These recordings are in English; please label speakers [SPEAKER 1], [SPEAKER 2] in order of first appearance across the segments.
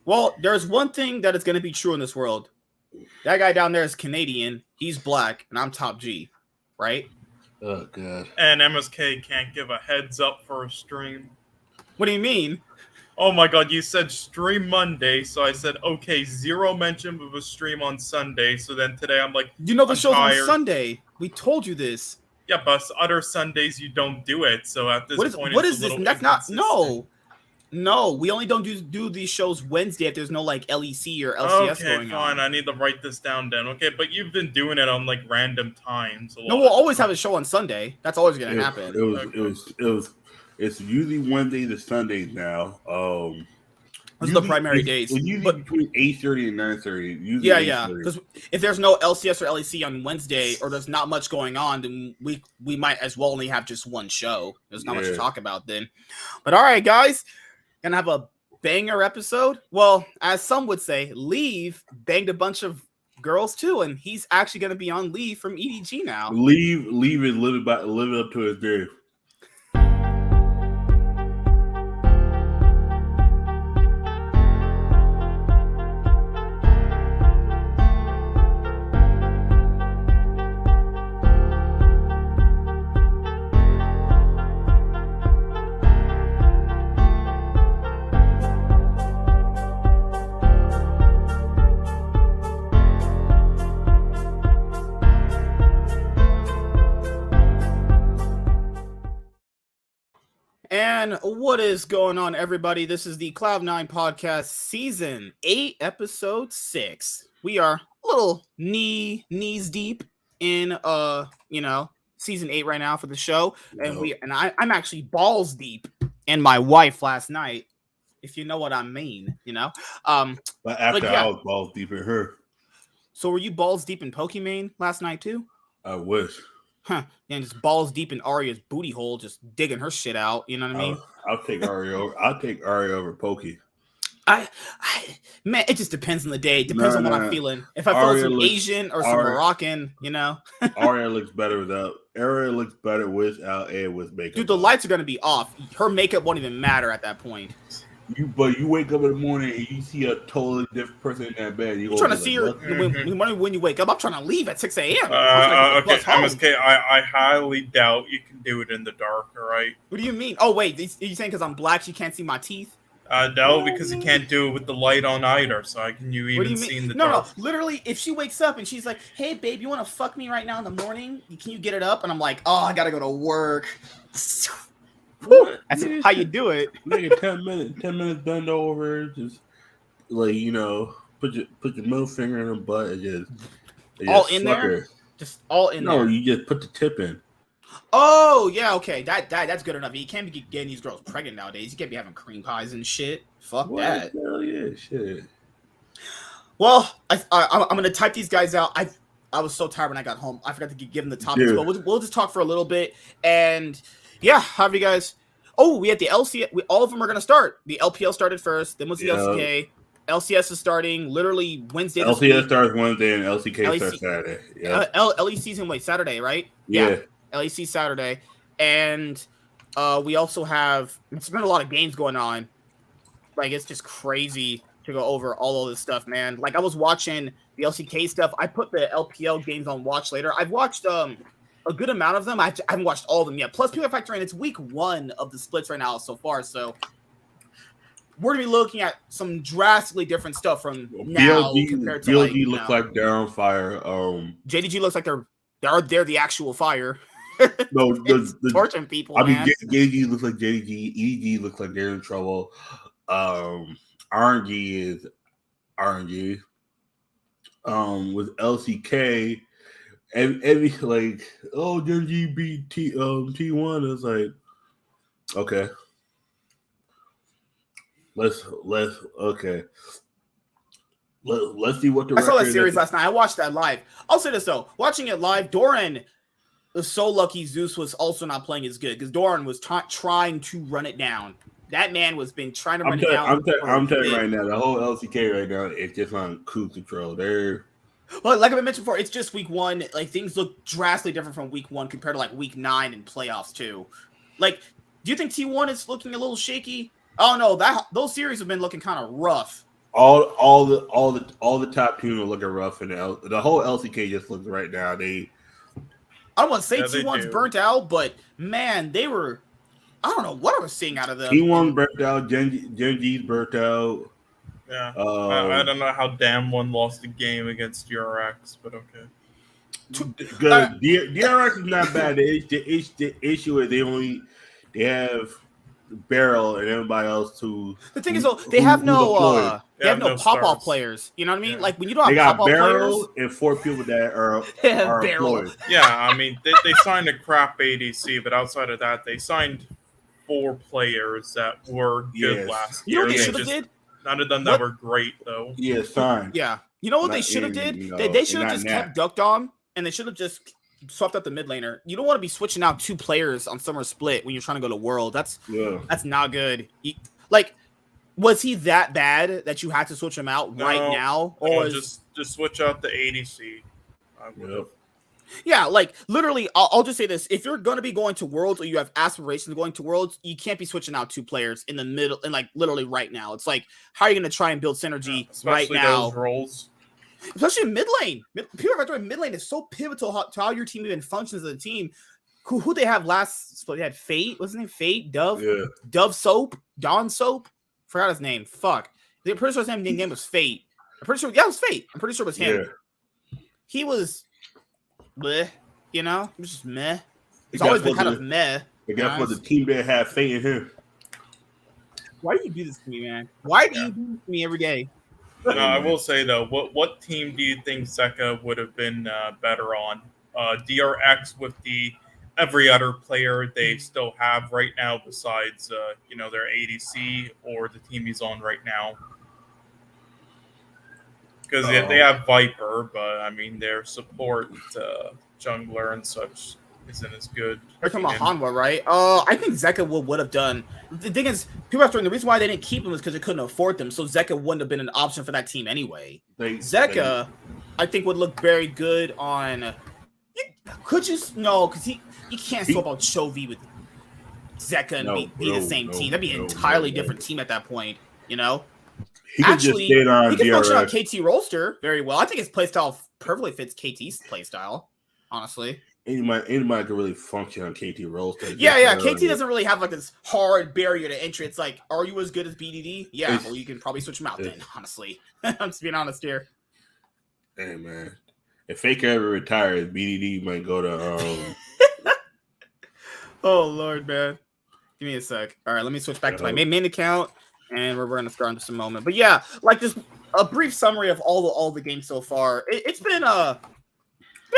[SPEAKER 1] Well, there's one thing that is going to be true in this world. That guy down there is Canadian. He's black, and I'm top G, right?
[SPEAKER 2] Oh god.
[SPEAKER 3] And MSK can't give a heads up for a stream.
[SPEAKER 1] What do you mean?
[SPEAKER 3] Oh my god, you said stream Monday, so I said, okay, zero mention of a stream on Sunday, so then today I'm like,
[SPEAKER 1] You know the show's
[SPEAKER 3] tired.
[SPEAKER 1] on Sunday. We told you this.
[SPEAKER 3] Yeah, but other Sundays you don't do it, so at this point
[SPEAKER 1] what
[SPEAKER 3] it's
[SPEAKER 1] is
[SPEAKER 3] a
[SPEAKER 1] this?
[SPEAKER 3] little
[SPEAKER 1] That's not,
[SPEAKER 3] inconsistent.
[SPEAKER 1] no, we only don't do these shows Wednesday if there's no like LEC or LCS
[SPEAKER 3] Okay,
[SPEAKER 1] going
[SPEAKER 3] fine,
[SPEAKER 1] on.
[SPEAKER 3] I need to write this down then. Okay, but you've been doing it on like random times.
[SPEAKER 1] No, we'll always have a show on Sunday. That's always going to happen.
[SPEAKER 2] It's usually Wednesday to Sunday now.
[SPEAKER 1] Those are the primary days.
[SPEAKER 2] It's usually between 8:30 and 9:30.
[SPEAKER 1] Yeah. Because if there's no LCS or LEC on Wednesday, or there's not much going on, then we might as well only have just one show. There's not much to talk about then. But all right, guys, gonna have a banger episode. Well, as some would say, Leave banged a bunch of girls too, and he's actually gonna be on leave from EDG now.
[SPEAKER 2] Leave is living up to his grave.
[SPEAKER 1] And what is going on, everybody? This is the Cloud9 podcast, season 8, episode 6. We are a little knees deep in season 8 right now for the show, and I'm actually balls deep in my wife last night, if you know what I mean.
[SPEAKER 2] But I was balls deep in her.
[SPEAKER 1] So were you balls deep in Pokemon last night too?
[SPEAKER 2] I wish.
[SPEAKER 1] Huh? And just balls deep in Arya's booty hole, just digging her shit out. You know what I mean?
[SPEAKER 2] I'll take Arya over. I'll take Arya over Pokey.
[SPEAKER 1] Man, it just depends on the day. It depends on what I'm feeling. If I feel some Asian or some Moroccan,
[SPEAKER 2] Arya looks better without. Arya looks better without and with makeup.
[SPEAKER 1] Dude, the lights are gonna be off. Her makeup won't even matter at that point.
[SPEAKER 2] But you wake up in the morning and you see a totally different person in that bed. You're
[SPEAKER 1] trying to see her when you wake up. I'm trying to leave at 6 a.m.
[SPEAKER 3] Okay, MSK, I highly doubt you can do it in the dark, all right?
[SPEAKER 1] What do you mean? Oh, wait, are you saying because I'm black you can't see my teeth?
[SPEAKER 3] No, because you can't do it with the light on either, so how can you even see in the dark?
[SPEAKER 1] No, literally, if she wakes up and she's like, hey, babe, you want to fuck me right now in the morning? Can you get it up? And I'm like, oh, I got to go to work. That's how you do it.
[SPEAKER 2] Nigga, 10 minutes bend over, just like put your middle finger in her butt and just
[SPEAKER 1] all in there. Her. Just all in there.
[SPEAKER 2] No, you just put the tip in.
[SPEAKER 1] Oh yeah, okay, that's good enough. You can't be getting these girls pregnant nowadays. You can't be having cream pies and shit. Fuck that.
[SPEAKER 2] Hell yeah, shit.
[SPEAKER 1] Well, I'm gonna type these guys out. I was so tired when I got home. I forgot to give them the topics, but we'll just talk for a little bit and. Yeah, how have you guys? Oh, we had the LCS. All of them are going to start. The LPL started first. Then was the LCK. LCS is starting literally Wednesday.
[SPEAKER 2] LCS starts Wednesday and LCK starts Saturday.
[SPEAKER 1] Yeah. LEC Saturday, right?
[SPEAKER 2] Yeah.
[SPEAKER 1] LEC Saturday, and we also have. It's been a lot of games going on. Like it's just crazy to go over all of this stuff, man. Like I was watching the LCK stuff. I put the LPL games on watch later. I've watched a good amount of them. I haven't watched all of them yet. Plus, people are factoring in it's week 1 of the splits right now so far. So we're gonna be looking at some drastically different stuff from now compared to
[SPEAKER 2] BLG looks like they're on fire.
[SPEAKER 1] JDG looks like they're the actual fire.
[SPEAKER 2] No,
[SPEAKER 1] torching people.
[SPEAKER 2] I mean, JDG looks like JDG. EDG looks like they're in trouble. RNG is RNG. With LCK. Every like, oh, GenG beat T1. It's like, okay, let's see what the.
[SPEAKER 1] I saw that series last night. I watched that live. I'll say this though, watching it live, Doran was so lucky. Zeus was also not playing as good because Doran was trying to run it down. That man was been trying to run it down.
[SPEAKER 2] I'm telling you right now, the whole LCK right now is just on cruise control.
[SPEAKER 1] Well, like I mentioned before, it's just week 1. Like things look drastically different from week 1 compared to like week 9 and playoffs too. Like, do you think T1 is looking a little shaky? Oh no, those series have been looking kind of rough.
[SPEAKER 2] all the top teams are looking rough, and the whole LCK just looks right now.
[SPEAKER 1] I don't want to say T1's burnt out, but man, they were. I don't know what I was seeing out of them.
[SPEAKER 2] T1's burnt out. GenG's burnt out.
[SPEAKER 3] Yeah, I don't know how Damn One lost the game against DRX, but okay.
[SPEAKER 2] Good. DRX is not bad. The issue is they have Barrel and everybody else too.
[SPEAKER 1] The thing is, though, they have no pop-off players. You know what I mean? Yeah. Like when you don't have pop-off
[SPEAKER 2] Barrel
[SPEAKER 1] players,
[SPEAKER 2] and 4 people that are
[SPEAKER 1] Barrel.
[SPEAKER 3] Yeah, I mean they signed a crap ADC, but outside of that, they signed 4 players that were good last year.
[SPEAKER 1] You know what they should have did?
[SPEAKER 3] None of them that were great though.
[SPEAKER 2] Yeah, fine.
[SPEAKER 1] Yeah, you know what they should have did? They should have just kept Duck Dom, and they should have just swapped out the mid laner. You don't want to be switching out 2 players on Summer Split when you're trying to go to World. That's not good. Was he that bad that you had to switch him out right now, or
[SPEAKER 3] just switch out the ADC?
[SPEAKER 1] Yeah, like literally, I'll just say this: if you're going to be going to Worlds or you have aspirations of going to Worlds, you can't be switching out 2 players in the middle and like literally right now. It's like, how are you going to try and build synergy right now?
[SPEAKER 3] Those roles.
[SPEAKER 1] Especially in mid lane. People are mid lane is so pivotal to how your team even functions as a team. Who they have last split? They had Fate. What's his name? Fate? Dove? Yeah. Dove Soap? Dawn Soap? Forgot his name. Fuck. I'm pretty sure his name was Fate. I'm pretty sure. Yeah, it was Fate. I'm pretty sure it was him. Yeah. He was bleh, you know? It was just meh. It's always been kind of meh.
[SPEAKER 2] But guess what? The team that have Fate in him.
[SPEAKER 1] Why do you do this to me, man? Why do you do this to me every day?
[SPEAKER 3] No, I will say though, what team do you think Zeka would have been better on? DRX with the every other player they still have right now, besides their ADC, or the team he's on right now? Because they have Viper, but I mean their support jungler and such isn't as good.
[SPEAKER 1] You're talking about Hanwha, right? I think Zeka would have done. The thing is, people have to. The reason why they didn't keep him is because they couldn't afford them. So Zeka wouldn't have been an option for that team anyway. Zeka, I think, would look very good on. Because you can't swap out Chovy with Zeka and be the same team. That'd be an entirely different team at that point. You know.
[SPEAKER 2] He could just stay on.
[SPEAKER 1] He can function on KT roster very well. I think his playstyle perfectly fits KT's playstyle. Honestly.
[SPEAKER 2] Anybody could really function on KT roster.
[SPEAKER 1] Yeah. KT doesn't really have like this hard barrier to entry. It's like, are you as good as BDD? Yeah, well, you can probably switch him out then, honestly. I'm just being honest here.
[SPEAKER 2] Hey, man. If Faker ever retires, BDD might go to...
[SPEAKER 1] Oh, Lord, man. Give me a sec. All right, let me switch back to my main account, and we're going to start in just a moment. But yeah, like just a brief summary of all the games so far. It's been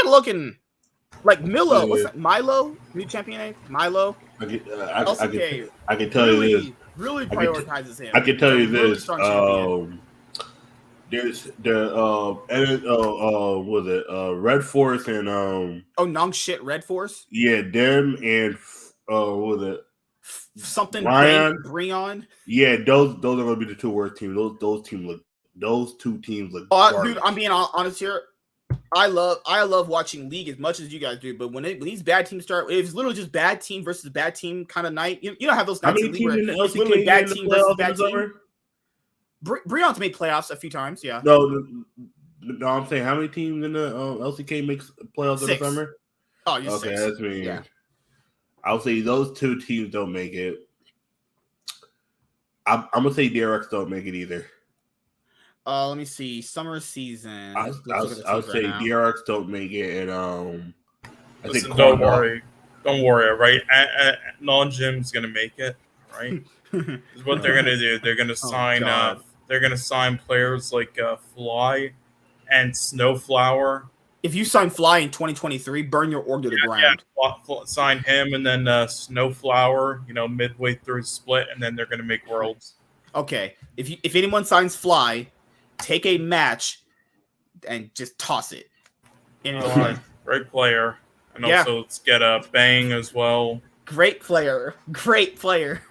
[SPEAKER 1] looking... Like Milo, what's that? Milo, new champion name? Milo.
[SPEAKER 2] I can tell you this.
[SPEAKER 1] Really prioritizes him.
[SPEAKER 2] I can tell you this. There's the was it Red Force and
[SPEAKER 1] Nong shit Red Force?
[SPEAKER 2] Yeah, them and was it
[SPEAKER 1] something Breon?
[SPEAKER 2] Yeah, those are gonna be the 2 worst teams. Those 2 teams look.
[SPEAKER 1] Dude, I'm being honest here. I love watching League as much as you guys do, but when these bad teams start, it's literally just bad team versus bad team kind of night. You don't have those nights in League where it's literally bad team versus bad team. Breon's made playoffs a few times, yeah.
[SPEAKER 2] No, I'm saying how many teams in the LCK makes playoffs in the summer?
[SPEAKER 1] Oh, you're
[SPEAKER 2] okay,
[SPEAKER 1] 6.
[SPEAKER 2] that's me.
[SPEAKER 1] Yeah.
[SPEAKER 2] I'll say those 2 teams don't make it. I'm gonna say DRX don't make it either.
[SPEAKER 1] Let me see. Summer season.
[SPEAKER 2] I'll say DRX don't make it, and I think
[SPEAKER 3] don't worry, right? Non-Gym's gonna make it, right? Is what they're gonna do. They're gonna sign. They're gonna sign players like Fly and Snowflower.
[SPEAKER 1] If you sign Fly in 2023, burn your org to the ground.
[SPEAKER 3] Yeah, sign him and then Snowflower. Midway through split, and then they're gonna make Worlds.
[SPEAKER 1] Okay, if anyone signs Fly, take a match and just toss it.
[SPEAKER 3] Great player. And also let's get a Bang as well.
[SPEAKER 1] Great player. Yeah.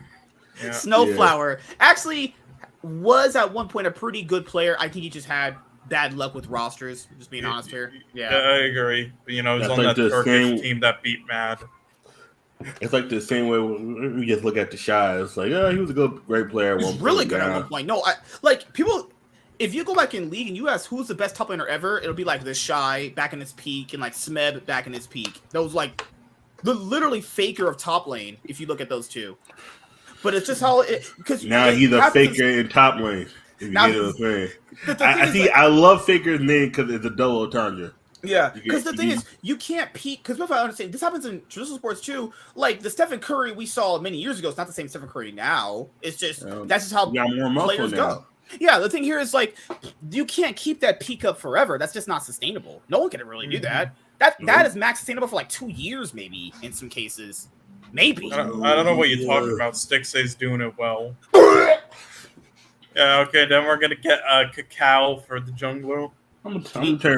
[SPEAKER 1] Snowflower actually was at one point a pretty good player. I think he just had bad luck with rosters, just being honest here. Yeah,
[SPEAKER 3] I agree. But, he's on that Turkish team that beat Mad.
[SPEAKER 2] It's like the same way we just look at the Shy. It's like, he was a great player at one point.
[SPEAKER 1] Really good at one point. No, people if you go back in League and you ask who's the best top laner ever, it'll be like the Shy back in his peak and like Smeb back in his peak. Those like the literally faker of top lane. If you look at those two, but it's just how it because
[SPEAKER 2] now he's a faker in top lane. If you
[SPEAKER 1] Now
[SPEAKER 2] get what I'm saying. I
[SPEAKER 1] thing is,
[SPEAKER 2] I love Faker's name because it's a double entendre.
[SPEAKER 1] Yeah, because the thing is, you can't peak. Because if I understand, this happens in traditional sports too. Like the Stephen Curry we saw many years ago, it's not the same Stephen Curry now. It's just that's just how players go. Yeah, the thing here is like you can't keep that peak up forever. That's just not sustainable. No one can really do that. That is max sustainable for like 2 years, maybe in some cases. Maybe.
[SPEAKER 3] I don't know what you're talking about. Stixay's doing it well. Yeah, okay, then we're gonna get Cacao for the jungler.
[SPEAKER 2] I'm gonna tell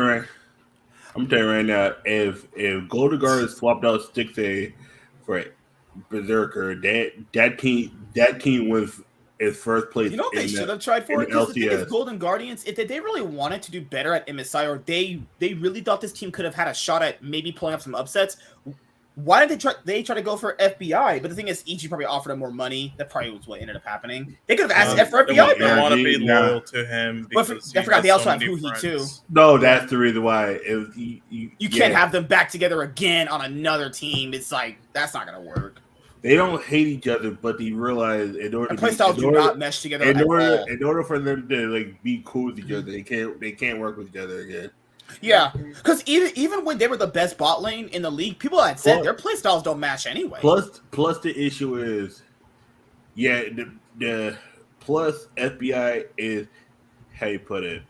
[SPEAKER 2] you right now, if Golden Guard swapped out Stixay for Berserker, that team was its first place.
[SPEAKER 1] You know what they should have tried for?
[SPEAKER 2] Because
[SPEAKER 1] the thing is, Golden Guardians, if they really wanted to do better at MSI, or they really thought this team could have had a shot at maybe pulling up some upsets, why did they try to go for FBI? But the thing is, EG probably offered them more money. That probably was what ended up happening. They could have asked for FBI.
[SPEAKER 3] They want to be loyal to him.
[SPEAKER 1] But I forgot they also have Huhi too.
[SPEAKER 2] No, that's the reason why.
[SPEAKER 1] You can't have them back together again on another team. It's like that's not gonna work.
[SPEAKER 2] They don't hate each other, but they realize in order
[SPEAKER 1] playstyles do not mesh together.
[SPEAKER 2] In order for them to like be cool with each other, they can't work with each other again.
[SPEAKER 1] Yeah, because even when they were the best bot lane in the league, people had said their playstyles don't match anyway.
[SPEAKER 2] Plus the issue is, the plus FBI is how you put it.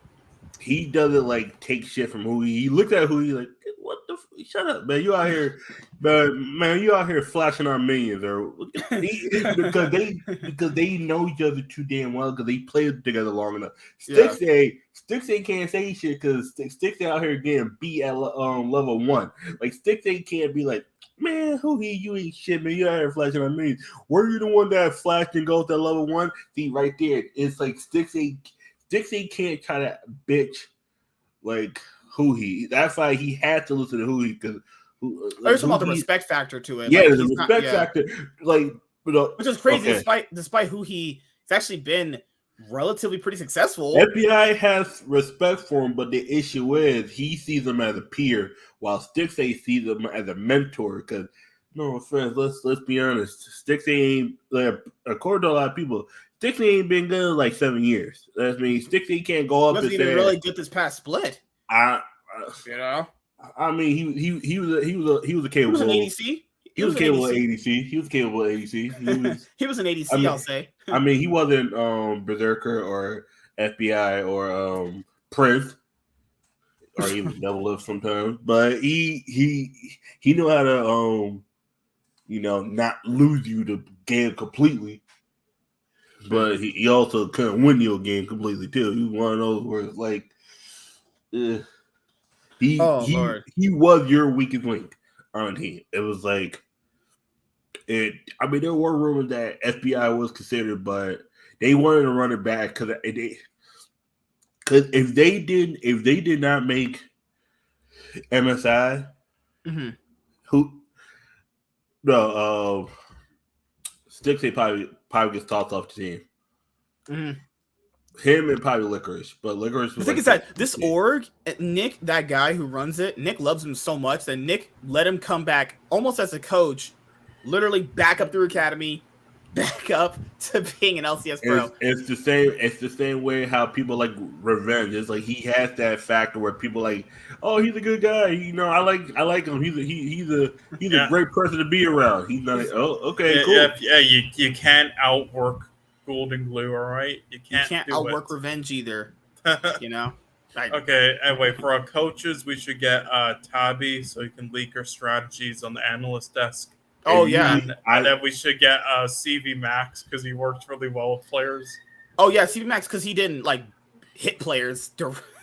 [SPEAKER 2] He doesn't like take shit from who he looked at who he like. What the? Shut up, man! You out here, man! You out here flashing our minions, or because they know each other too damn well because they played together long enough. Stixay can't say shit because Stixay out here getting beat at level 1. Like Stixay can't be like, man, who he? You ain't shit, man! You out here flashing our minions. Were you the one that flashed and goes to level 1? See right there, it's like Stixay can't try to bitch like. Huhi. That's why he had to listen to Huhi because
[SPEAKER 1] there's about the respect factor to it.
[SPEAKER 2] Yeah, like, there's a respect factor. Like,
[SPEAKER 1] which is crazy. Despite Huhi, it's actually been relatively pretty successful.
[SPEAKER 2] FBI has respect for him, but the issue is he sees him as a peer, while Stixay sees him as a mentor. Because no offense, let's be honest, Stixay ain't like, according to a lot of people. Stixay ain't been good in like 7 years. That means Stixay can't go up.
[SPEAKER 1] He wasn't even really good this past split. I mean,
[SPEAKER 2] he was a capable.
[SPEAKER 1] He was an ADC.
[SPEAKER 2] He was capable of ADC. He was capable of ADC.
[SPEAKER 1] He was an ADC. I'll say.
[SPEAKER 2] I mean, he wasn't Berserker or FBI or Prince or even Double Lift sometimes, but he knew how to not lose you the game completely. But he also couldn't win your game completely too. He was one of those where it's like. He was your weakest link on the team. It was like I mean, there were rumors that FBI was considered, but they wanted to run it back because if they did not make MSI, Stixay probably gets tossed off the team. Mm-hmm. Him and probably Licorice, but Licorice was
[SPEAKER 1] the thing is that this org, Nick, that guy who runs it, Nick loves him so much that Nick let him come back almost as a coach, literally back up through academy, back up to being an LCS pro.
[SPEAKER 2] It's the same way how people like revenge. It's like he has that factor where people like, oh, he's a good guy. I like him. He's a great person to be around. He's not. Okay, cool.
[SPEAKER 3] Yeah. You can't outwork Golden Glue, all right? You can't
[SPEAKER 1] outwork revenge either.
[SPEAKER 3] Okay, anyway, for our coaches, we should get Tabby so he can leak our strategies on the analyst desk.
[SPEAKER 1] And
[SPEAKER 3] then we should get CV Max because he works really well with players.
[SPEAKER 1] Oh yeah, CV Max because he didn't like hit players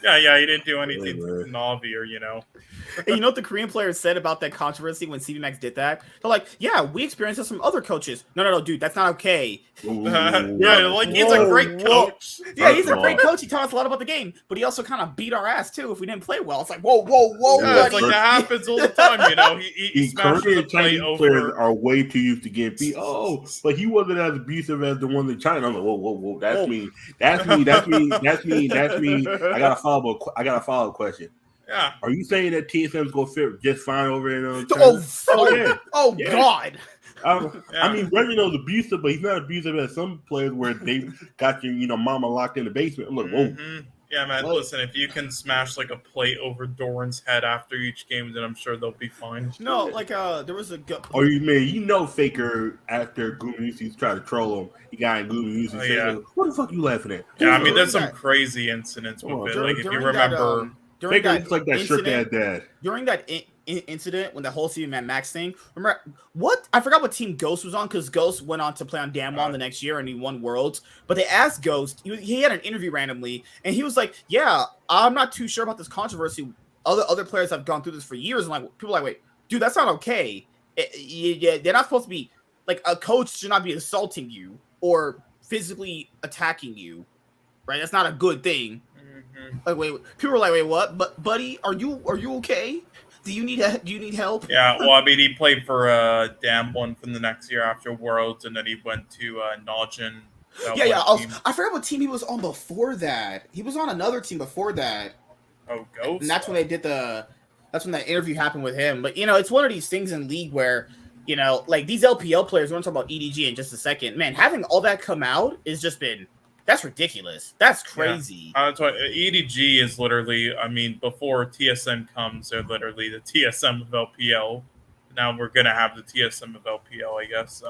[SPEAKER 3] Yeah, he didn't do anything to Navi or
[SPEAKER 1] And you know what the Korean players said about that controversy when CB Max did that? They're like, yeah, we experienced this from other coaches. No, dude, that's not okay.
[SPEAKER 3] He's a great coach.
[SPEAKER 1] Yeah, he's a great coach. He taught us a lot about the game, but he also kind of beat our ass too if we didn't play well. It's like, whoa,
[SPEAKER 3] yeah, it's like that happens all the time. He smashes
[SPEAKER 2] Korean
[SPEAKER 3] the play
[SPEAKER 2] Chinese
[SPEAKER 3] over.
[SPEAKER 2] players are way too used to getting beat. Oh, but he wasn't as abusive as the one in China. I'm like, whoa, that's me. That's me. I got a follow up question.
[SPEAKER 3] Yeah.
[SPEAKER 2] Are you saying that TSM's gonna fit just fine over in
[SPEAKER 1] China?
[SPEAKER 2] Yeah.
[SPEAKER 1] God.
[SPEAKER 2] I mean, Reginald's abusive, but he's not abusive as some players where they got your, mama locked in the basement. I'm like, whoa.
[SPEAKER 3] Yeah, man.
[SPEAKER 2] What?
[SPEAKER 3] Listen, if you can smash like a plate over Doran's head after each game, then I'm sure they'll be fine.
[SPEAKER 1] No, like there was a.
[SPEAKER 2] Oh, Faker after Gumayusi's tried to troll him. He got in Gumayusi.
[SPEAKER 3] Yeah.
[SPEAKER 2] What the fuck you laughing at?
[SPEAKER 3] Yeah, I mean, there's some crazy incidents with it. Like if you remember.
[SPEAKER 2] Faker looks like that short ass dad.
[SPEAKER 1] During that incident, when the whole CB Max thing, remember what? I forgot what team Ghost was on because Ghost went on to play on Damwon the next year and he won Worlds. But they asked Ghost, he had an interview randomly, and he was like, "Yeah, I'm not too sure about this controversy. Other players have gone through this for years." And like people are like, "Wait, dude, that's not okay. They're not supposed to be like a coach should not be assaulting you or physically attacking you, right? That's not a good thing." Like wait, people were like, "Wait, what? But buddy, are you okay? Do you need help?"
[SPEAKER 3] Yeah, well, I mean, he played for Damwon from the next year after Worlds, and then he went to Najin.
[SPEAKER 1] I forgot what team he was on before that. He was on another team before that.
[SPEAKER 3] Oh, Ghost.
[SPEAKER 1] And that's when they did that's when that interview happened with him. But it's one of these things in League where like these LPL players. We're gonna talk about EDG in just a second. Man, having all that come out is just been. That's ridiculous. That's crazy.
[SPEAKER 3] Yeah. EDG is literally, I mean, before TSM comes, they're literally the TSM of LPL. Now we're going to have the TSM of LPL, I guess.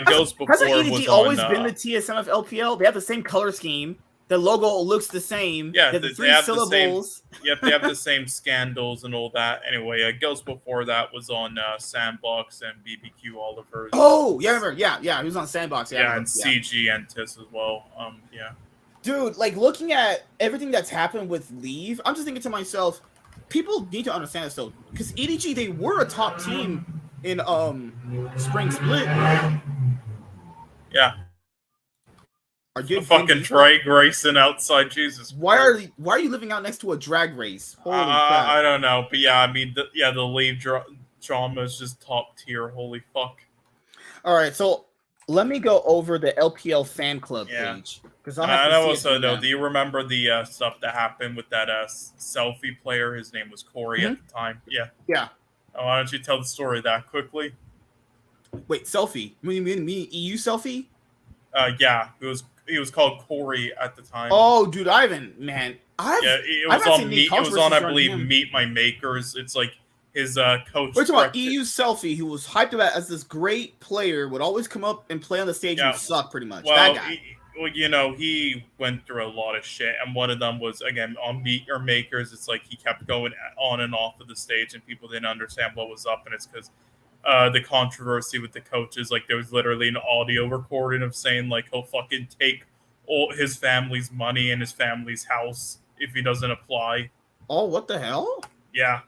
[SPEAKER 3] Ghost before
[SPEAKER 1] hasn't EDG
[SPEAKER 3] was
[SPEAKER 1] always
[SPEAKER 3] on,
[SPEAKER 1] been the TSM of LPL? They have the same color scheme. The logo looks the same.
[SPEAKER 3] Yeah,
[SPEAKER 1] the three syllables.
[SPEAKER 3] They have the same scandals and all that. Anyway, Ghost before that was on Sandbox and BBQ Oliver's.
[SPEAKER 1] Oh, yeah, I remember. Yeah, he was on Sandbox.
[SPEAKER 3] And CG and TIS as well.
[SPEAKER 1] Dude, like looking at everything that's happened with Leave, I'm just thinking to myself, people need to understand this though, because EDG, they were a top team in Spring Split.
[SPEAKER 3] Yeah. Are you fucking drag racing outside? Jesus.
[SPEAKER 1] Why are you living out next to a drag race? Holy crap!
[SPEAKER 3] I don't know, but yeah, I mean, the Leave drama is just top tier. Holy fuck!
[SPEAKER 1] All right, so let me go over the LPL fan club page because
[SPEAKER 3] I also know. Do you remember the stuff that happened with that selfie player? His name was Corey at the time. Yeah. Why don't you tell the story that quickly?
[SPEAKER 1] Wait, selfie? You mean EU selfie?
[SPEAKER 3] Yeah, he was called Corey at the time.
[SPEAKER 1] Oh, dude, it
[SPEAKER 3] was on I believe Meet My Makers. It's like his coach.
[SPEAKER 1] We're talking about EU selfie, who was hyped about as this great player, would always come up and play on the stage and suck pretty much.
[SPEAKER 3] Well,
[SPEAKER 1] that guy.
[SPEAKER 3] He went through a lot of shit, and one of them was again on Meet Your Makers. It's like he kept going on and off of the stage, and people didn't understand what was up, and it's because. The controversy with the coaches, like there was literally an audio recording of saying like he'll fucking take all his family's money and his family's house if he doesn't apply.
[SPEAKER 1] Oh, what the hell?
[SPEAKER 3] Yeah.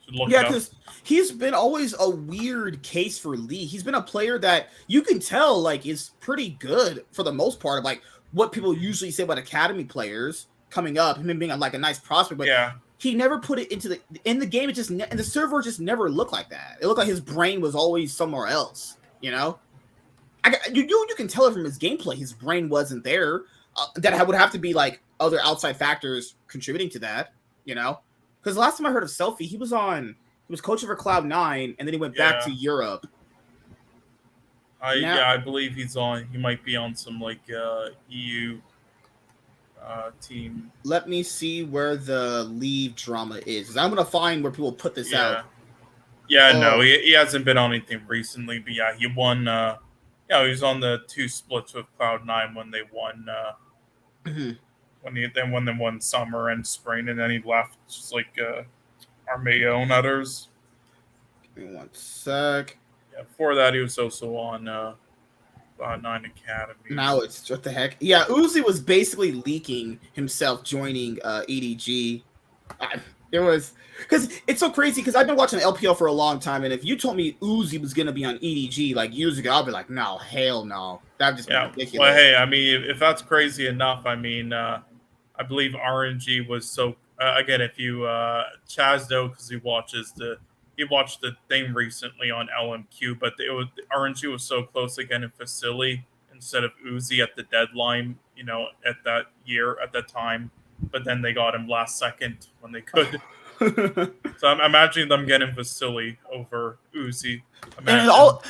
[SPEAKER 1] Because he's been always a weird case for Lee. He's been a player that you can tell like is pretty good for the most part of like what people usually say about academy players coming up, him being like a nice prospect, but he never put it in the game. It just and the server just never looked like that. It looked like his brain was always somewhere else. You can tell it from his gameplay. His brain wasn't there. That would have to be like other outside factors contributing to that. Because the last time I heard of Selfie, he was coaching for Cloud9, and then he went back to Europe.
[SPEAKER 3] I believe he might be on some like EU. Team.
[SPEAKER 1] Let me see where the Leave drama is, because I'm gonna find where people put this out.
[SPEAKER 3] No, he hasn't been on anything recently, but he won. He was on the 2 splits with Cloud9 when they won. When they won summer and spring, and then he left, just like Armeo and others.
[SPEAKER 1] Give me one sec.
[SPEAKER 3] Yeah, before that, he was also on Cloud9 Academy.
[SPEAKER 1] Now it's what the heck? Yeah, Uzi was basically leaking himself joining EDG. There was because it's so crazy because I've been watching LPL for a long time, and if you told me Uzi was gonna be on EDG like years ago, I'd be like, no, hell no, that'd just be ridiculous.
[SPEAKER 3] Well, hey, I mean, if that's crazy enough, I mean, I believe RNG was so. Again, if you Chazdo, because he watched the thing recently on LMQ, but RNG was so close again in Facility instead of Uzi at the deadline, at that time. But then they got him last second when they could. So I'm imagining them getting Vasily over Uzi.
[SPEAKER 1] And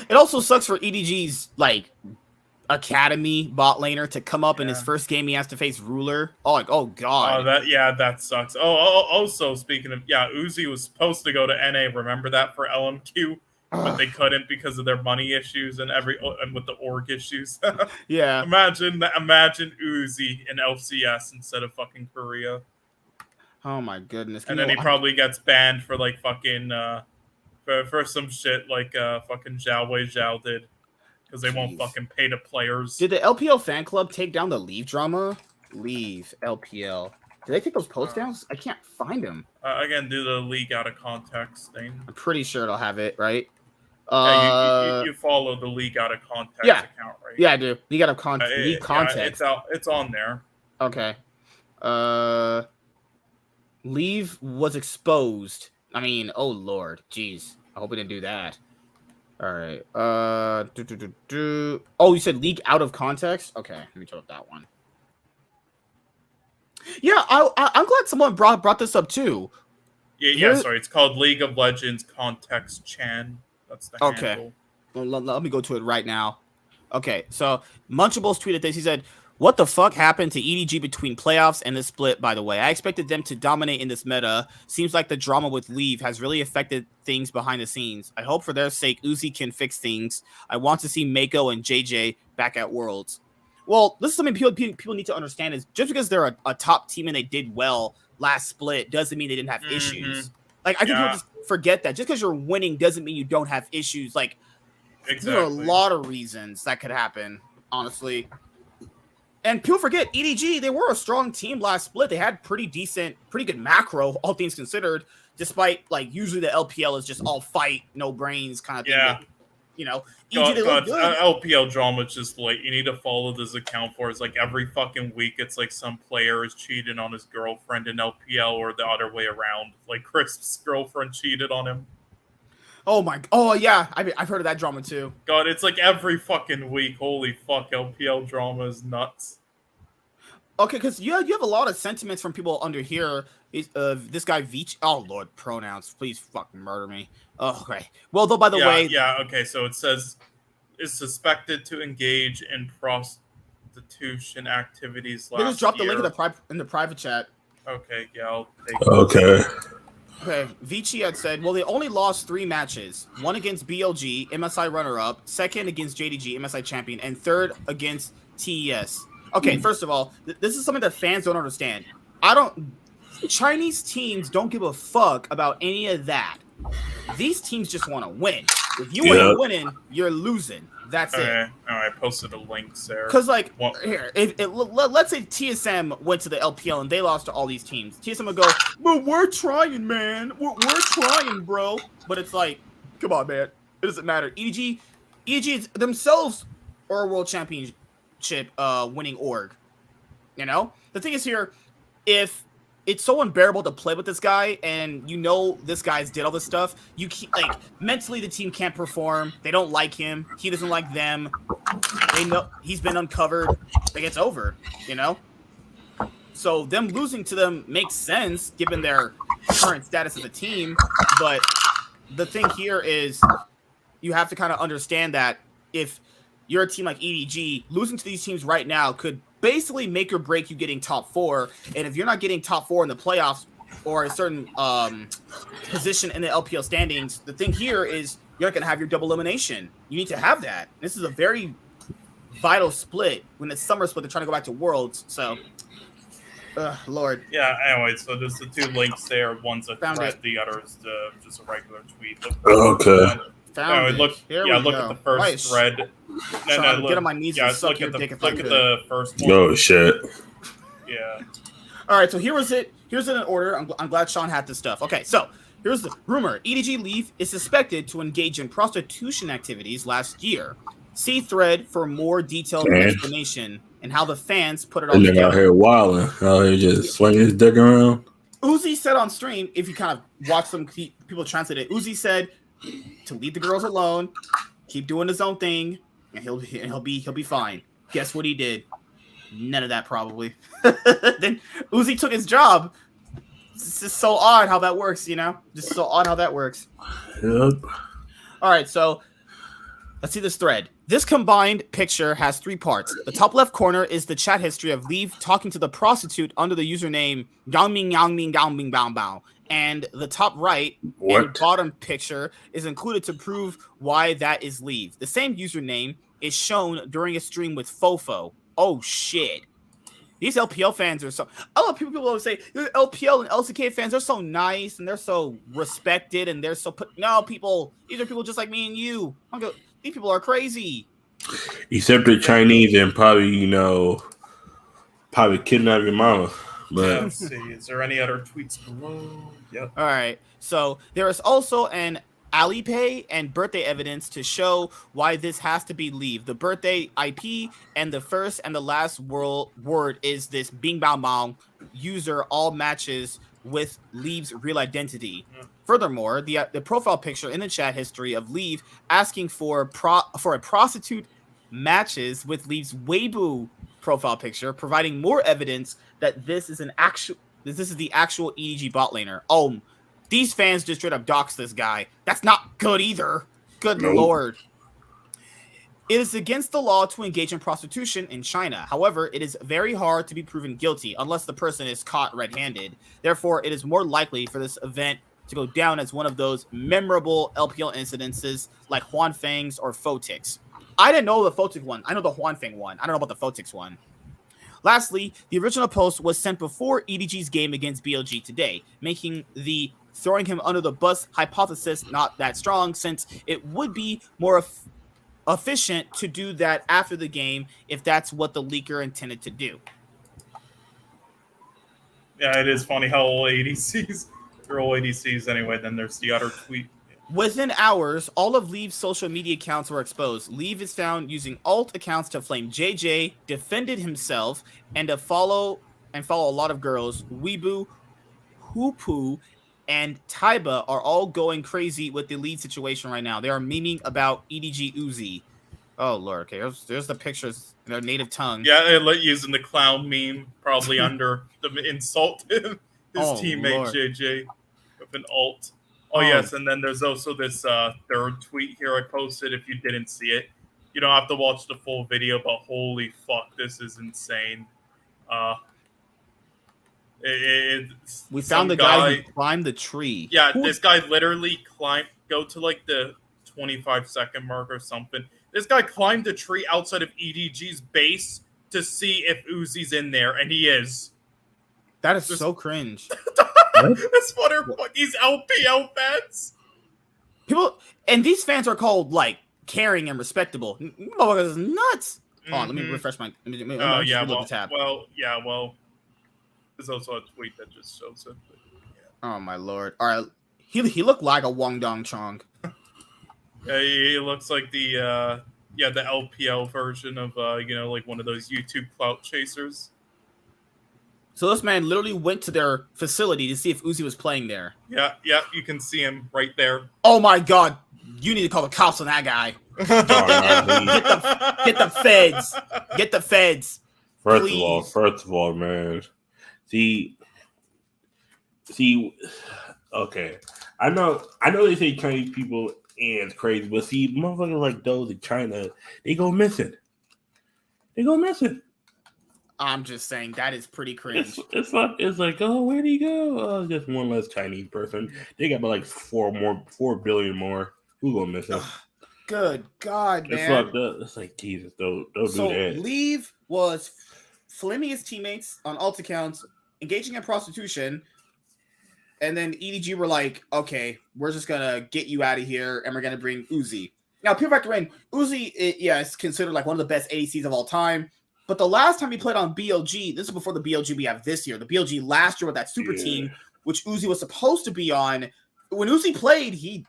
[SPEAKER 1] it also sucks for EDG's like academy bot laner to come up in his first game. He has to face Ruler. Oh god.
[SPEAKER 3] That sucks. Also speaking of Uzi was supposed to go to NA. Remember that for LMQ, but they couldn't because of their money issues and with the org issues.
[SPEAKER 1] Yeah.
[SPEAKER 3] Imagine Uzi in LCS instead of fucking Korea.
[SPEAKER 1] Oh my goodness.
[SPEAKER 3] And then he probably gets banned for like fucking for some shit like fucking Zhao did. Because they won't fucking pay the players.
[SPEAKER 1] Did the LPL fan club take down the Leave drama? Leave LPL. Did they take those posts down? I can't find them.
[SPEAKER 3] Again, do the league out of context thing.
[SPEAKER 1] I'm pretty sure it'll have it, right?
[SPEAKER 3] You follow the league out of context account, right?
[SPEAKER 1] Yeah, I do. League out of context. League context.
[SPEAKER 3] It's on there.
[SPEAKER 1] Okay. Leave was exposed. I mean, oh lord, jeez. I hope we didn't do that. All right. Oh, you said leak out of context? Okay, let me turn up that one. Yeah, I'm glad someone brought this up too.
[SPEAKER 3] Yeah. Sorry, it's called League of Legends Context Chan. That's the handle.
[SPEAKER 1] Well, let me go to it right now. Okay, so Munchables tweeted this. He said, "What the fuck happened to EDG between playoffs and the split, by the way? I expected them to dominate in this meta. Seems like the drama with Leave has really affected things behind the scenes. I hope for their sake Uzi can fix things. I want to see Mako and JJ back at Worlds." Well, this is something people need to understand is just because they're a top team and they did well last split doesn't mean they didn't have issues. Like, I think people just forget that. Just because you're winning doesn't mean you don't have issues. Like, there are a lot of reasons that could happen, honestly. And people forget, EDG, they were a strong team last split. They had pretty good macro, all things considered, despite, like, usually the LPL is just all fight, no brains kind of thing.
[SPEAKER 3] Yeah.
[SPEAKER 1] But, EDG, they look good.
[SPEAKER 3] LPL drama is just, like, you need to follow this account for. It's like every fucking week, it's like some player is cheating on his girlfriend in LPL or the other way around. Like, Crisp's girlfriend cheated on him.
[SPEAKER 1] Oh, yeah. I've heard of that drama, too.
[SPEAKER 3] God, it's like every fucking week. Holy fuck, LPL drama is nuts.
[SPEAKER 1] Okay, because you have a lot of sentiments from people under here. This guy, Veach. Oh, Lord, pronouns. Please fucking murder me. Oh, okay. Well, though, by the way.
[SPEAKER 3] Yeah, okay, so it says, is suspected to engage in prostitution activities last year.
[SPEAKER 1] They just dropped the link in the private chat.
[SPEAKER 3] Okay, yeah, I'll take
[SPEAKER 2] it.
[SPEAKER 1] Okay, Vici had said, well, they only lost 3 matches. 1 against BLG, MSI runner-up. 2nd against JDG, MSI champion. And 3rd against TES. Okay, first of all, this is something that fans don't understand. Chinese teams don't give a fuck about any of that. These teams just want to win. If you ain't winning, you're losing. That's it.
[SPEAKER 3] All right, posted the links there.
[SPEAKER 1] Because, like, here, let's say TSM went to the LPL and they lost to all these teams. TSM would go, but we're trying, man. We're trying, bro. But it's like, come on, man. It doesn't matter. EDG themselves are a world championship winning org. The thing is here, if it's so unbearable to play with this guy and this guy's did all this stuff, you can't, like, mentally the team can't perform. They don't like him. He doesn't like them. They know he's been uncovered. Like, it's over, So them losing to them makes sense given their current status as a team. But the thing here is you have to kind of understand that if you're a team like EDG, losing to these teams right now could basically make or break you getting top 4. And if you're not getting top 4 in the playoffs or a certain position in the LPL standings, the thing here is you're not going to have your double elimination. You need to have that. This is a very vital split. When it's summer split, they're trying to go back to Worlds. So, Lord.
[SPEAKER 3] Yeah, anyway, so there's the 2 links there. One's a thread, the other is just a regular tweet.
[SPEAKER 2] Okay.
[SPEAKER 1] Found it.
[SPEAKER 3] look.
[SPEAKER 1] Here
[SPEAKER 3] Yeah,
[SPEAKER 1] we
[SPEAKER 3] look
[SPEAKER 1] go.
[SPEAKER 3] at the first
[SPEAKER 1] Right,
[SPEAKER 3] thread.
[SPEAKER 1] trying to get on my knees and suck
[SPEAKER 3] look
[SPEAKER 1] your
[SPEAKER 3] at the
[SPEAKER 1] dick if I
[SPEAKER 3] look at
[SPEAKER 1] could.
[SPEAKER 3] the first one.
[SPEAKER 2] Oh shit.
[SPEAKER 3] Yeah.
[SPEAKER 1] All right, so here was it. Here's it in order. I'm glad Sean had this stuff. Okay, so here's the rumor. EDG Leaf is suspected to engage in prostitution activities last year. See thread for more detailed explanation and how the fans put it all
[SPEAKER 2] And then out
[SPEAKER 1] together.
[SPEAKER 2] here wilding. Out here just swinging his dick around.
[SPEAKER 1] Uzi said on stream, if you kind of watch some people translate it, Uzi said to leave the girls alone, keep doing his own thing, and he'll be fine. Guess what he did? None of that probably. Then Uzi took his job. It's just so odd how that works, you know? Just so odd how that works.
[SPEAKER 2] Yep.
[SPEAKER 1] All right, so let's see this thread. This combined picture has 3 parts. The top left corner is the chat history of Leave talking to the prostitute under the username Yangming Yangming Gaoming Bao Bao. And the top right and bottom picture is included to prove why that is Leave. The same username is shown during a stream with Fofo. Oh shit. These LPL fans are so... I love people always say LPL and LCK fans are so nice and they're so respected and they're so... No, people... These are people just like me and you. These people are crazy.
[SPEAKER 2] Except the Chinese and probably, probably kidnap your mama. But
[SPEAKER 3] Let's see. Is there any other tweets below? Yep.
[SPEAKER 1] All right. So there is also an Alipay and birthday evidence to show why this has to be Leave. The birthday IP and the first and the last word is this Bing Bao Bao user all matches with Leave's real identity. Furthermore, the profile picture in the chat history of Leave asking for a prostitute matches with Leave's Weibo profile picture, providing more evidence that this is the actual EDG bot laner. Oh, these fans just straight up dox this guy. That's not good either. Good lord. It is against the law to engage in prostitution in China. However, it is very hard to be proven guilty unless the person is caught red-handed. Therefore, it is more likely for this event to go down as one of those memorable LPL incidences like Huanfeng's or Photix. I didn't know the Photix one. I know the Huanfeng one. I don't know about the Photix one. Lastly, the original post was sent before EDG's game against BLG today, making the throwing him under the bus hypothesis not that strong, since it would be more efficient to do that after the game if that's what the leaker intended to do.
[SPEAKER 3] Yeah, it is funny how all ADCs, they're all ADCs anyway. Then there's the other tweet.
[SPEAKER 1] Within hours, all of Leave's social media accounts were exposed. Leave is found using alt accounts to flame JJ, defended himself, and to follow a lot of girls. Weibo, Hoopu, and Taiba are all going crazy with the lead situation right now. They are memeing about EDG Uzi. Oh lord, okay, there's the pictures in their native tongue.
[SPEAKER 3] Yeah, using the clown meme probably under the insult his teammate
[SPEAKER 1] Lord.
[SPEAKER 3] JJ with an alt. Oh, yes, and then there's also this third tweet here I posted. If you didn't see it, you don't have to watch the full video, but holy fuck, this is insane.
[SPEAKER 1] We found the guy who climbed the tree.
[SPEAKER 3] Yeah, this guy literally go to like the 25-second mark or something. This guy climbed a tree outside of EDG's base to see if Uzi's in there, and he is.
[SPEAKER 1] That is so cringe.
[SPEAKER 3] That's what are these LPL fans.
[SPEAKER 1] People, and these fans are called like caring and respectable. Motherfuckers is nuts. Mm-hmm. Oh, let me refresh my.
[SPEAKER 3] Oh yeah, well. There's also a tweet that just shows it. But, yeah.
[SPEAKER 1] Oh my lord! All right, he looked like a Wang Dong Chong.
[SPEAKER 3] Yeah, he looks like the LPL version of like one of those YouTube clout chasers.
[SPEAKER 1] So this man literally went to their facility to see if Uzi was playing there.
[SPEAKER 3] Yeah, you can see him right there.
[SPEAKER 1] Oh my god, you need to call the cops on that guy. Get the feds. Get the feds.
[SPEAKER 2] First of all, man. See. Okay, I know they say Chinese people and it's crazy, but see, motherfuckers like those in China, they go missing.
[SPEAKER 3] I'm just saying that is pretty cringe.
[SPEAKER 2] It's like, oh, where'd he go? Oh, just one less Chinese person. They got like 4 billion more. Who gonna miss him?
[SPEAKER 1] Good God, man.
[SPEAKER 2] It's fucked up. It's like, Jesus, don't do that.
[SPEAKER 1] So Leave was flaming his teammates on alt accounts, engaging in prostitution, And then EDG were like, okay, we're just going to get you out of here, and we're going to bring Uzi. Now, people factor in, Uzi, is considered like one of the best ADCs of all time. But the last time he played on BLG, this is before the BLG we have this year. The BLG last year with that super team, which Uzi was supposed to be on. When Uzi played, he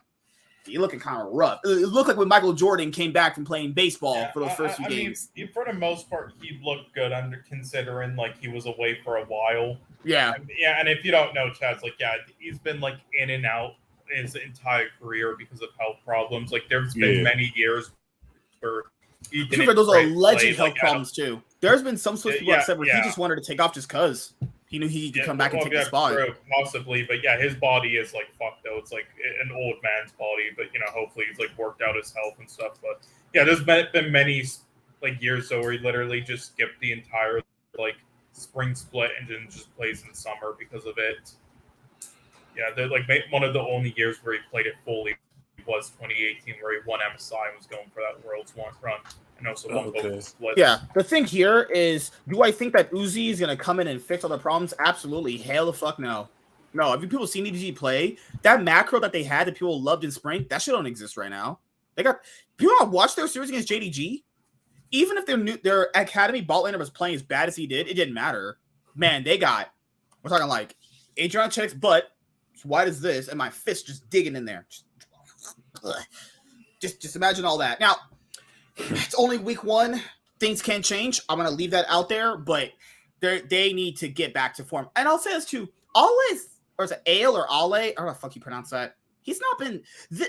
[SPEAKER 1] looking kind of rough. It looked like when Michael Jordan came back from playing baseball for those first few games.
[SPEAKER 3] I mean, for the most part, he looked good under considering like he was away for a while.
[SPEAKER 1] Yeah.
[SPEAKER 3] And if you don't know, Chad's like, he's been like in and out his entire career because of health problems. Like there's been many years where he didn't.
[SPEAKER 1] Those are alleged health problems too. There's been some Swiss people upset where he just wanted to take off just because he knew he could come back and take the spot.
[SPEAKER 3] True, possibly, but his body is like fucked though. It's like an old man's body, but hopefully he's like worked out his health and stuff. But there's been many like years though where he literally just skipped the entire like spring split and then just plays in summer because of it. They're like one of the only years where he played it fully was 2018, where he won MSI and was going for that World's one run. And also won both splits.
[SPEAKER 1] Yeah, the thing here is, do I think that Uzi is going to come in and fix all the problems? Absolutely. Hell the fuck no. No, have you people seen EDG play? That macro that they had that people loved in spring, that shit don't exist right now. They got people that watch their series against JDG. Even if their academy bot laner was playing as bad as he did, it didn't matter. Man, we're talking like Adrian Check's butt as wide as this, and my fist just digging in there. Just imagine all that. Now, it's only week 1. Things can change. I'm going to leave that out there, but they need to get back to form. And I'll say this too. Or is it Ale or Ale? I don't know how the fuck you pronounce that. He's not been...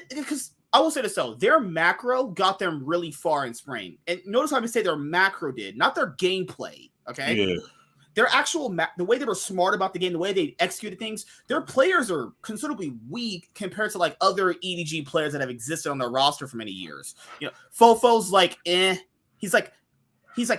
[SPEAKER 1] Because I will say this though. Their macro got them really far in spring. And notice how I say their macro did, not their gameplay. Okay?
[SPEAKER 2] Yeah.
[SPEAKER 1] Their actual the way they were smart about the game, the way they executed things, their players are considerably weak compared to like other EDG players that have existed on their roster for many years. Fofo's like he's like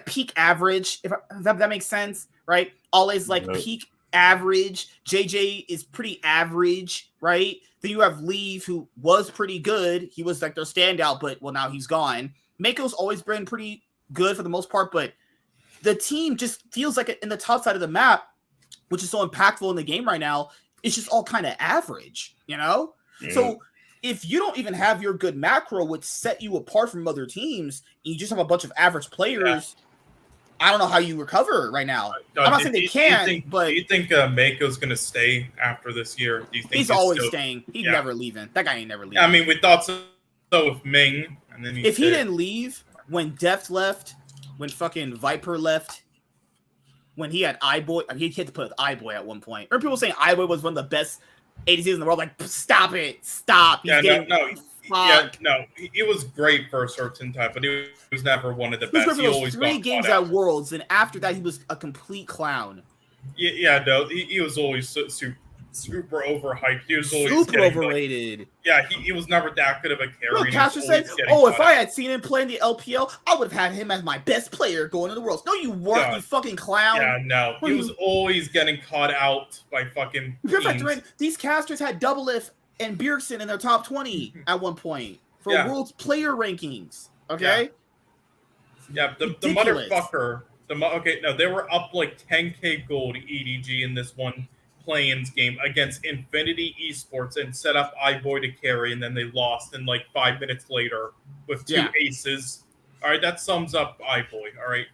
[SPEAKER 1] peak average, if that makes sense, right? Ole's like peak average. JJ is pretty average, right? Then you have Leave, who was pretty good. He was like their standout, but now he's gone. Mako's always been pretty good for the most part, but the team just feels like in the top side of the map, which is so impactful in the game right now, it's just all kind of average, Yeah. So if you don't even have your good macro, which set you apart from other teams, and you just have a bunch of average players, I don't know how you recover right now. I'm not saying they can't, but...
[SPEAKER 3] Do you think Mako's going to stay after this year? Do you think
[SPEAKER 1] he's always staying. He's never leaving. That guy ain't never leaving.
[SPEAKER 3] I mean, we thought so with Ming. And then
[SPEAKER 1] if he didn't leave, when Deft left... When fucking Viper left, when he had iBoy, he had to put iBoy at one point. Or people saying iBoy was one of the best ADCs in the world. Like, stop it, stop.
[SPEAKER 3] He was great for a certain time, but he was never one of the best.
[SPEAKER 1] He always 3 games at Worlds, and after that, he was a complete clown.
[SPEAKER 3] He was always super overhyped. He was always
[SPEAKER 1] super overrated.
[SPEAKER 3] He was never that good of a carry.
[SPEAKER 1] Look, Castro said, if I had seen him play in the LPL, I would have had him as my best player going to the Worlds. No, you weren't, you fucking clown.
[SPEAKER 3] Yeah, no. He was always getting caught out by fucking teams.
[SPEAKER 1] These casters had Double If and Bjergsen in their top 20 at one point for World's player rankings. Okay?
[SPEAKER 3] Yeah, the motherfucker. They were up like 10k gold EDG in this one play-ins game against Infinity Esports and set up iBoy to carry, and then they lost in like 5 minutes later with 2 aces. All right, that sums up iBoy. All right,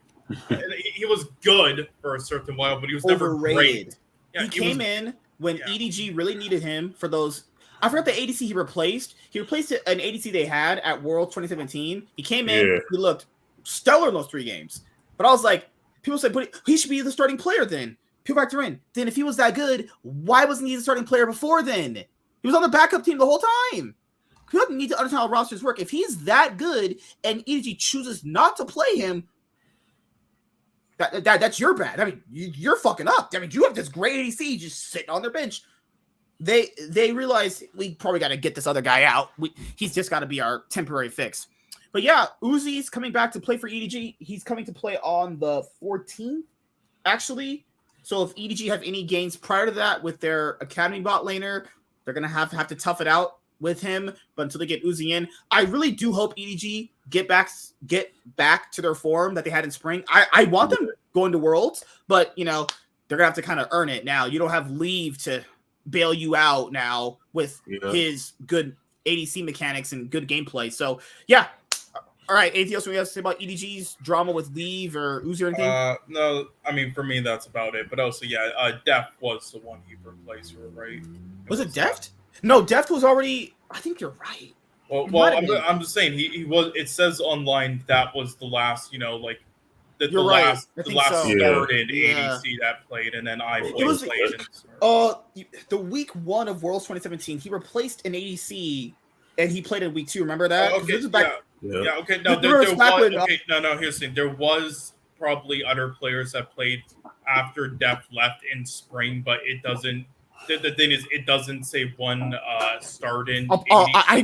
[SPEAKER 3] he was good for a certain while, but he was never great.
[SPEAKER 1] He came in when EDG really needed him for those. I forgot the ADC he replaced. He replaced an ADC they had at World 2017. He came in. He looked stellar in those 3 games. But I was like, people said, but he should be the starting player then. People factor in. Then if he was that good, why wasn't he the starting player before then? He was on the backup team the whole time. People need to understand how rosters work. If he's that good and EDG chooses not to play him, that's your bad. I mean, you're fucking up. I mean, you have this great ADC just sitting on their bench. They realize we probably got to get this other guy out. He's just got to be our temporary fix. But yeah, Uzi's coming back to play for EDG. He's coming to play on the 14th, actually. So if EDG have any gains prior to that with their academy bot laner, they're gonna have to tough it out with him. But until they get Uzi in, I really do hope EDG get back to their form that they had in spring. I want them going to Worlds, but they're gonna have to kind of earn it now. You don't have Leave to bail you out now with
[SPEAKER 2] Yeah.
[SPEAKER 1] his good ADC mechanics and good gameplay. So yeah. All right. Anything else we have to say about EDG's drama with Leave or Uzi or anything?
[SPEAKER 3] No, I mean for me that's about it. But also, yeah, Def was the one he replaced her, right?
[SPEAKER 1] Was it Deft? No, Deft was already. I think you're right.
[SPEAKER 3] Well, I'm just saying he was. It says online that was the last, like the
[SPEAKER 1] right.
[SPEAKER 3] last started ADC that played, and then I played.
[SPEAKER 1] The week 1 of Worlds 2017, he replaced an ADC, and he played in week 2. Remember that?
[SPEAKER 3] Okay,
[SPEAKER 1] this is back.
[SPEAKER 3] Yeah. Okay. No, there was. Okay. No. Here's the thing. There was probably other players that played after Def left in spring, but it doesn't. The thing is, it doesn't say one start in.
[SPEAKER 1] I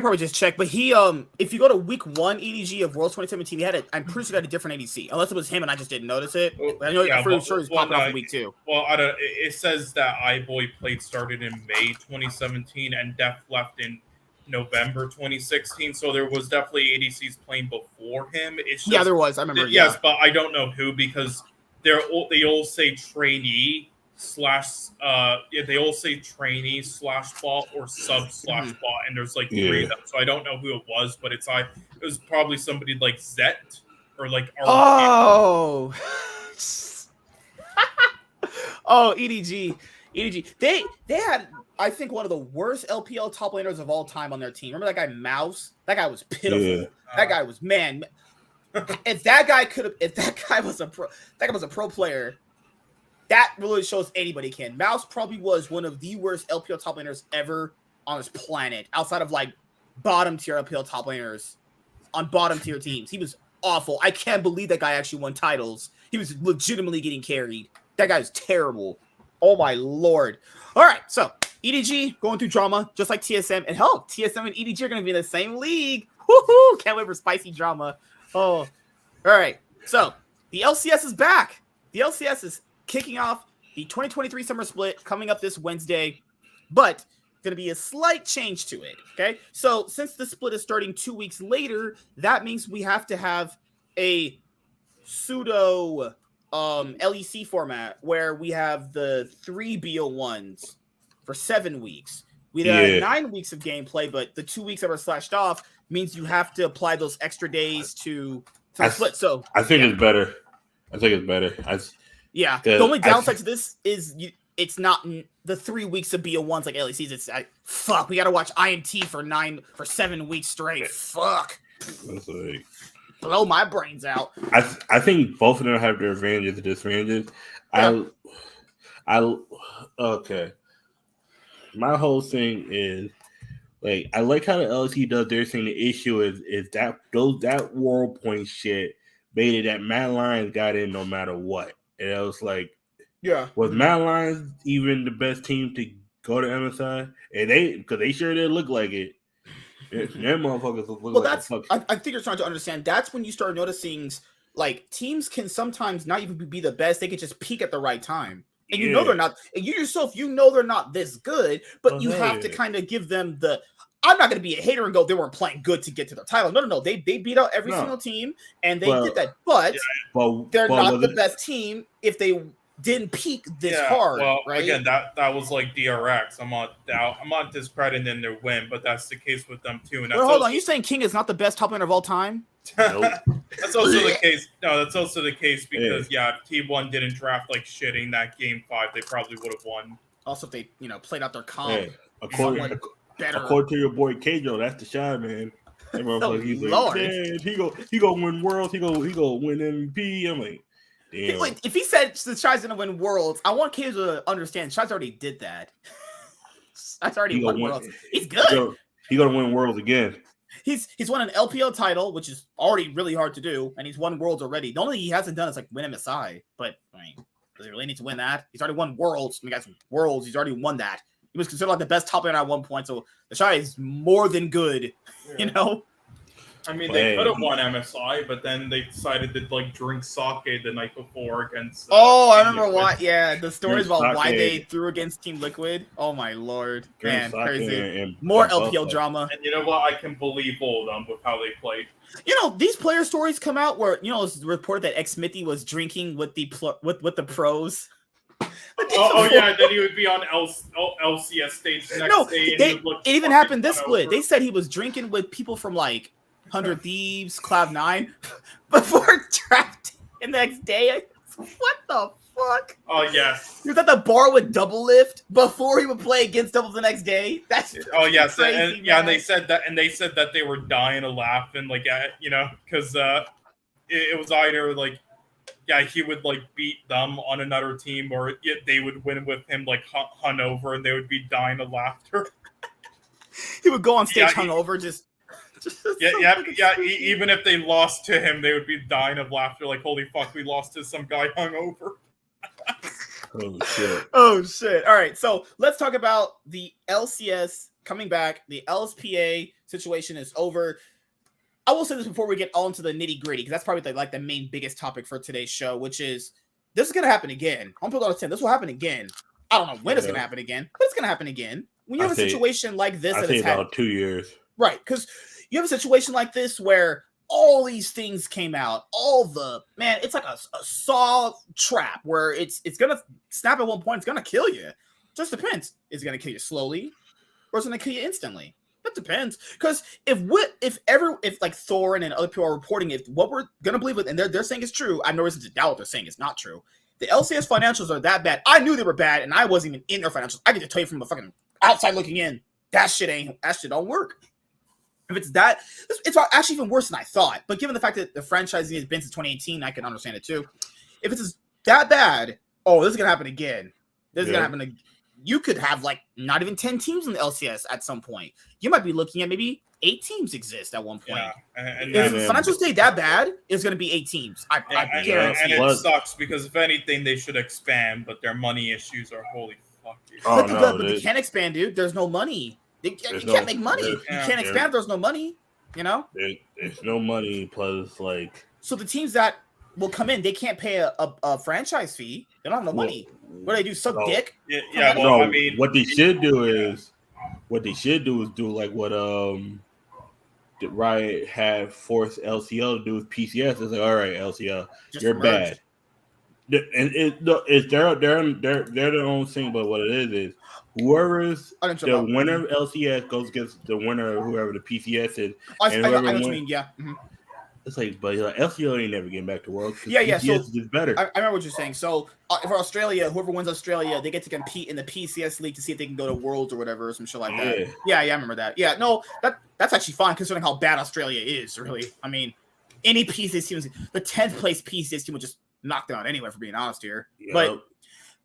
[SPEAKER 1] probably just checked, but he if you go to week 1 EDG of Worlds 2017, he had I'm pretty sure he had a different ADC, unless it was him and I just didn't notice it. But I know I'm pretty sure he's popping off in week 2.
[SPEAKER 3] Well, it says that iBoy started in May 2017 and Def left in November 2016. So there was definitely ADCs playing before him. It's just,
[SPEAKER 1] there was. I remember.
[SPEAKER 3] Yes, but I don't know who because they all say trainee. They all say trainee / bot or sub / bot, and there's like 3 of them. So I don't know who it was, but it was probably somebody like Zet or like
[SPEAKER 1] oh EDG. They had, I think, one of the worst LPL top laners of all time on their team. Remember that guy Mouse? That guy was pitiful.
[SPEAKER 2] Yeah.
[SPEAKER 1] That guy was if that guy was a pro player. That really shows anybody can. Mouse probably was one of the worst LPL top laners ever on this planet, outside of like bottom tier LPL top laners on bottom tier teams. He was awful. I can't believe that guy actually won titles. He was legitimately getting carried. That guy is terrible. Oh my lord. All right, so EDG going through drama just like TSM, and hell, TSM and EDG are going to be in the same league. Woohoo! Can't wait for spicy drama. Oh, all right. So the LCS is back. The LCS is kicking off the 2023 summer split coming up this Wednesday, but going to be a slight change to it. Okay, so since the split is starting 2 weeks later, that means we have to have a pseudo LEC format where we have the 3 BO1s for 7 weeks. We have 9 weeks of gameplay, but the 2 weeks that were slashed off means you have to apply those extra days to the split. So
[SPEAKER 2] I think it's better.
[SPEAKER 1] The only downside to this is it's not the 3 weeks of BO1s like LECs. It's fuck. We got to watch INT for 7 weeks straight. Fuck.
[SPEAKER 2] That's like,
[SPEAKER 1] blow my brains out.
[SPEAKER 2] I think both of them have their advantages and disadvantages.
[SPEAKER 1] Yeah.
[SPEAKER 2] Okay. My whole thing is like I like how the LEC does their thing. The issue is that world point shit made it that Mad Lions got in no matter what. And I was like, was Mad Lions even the best team to go to MSI? And because they sure did look like it. Them motherfuckers look like fuck.
[SPEAKER 1] I think you're trying to understand. That's when you start noticing like teams can sometimes not even be the best. They can just peak at the right time. And you know they're not. And you yourself, they're not this good, but you have to kind of give them the. I'm not going to be a hater and go, they weren't playing good to get to the title. No. They beat out every single team, and they did that. But they're not the best team if they didn't peak this hard. Well, right?
[SPEAKER 3] Again, that was like DRX. I'm not discrediting their win, but that's the case with them too. And
[SPEAKER 1] hold on, you saying King is not the best top laner of all time?
[SPEAKER 3] Nope. That's also the case. No, that's also the case because if T1 didn't draft like shit in that game 5, they probably would have won.
[SPEAKER 1] Also, if they played out their comp,
[SPEAKER 2] according to your boy Kjo, that's the shot, man. That motherfucker, he's like, man, he go win Worlds, he go win MVP. I'm like, damn.
[SPEAKER 1] If he said the Shy's gonna win Worlds, I want Kjo to understand. Shy's already did that. That's already won Worlds. He's good.
[SPEAKER 2] He's gonna win Worlds again.
[SPEAKER 1] He's won an LPL title, which is already really hard to do, and he's won Worlds already. The only thing he hasn't done is like win MSI. But I mean, does he really need to win that? He's already won Worlds. I mean, guys, Worlds. He's already won that. He was considered like the best top laner at one point, so the Shy is more than good.
[SPEAKER 3] I mean, they could have won MSI, but then they decided to like drink sake the night before against.
[SPEAKER 1] I remember why. Yeah, the stories about why they threw against Team Liquid. Oh my lord, man, crazy. More LPL drama.
[SPEAKER 3] And you know what? I can believe all of them with how they played.
[SPEAKER 1] These player stories come out where it's reported that X Smithy was drinking with the pros.
[SPEAKER 3] Yeah, then he would be on LCS stage the next day. And
[SPEAKER 1] it even happened this split. They said he was drinking with people from like 100 Thieves, Cloud9 before draft the next day. What the fuck?
[SPEAKER 3] Oh yes.
[SPEAKER 1] He was at the bar with Double Lift before he would play against Double the next day. That's crazy,
[SPEAKER 3] and they said that they were dying of laughing, like because it was either like he would like beat them on another team, or they would win with him like hungover, and they would be dying of laughter.
[SPEAKER 1] He would go on stage hungover, just
[SPEAKER 3] even if they lost to him, they would be dying of laughter. Like, holy fuck, we lost to some guy hungover.
[SPEAKER 2] Oh
[SPEAKER 1] shit! All right, so let's talk about the LCS coming back. The LSPA situation is over. I will say this before we get all into the nitty gritty, because that's probably the main biggest topic for today's show, which is this is going to happen again. I'm people understand this will happen again. I don't know when it's going to happen again, but it's going to happen again. When you have a situation like this,
[SPEAKER 2] I think about 2 years,
[SPEAKER 1] right? Because you have a situation like this where all these things came out, it's like a saw trap where it's gonna snap at one point, it's gonna kill you. Just depends. Is it gonna kill you slowly, or is it gonna kill you instantly? That depends. Because if like Thorin and other people are reporting, if what we're gonna believe with, and they're saying is true, I have no reason to doubt what they're saying is not true. The LCS financials are that bad. I knew they were bad, and I wasn't even in their financials. I get to tell you from the fucking outside looking in. That shit don't work. If it's that, it's actually even worse than I thought. But given the fact that the franchising has been since 2018, I can understand it too. If it's that bad, this is gonna happen again. This is gonna happen again. You could have like not even 10 teams in the LCS at some point. You might be looking at maybe 8 teams exist at one point. If the financials stay that bad, it's going to be 8 teams. I guarantee.
[SPEAKER 3] And it sucks because if anything, they should expand, but their money issues are holy fuck.
[SPEAKER 1] But they can't expand, dude. There's no money. You can't make money. You can't expand if there's no money. You know?
[SPEAKER 2] There's no money, plus like...
[SPEAKER 1] So the teams that will come in, they can't pay a franchise fee. They don't have no money. What do they do? Suck dick?
[SPEAKER 2] I mean, what they should do is do like what Riot had forced LCL to do with PCS. It's like, all right, LCL, you're bad. It's they're their own thing, but what it is whoever's the winner of LCS goes against the winner of whoever the PCS is.
[SPEAKER 1] I know what you mean, yeah. Mm-hmm.
[SPEAKER 2] It's like, but LCL ain't never getting back to Worlds.
[SPEAKER 1] Yeah. So
[SPEAKER 2] is better.
[SPEAKER 1] I remember what you're saying. So for Australia, whoever wins Australia, they get to compete in the PCS league to see if they can go to Worlds or whatever, or some shit like that. Yeah, I remember that. Yeah, no, that's actually fine considering how bad Australia is. Really, I mean, any PCS team, the 10th place PCS team would just knock them out anyway. For being honest here, but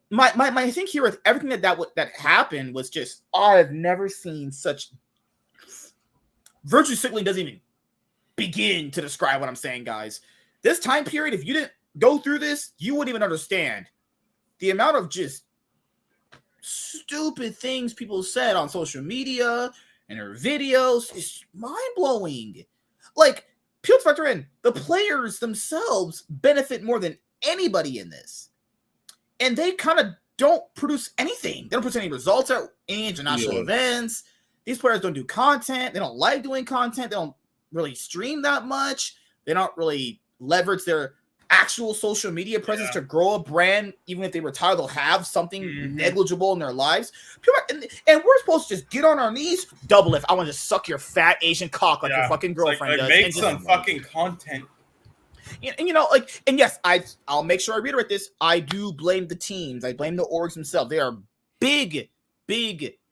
[SPEAKER 1] my thing here with everything that happened was just I've never seen such. Virtue Signaling doesn't even begin to describe what I'm saying, guys. This time period, if you didn't go through this, you wouldn't even understand the amount of just stupid things people said on social media and their videos is mind-blowing. Like, people factor in, the players themselves benefit more than anybody in this. And they kind of don't produce anything. They don't produce any results at any international events. These players don't do content. They don't like doing content. They don't really stream that much. They don't really leverage their actual social media presence to grow a brand. Even if they retire, they'll have something negligible in their lives. And we're supposed to just get on our knees, double if I want to suck your fat Asian cock like your fucking girlfriend does.
[SPEAKER 3] Make some fucking content.
[SPEAKER 1] And yes, I'll make sure I reiterate this. I do blame the teams. I blame the orgs themselves. They are big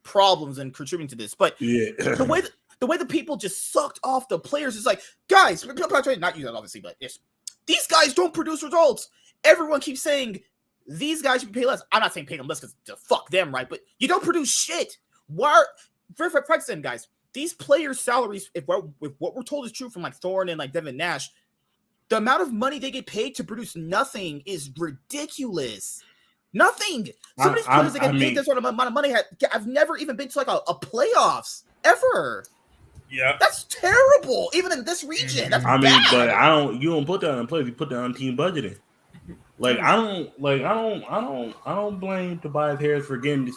[SPEAKER 1] problems in contributing to this. But the way the people just sucked off the players is like, guys, not you guys obviously, but yes, these guys don't produce results. Everyone keeps saying these guys should be paid less. I'm not saying pay them less because fuck them, right? But you don't produce shit. Practice them, guys. These players' salaries, if what we're told is true from like Thorne and like Devin Nash, the amount of money they get paid to produce nothing is ridiculous. Nothing. Some of these players that get paid this sort of amount of money I've never even been to like a playoffs ever.
[SPEAKER 3] Yeah,
[SPEAKER 1] that's terrible. Even in this region, that's bad.
[SPEAKER 2] But you don't put that on players. You put that on team budgeting. Like I don't blame Tobias Harris for getting this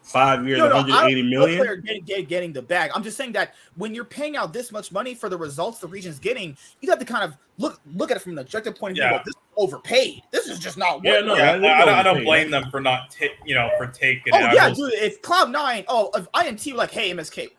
[SPEAKER 2] 5 years,
[SPEAKER 1] No, I
[SPEAKER 2] 180
[SPEAKER 1] don't
[SPEAKER 2] million.
[SPEAKER 1] player getting the bag. I'm just saying that when you're paying out this much money for the results the region's getting, you have to kind of look at it from an objective point of view. Well, this is overpaid. This is just not worth.
[SPEAKER 3] I don't blame them for not for taking it.
[SPEAKER 1] Yeah, dude. If Cloud9, if INT were like, hey, MSK,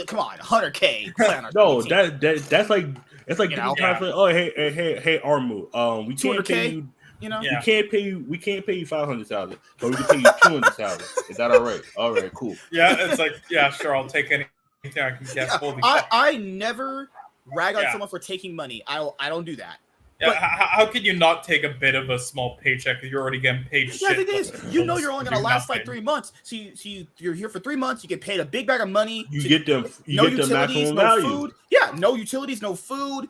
[SPEAKER 1] come on, 100K.
[SPEAKER 2] No, that's like it's like trying to say, oh hey Armu, we can't
[SPEAKER 1] 200K,
[SPEAKER 2] pay you. We can't pay you 500,000, but we can pay you 200,000. Is that all right? All right, cool.
[SPEAKER 3] Yeah, it's like sure, I'll take anything I can get.
[SPEAKER 1] I never rag on someone for taking money. I don't do that.
[SPEAKER 3] Yeah, but how can you not take a bit of a small paycheck if you're already getting paid?
[SPEAKER 1] Yeah, the thing is, you're only gonna last like 3 months. So you're here for 3 months. You get paid a big bag of money.
[SPEAKER 2] You get them.
[SPEAKER 1] No
[SPEAKER 2] get
[SPEAKER 1] utilities,
[SPEAKER 2] the maximum
[SPEAKER 1] no
[SPEAKER 2] value.
[SPEAKER 1] food. Yeah, no utilities, no food.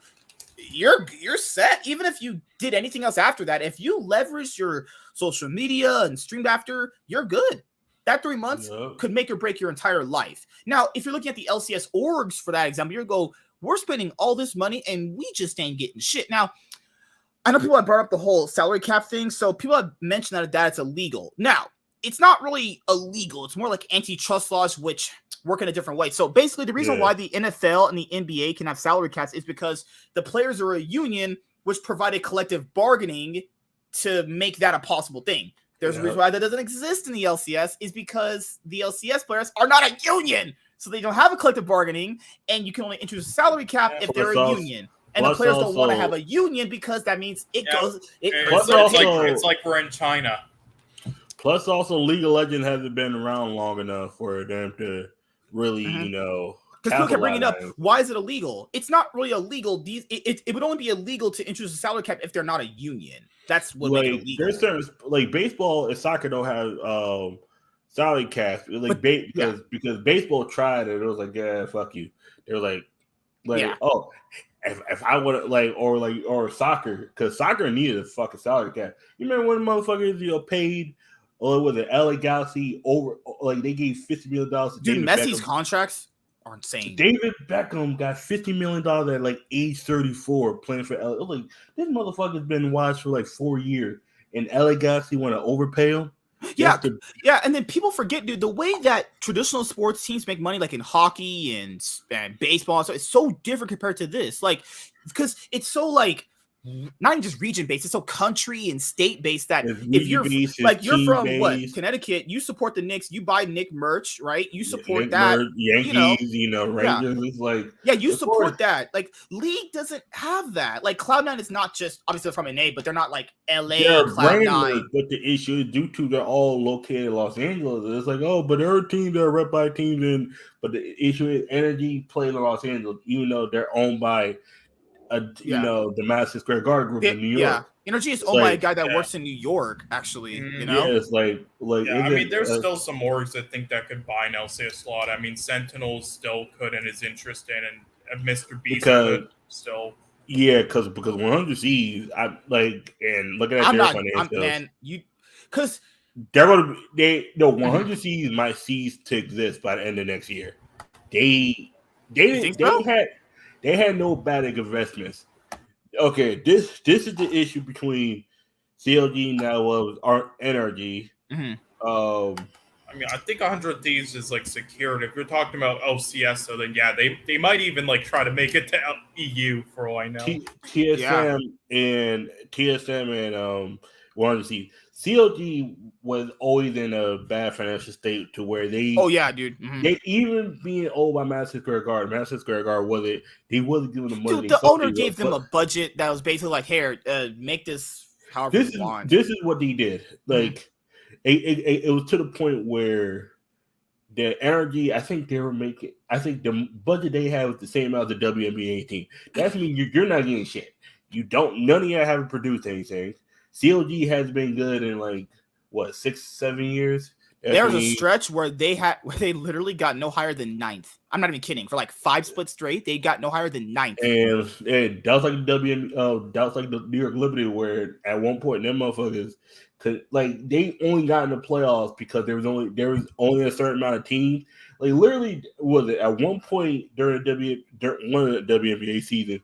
[SPEAKER 1] You're set. Even if you did anything else after that, if you leveraged your social media and streamed after, you're good. That 3 months could make or break your entire life. Now, if you're looking at the LCS orgs for that example, you go, we're spending all this money and we just ain't getting shit. Now, I know people have brought up the whole salary cap thing, so people have mentioned that it's illegal. Now, it's not really illegal. It's more like antitrust laws, which work in a different way. So basically, the reason why the NFL and the NBA can have salary caps is because the players are a union, which provided collective bargaining to make that a possible thing. There's a reason why that doesn't exist in the LCS is because the LCS players are not a union. So they don't have a collective bargaining, and you can only introduce a salary cap if they're a union. And the players don't want to have a union because that means it goes.
[SPEAKER 3] It's like we're in China.
[SPEAKER 2] Plus, also, League of Legends hasn't been around long enough for them to really,
[SPEAKER 1] because people kept bringing up, why is it illegal? It's not really illegal. It would only be illegal to introduce a salary cap if they're not a union. That's what makes it illegal.
[SPEAKER 2] There's certain baseball and soccer don't have salary caps. Because baseball tried it, it was like, yeah, fuck you. They were like, oh. If I would or soccer, because soccer needed a fucking salary cap. You remember when motherfuckers paid, or was it LA Galaxy over? Like they gave $50 million to
[SPEAKER 1] Dude,
[SPEAKER 2] David
[SPEAKER 1] Messi's
[SPEAKER 2] Beckham.
[SPEAKER 1] Contracts are insane.
[SPEAKER 2] David Beckham got $50 million at like age 34 playing for LA. Like this motherfucker's been watched for like 4 years, and LA Galaxy want to overpay him.
[SPEAKER 1] Yeah, and then people forget, dude, the way that traditional sports teams make money, like in hockey and baseball, so it's so different compared to this. Like, because it's so like not even just region based, it's so country and state based that if you're you're from Connecticut, you support the Knicks, you buy Knick merch, right? You support that,
[SPEAKER 2] Yankees, Rangers. It's like
[SPEAKER 1] you support that. Like League doesn't have that. Like Cloud9 is not just obviously from NA, but they're not like LA Cloud9.
[SPEAKER 2] But the issue is due to they're all located in Los Angeles. It's like, but there are teams that are rep by teams, but the issue is Energy plays in Los Angeles, even though they're owned by the Madison Square Garden group in New York.
[SPEAKER 1] Yeah, Energy is owned by a guy that works in New York, actually.
[SPEAKER 2] Yeah, it's like
[SPEAKER 3] I mean, there's still some orgs that think that could buy an LCS slot. I mean, Sentinels still could and is interested, and Mr. Beast could still.
[SPEAKER 2] Yeah, because 100 C's, I like, and looking at their financials,
[SPEAKER 1] because
[SPEAKER 2] they're gonna 100 C's might cease to exist by the end of next year. They had no bad investments. Okay, this is the issue between CLG now of our NRG.
[SPEAKER 3] I mean, I think 100 Thieves is like secured. If you're talking about LCS, so then they might even like try to make it to EU for all I know.
[SPEAKER 2] TSM and 100 Thieves. CLG was always in a bad financial state to where they.
[SPEAKER 1] Oh yeah, dude.
[SPEAKER 2] They even being owned by Madison Square Garden. Madison Square Garden they wasn't giving them money.
[SPEAKER 1] Dude, the owner gave them a budget that was basically like, here, make this however you want.
[SPEAKER 2] This is what they did. Like, it was to the point where the energy. I think the budget they have was the same as the WNBA team. That means you're not getting shit. None of you haven't produced anything. CLG has been good in 6-7 years.
[SPEAKER 1] There was a stretch where they literally got no higher than 9th. I'm not even kidding. For 5 splits straight, they got no higher than 9th.
[SPEAKER 2] And that was like the New York Liberty, where at one point them motherfuckers they only got in the playoffs because there was only a certain amount of teams. Like literally, was it at one point during one of the WNBA season,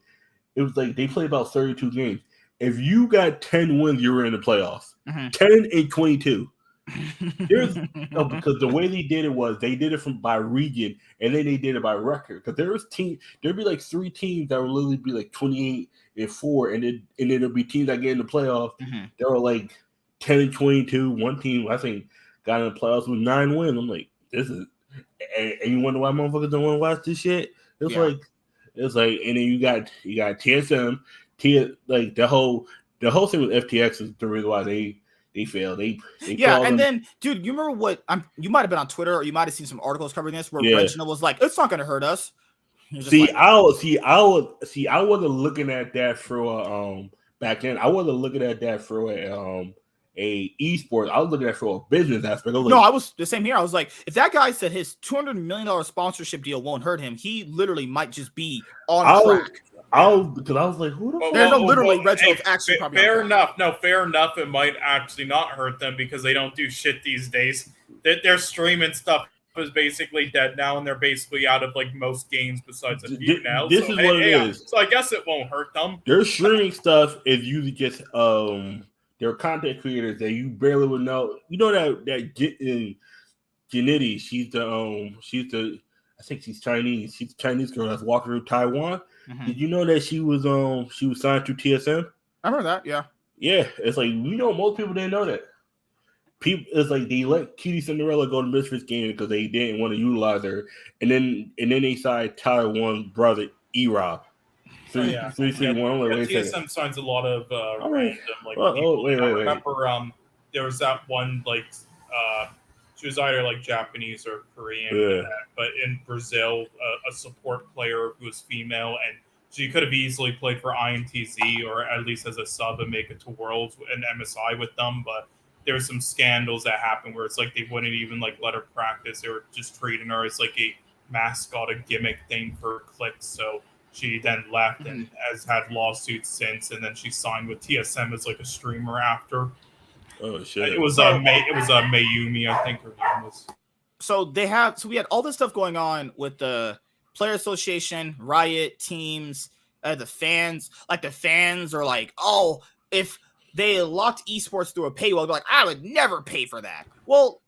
[SPEAKER 2] it was like they played about 32 games. if you got 10 wins, you were in the playoffs. 10 and 22. Because the way they did it was they did it by region, and then they did it by record. Because there'd be like 3 teams that would literally be like 28-4, and then there'll be teams that get in the playoffs. They were like 10 and 22. One team I think got in the playoffs with 9 wins. I'm like, this is, and you wonder why motherfuckers don't want to watch this shit. It's like, and then you got TSM, like the whole thing with FTX is the reason why they failed.
[SPEAKER 1] Then, dude, you remember what? You might have been on Twitter, or you might have seen some articles covering this where Reginald was like, "It's not going to hurt us."
[SPEAKER 2] I wasn't looking at that for back then. I wasn't looking at that for a esports. I was looking at it for a business aspect.
[SPEAKER 1] I was the same here. I was like, if that guy said his $200 million sponsorship deal won't hurt him, he literally might just be on track.
[SPEAKER 2] Because I was like, who the
[SPEAKER 1] fuck? Reginald's actually probably
[SPEAKER 3] fair enough. No, fair enough. It might actually not hurt them because they don't do shit these days. Their streaming stuff is basically dead now, and they're basically out of like most games besides a few now.
[SPEAKER 2] This is what it is.
[SPEAKER 3] So I guess it won't hurt them.
[SPEAKER 2] Their streaming stuff is usually just they're content creators that you barely would know. You know that Janity, she's the I think she's Chinese. She's a Chinese girl that's walking through Taiwan. Did you know that she was signed through TSM?
[SPEAKER 1] I remember that, yeah.
[SPEAKER 2] Yeah, it's like most people didn't know that. It's like they let Kitty Cinderella go to Misfits game because they didn't want to utilize her, and then they signed Taiwan's brother E-Rob. 331.
[SPEAKER 3] TSM signs a lot of random
[SPEAKER 2] wait.
[SPEAKER 3] I remember there was that one she was either like Japanese or Korean, but in Brazil, a support player who was female, and she could have easily played for INTZ or at least as a sub and make it to Worlds and MSI with them, but there were some scandals that happened where it's like they wouldn't even like let her practice. They were just treating her as like a mascot, a gimmick thing for clicks. So she then left and has had lawsuits since, and then she signed with TSM as like a streamer after.
[SPEAKER 2] Oh shit!
[SPEAKER 3] It was Mayumi, I think her name was.
[SPEAKER 1] So we had all this stuff going on with the Player Association, Riot, teams, the fans. Like the fans are like, oh, if they locked esports through a paywall, they're like, I would never pay for that. Well,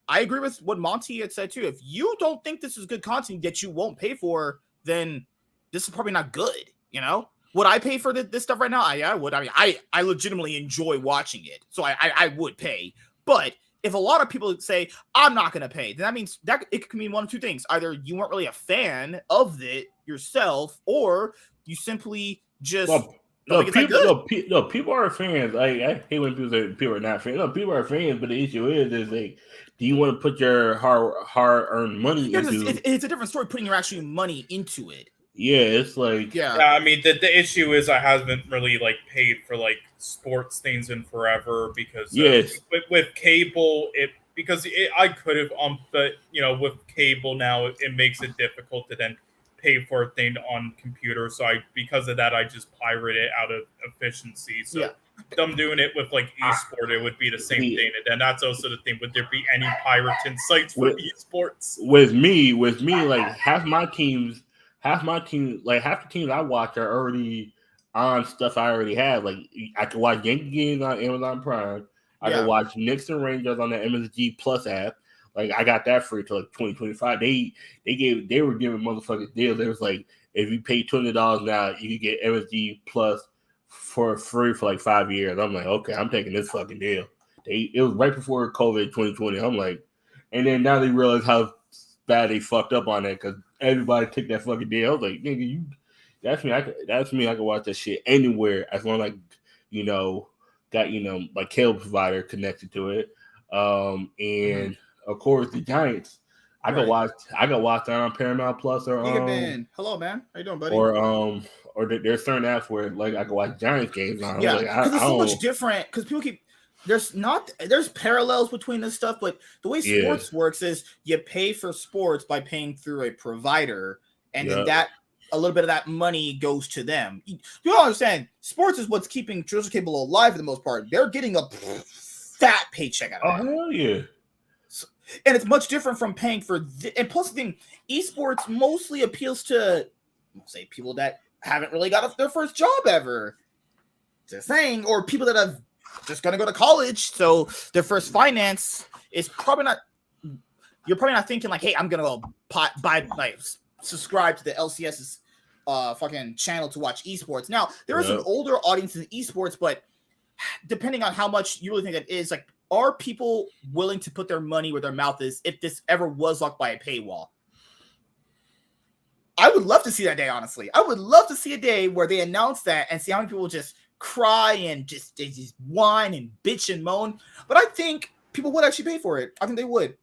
[SPEAKER 1] I agree with what Monty had said too. If you don't think this is good content that you won't pay for, then this is probably not good. You know, would I pay for this stuff right now? I would. I mean, I legitimately enjoy watching it, so I would pay. But if a lot of people say I'm not going to pay, then that means that it could mean one of two things: either you weren't really a fan of it yourself, or you simply just.
[SPEAKER 2] People are fans. I hate when people say people are not fans. No, people are fans, but the issue is like, do you want to put your hard-earned money into?
[SPEAKER 1] It's a different story putting your actual money into it.
[SPEAKER 2] Yeah, it's like
[SPEAKER 3] I mean, the issue is I haven't really like paid for like sports things in forever because with cable I could have but with cable now it makes it difficult to then pay for a thing on computer, so because of that I just pirate it out of efficiency. So them doing it with like esport, it would be the same thing, and then that's also the thing. Would there be any pirating sites for esports?
[SPEAKER 2] With me, like half the teams I watch are already on stuff I already have. Like I can watch GenG games on Amazon Prime. I can watch Knicks and Rangers on the MSG Plus app. Like I got that free till like 2025. They were giving motherfuckers deals. It was like if you pay $20 now, you can get MSG Plus for free for like 5 years. I'm like, okay, I'm taking this fucking deal. It was right before COVID 2020. I'm like, and then now they realize how bad they fucked up on that because everybody took that fucking deal. I was like, nigga, that's me. I can watch that shit anywhere as long as got my cable provider connected to it. And of course the Giants. I could watch that on Paramount Plus or
[SPEAKER 1] hello man, how you doing, buddy?
[SPEAKER 2] Or there's certain apps where like I can watch Giants games on.
[SPEAKER 1] Yeah, because it's so much different. Because people there's parallels between this stuff, but the way sports works is you pay for sports by paying through a provider, and then that a little bit of that money goes to them. You don't understand? Sports is what's keeping traditional cable alive for the most part. They're getting a fat paycheck out of it.
[SPEAKER 2] Oh hell yeah!
[SPEAKER 1] And it's much different from paying for and plus the thing, esports mostly appeals to say people that haven't really got their first job ever. Just saying, or people that have just gonna go to college, so their first finance is probably not. You're probably not thinking like, hey, I'm gonna go buy like subscribe to the LCS's fucking channel to watch esports. Now there is an older audience in esports, but depending on how much you really think that is, like, are people willing to put their money where their mouth is if this ever was locked by a paywall? I would love to see that day, honestly. I would love to see a day where they announce that and see how many people just cry and just whine and bitch and moan. But I think people would actually pay for it. I think they would.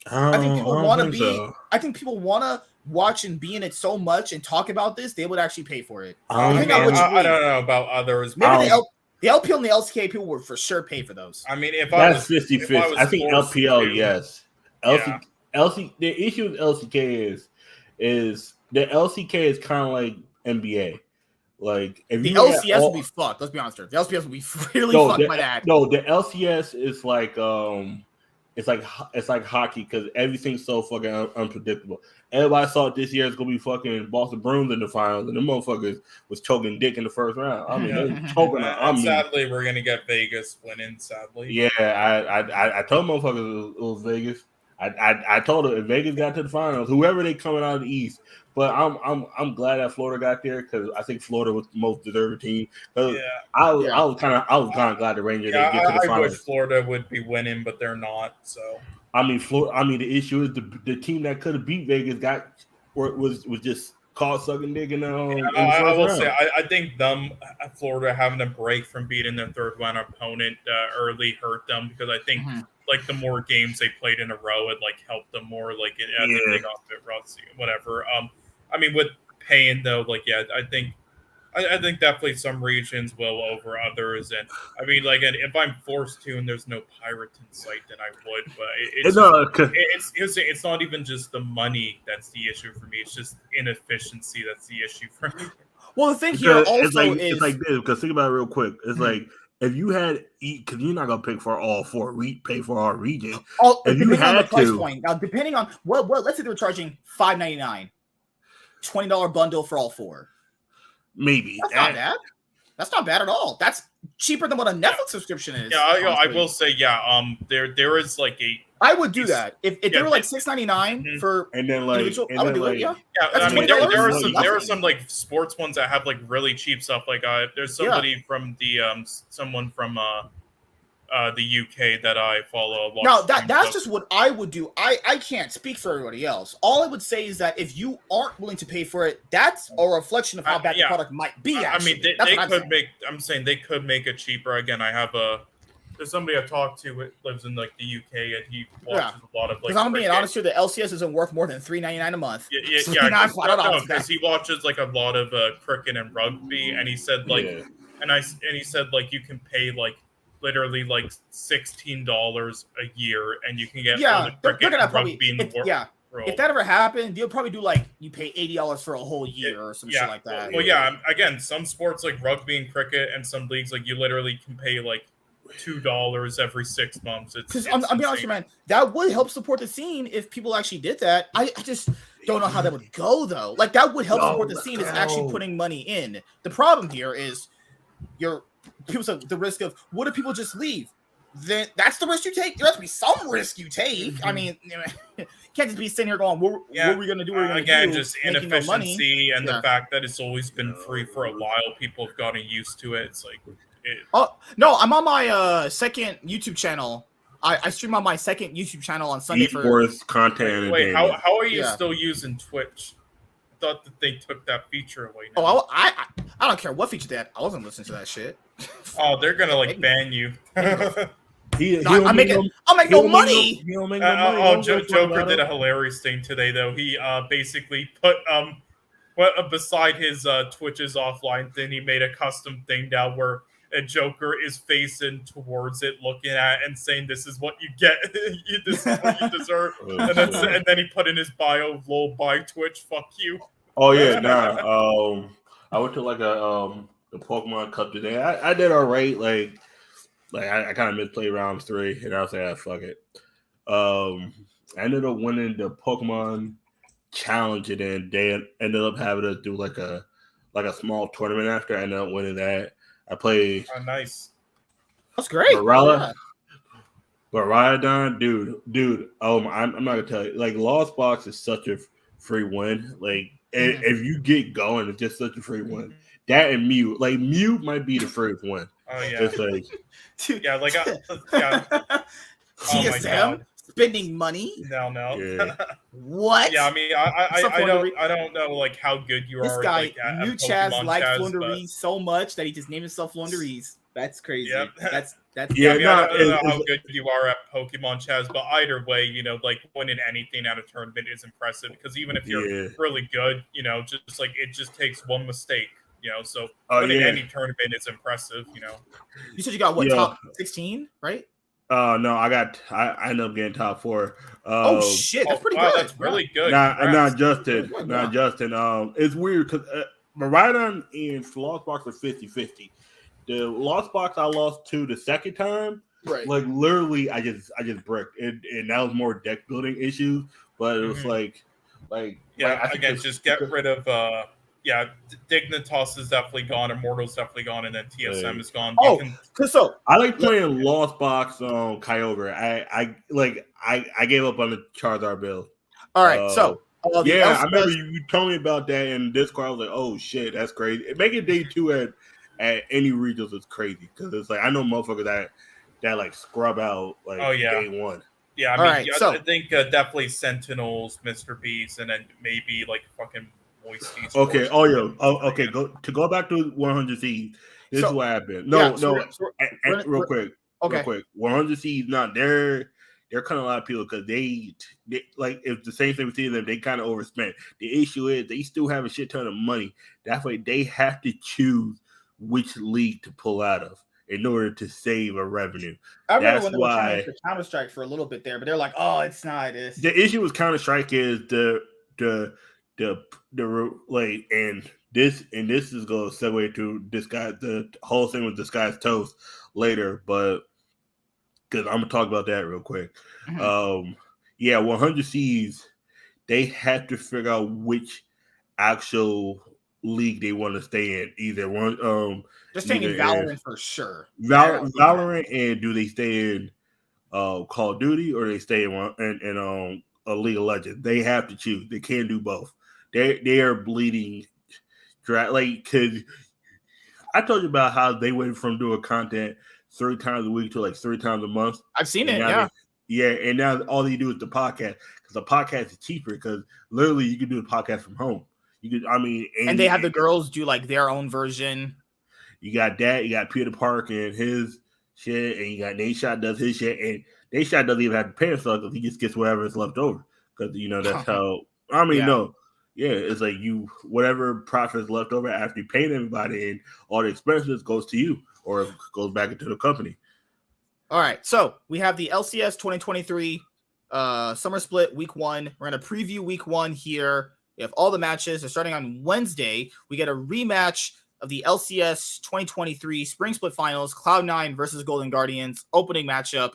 [SPEAKER 1] I think people want to be. So. I think people want to watch and be in it so much and talk about this. They would actually pay for it.
[SPEAKER 3] I don't know about others.
[SPEAKER 1] Maybe the LPL and the LCK people would for sure pay for those.
[SPEAKER 3] I mean, if
[SPEAKER 2] that's 50-50. I think LPL, yes. LC. The issue with LCK is the LCK is kind of like NBA. Like if
[SPEAKER 1] the LCS will be fucked. Let's be honest here. The LCS will be really fucked by that.
[SPEAKER 2] No, the LCS is like it's like hockey because everything's so fucking unpredictable. Everybody thought this year it's gonna be fucking Boston Bruins in the finals, and the motherfuckers was choking dick in the first round. I mean, they're choking.
[SPEAKER 3] Sadly, we're gonna get Vegas winning. Sadly,
[SPEAKER 2] yeah. I told motherfuckers it was Vegas. I told them if Vegas got to the finals, whoever they coming out of the East. But I'm glad that Florida got there because I think Florida was the most deserving team. I was kind of glad the Rangers didn't get to the finals.
[SPEAKER 3] I wish Florida would be winning, but they're not. So
[SPEAKER 2] the issue is the team that could have beat Vegas was just caught sucking dick in the
[SPEAKER 3] I will say I think Florida having a break from beating their third round opponent early hurt them because I think. Mm-hmm. Like the more games they played in a row, it like helped them more. Like they got a bit rusty, whatever. I mean, with paying though, like I think definitely some regions will over others, and I mean, like, and if I'm forced to, and there's no pirate in sight, then I would. But it's not even just the money that's the issue for me. It's just inefficiency that's the issue for me.
[SPEAKER 1] Well, the thing here also
[SPEAKER 2] it's like this because think about it real quick. It's like. If you had, because you're not gonna pick for all four, pay for our region. If you had
[SPEAKER 1] the price point now, depending on what, let's say they were charging $5.99, $20 bundle for all four.
[SPEAKER 2] Maybe
[SPEAKER 1] that's not bad. That's not bad at all. That's cheaper than what a Netflix subscription is.
[SPEAKER 3] Yeah, I will say, there is like a.
[SPEAKER 1] I would do that if they were like $6.99 for
[SPEAKER 2] and then like
[SPEAKER 1] individual. I would do it. Yeah.
[SPEAKER 3] I mean, there are some like sports ones that have like really cheap stuff. Like there's somebody from the someone from the UK that I follow a lot.
[SPEAKER 1] No, that's just what I would do. I can't speak for everybody else. All I would say is that if you aren't willing to pay for it, that's a reflection of how bad the product might be. Actually.
[SPEAKER 3] I mean, they could make. I'm saying they could make it cheaper. Again, I have there's somebody I talked to that lives in like the UK and he watches a lot of like.
[SPEAKER 1] Because I'm being honest here, the LCS isn't worth more than $3.99 a month.
[SPEAKER 3] Because he watches like a lot of cricket and rugby, and he said like, and he said like you can pay like literally like $16 a year, and you can get all the cricket and rugby in the world.
[SPEAKER 1] Yeah. If that ever happened, they'll probably do like you pay $80 for a whole year or some shit like that.
[SPEAKER 3] Well, again, some sports like rugby and cricket and some leagues like you literally can pay like $2 every 6 months.
[SPEAKER 1] Because I'm being honest, man, that would help support the scene if people actually did that. I just don't know how that would go though. Like that would help support the scene is actually putting money in. The problem here is people say the risk of what if people just leave? Then that's the risk you take. There has to be some risk you take. Mm-hmm. I mean, can't just be sitting here going, "What are we going to do?"
[SPEAKER 3] Just inefficiency and the fact that it's always been free for a while. People have gotten used to it. It's like,
[SPEAKER 1] oh no, I'm on my second YouTube channel. I stream on my second YouTube channel on Sunday
[SPEAKER 2] for content.
[SPEAKER 3] Wait, how are you still using Twitch? I thought that they took that feature away now.
[SPEAKER 1] Oh, I don't care what feature that. I wasn't listening to that shit.
[SPEAKER 3] Oh, they're gonna like ban you.
[SPEAKER 1] I'll make no money.
[SPEAKER 3] Joker did a hilarious thing today, though. He basically put beside his Twitch's offline thing, he made a custom thing now where a Joker is facing towards it, looking at it and saying, "This is what you get. This is what you deserve." And then he put in his bio, "Lol, buy Twitch, fuck you."
[SPEAKER 2] Oh yeah, I went to like the Pokemon Cup today. I did all right. Like I kind of misplayed rounds 3, and I was like, fuck it. I ended up winning the Pokemon Challenge, and then they ended up having us do like a small tournament after. I ended up winning that. I played
[SPEAKER 3] nice.
[SPEAKER 1] That's great.
[SPEAKER 2] Morella. But Ramadan, dude, I'm not gonna tell you. Like Lost Box is such a free win. Like if you get going, it's just such a free win. That and Mute, like Mute might be the first one.
[SPEAKER 3] Oh yeah,
[SPEAKER 2] it's like
[SPEAKER 3] yeah, like yeah.
[SPEAKER 1] TSM spending money.
[SPEAKER 3] No.
[SPEAKER 2] Yeah.
[SPEAKER 1] What?
[SPEAKER 3] Yeah, I mean, I don't know like how good you
[SPEAKER 1] this
[SPEAKER 3] are.
[SPEAKER 1] This guy,
[SPEAKER 3] like, at
[SPEAKER 1] Mute Chaz likes
[SPEAKER 3] Chaz,
[SPEAKER 1] Flunderies so much that he just named himself Flunderies. That's crazy.
[SPEAKER 3] Yep.
[SPEAKER 1] That's
[SPEAKER 3] yeah. I mean, I don't know how good you are at Pokemon Chaz, but either way, like winning anything at a tournament is impressive because even if you're really good, just like it just takes one mistake, so winning any tournament is impressive,
[SPEAKER 1] You said you got what, top 16, right?
[SPEAKER 2] No, I ended up getting top 4.
[SPEAKER 1] Oh shit, that's pretty good.
[SPEAKER 3] That's really good.
[SPEAKER 2] Not Justin. It's weird because Maridon and Lost Box are 50-50. The Lost Box I lost to the second time,
[SPEAKER 1] right?
[SPEAKER 2] Like literally, I just bricked, and that was more deck building issues. But it was
[SPEAKER 3] again, just get rid of Dignitas is definitely gone, Immortal's definitely gone, and then TSM is gone.
[SPEAKER 1] So
[SPEAKER 2] I like playing Lost Box on Kyogre. I gave up on the Charizard build.
[SPEAKER 1] All right,
[SPEAKER 2] I remember you told me about that in Discord. I was like, oh shit, that's crazy. Making day 2 at any regionals is crazy because it's like I know motherfuckers that like scrub out day 1.
[SPEAKER 3] Yeah, I mean, I think definitely Sentinels, Mr. Beast, and then maybe like fucking Moisties.
[SPEAKER 2] Okay. Okay. Go back to 100 Seeds. This is what happened. Real quick. 100 Seeds. Not they're kind of a lot of people because they like if the same thing with them, they kind of overspent. The issue is they still have a shit ton of money. That's why they have to choose which league to pull out of in order to save a revenue.
[SPEAKER 1] I remember when they were trying to Counter-Strike for a little bit there, but they're like, oh, it's not this.
[SPEAKER 2] The issue with Counter-Strike is the and this is going to segue to the whole thing with Disguised Toast later, but because I'm gonna talk about that real quick. 100 Seeds, they had to figure out which actual league they want to stay in. Either one,
[SPEAKER 1] they're staying in Valorant for sure.
[SPEAKER 2] Valorant, and do they stay in Call of Duty or they stay in a League of Legends? They have to choose. They can't do both. They are bleeding dry. Like, cause I told you about how they went from doing content 3 times a week to like 3 times a month.
[SPEAKER 1] I've seen it.
[SPEAKER 2] And now all they do is the podcast because the podcast is cheaper because literally you can do the podcast from home. You could, and
[SPEAKER 1] they have the girls do like their own version.
[SPEAKER 2] You got that. You got Peter Park and his shit, and you got Nate Shot does his shit, and Nate Shot doesn't even have to pay himself because he just gets whatever is left over because that's how. No. Yeah, it's like whatever profit is left over after you pay everybody and all the expenses goes to you or goes back into the company.
[SPEAKER 1] All right, so we have the LCS 2023 Summer Split Week 1. We're going to preview Week 1 here. We have all the matches. They're starting on Wednesday. We get a rematch of the LCS 2023 Spring Split Finals, Cloud9 versus Golden Guardians, opening matchup.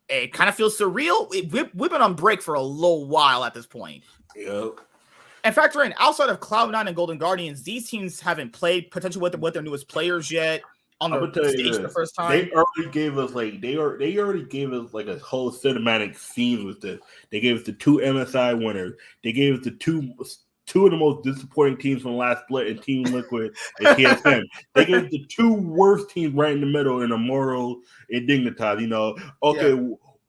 [SPEAKER 1] It kind of feels surreal. We've been on break for a little while at this point.
[SPEAKER 2] Yep.
[SPEAKER 1] And factor in, outside of Cloud9 and Golden Guardians, these teams haven't played potentially with their newest players yet on the stage for the first time.
[SPEAKER 2] They already gave us a whole cinematic scene with this. They gave us the 2 MSI winners. They gave us the two of the most disappointing teams from the last split in Team Liquid and TSM. They gave us the 2 worst teams right in the middle in Immortal and Dignitas.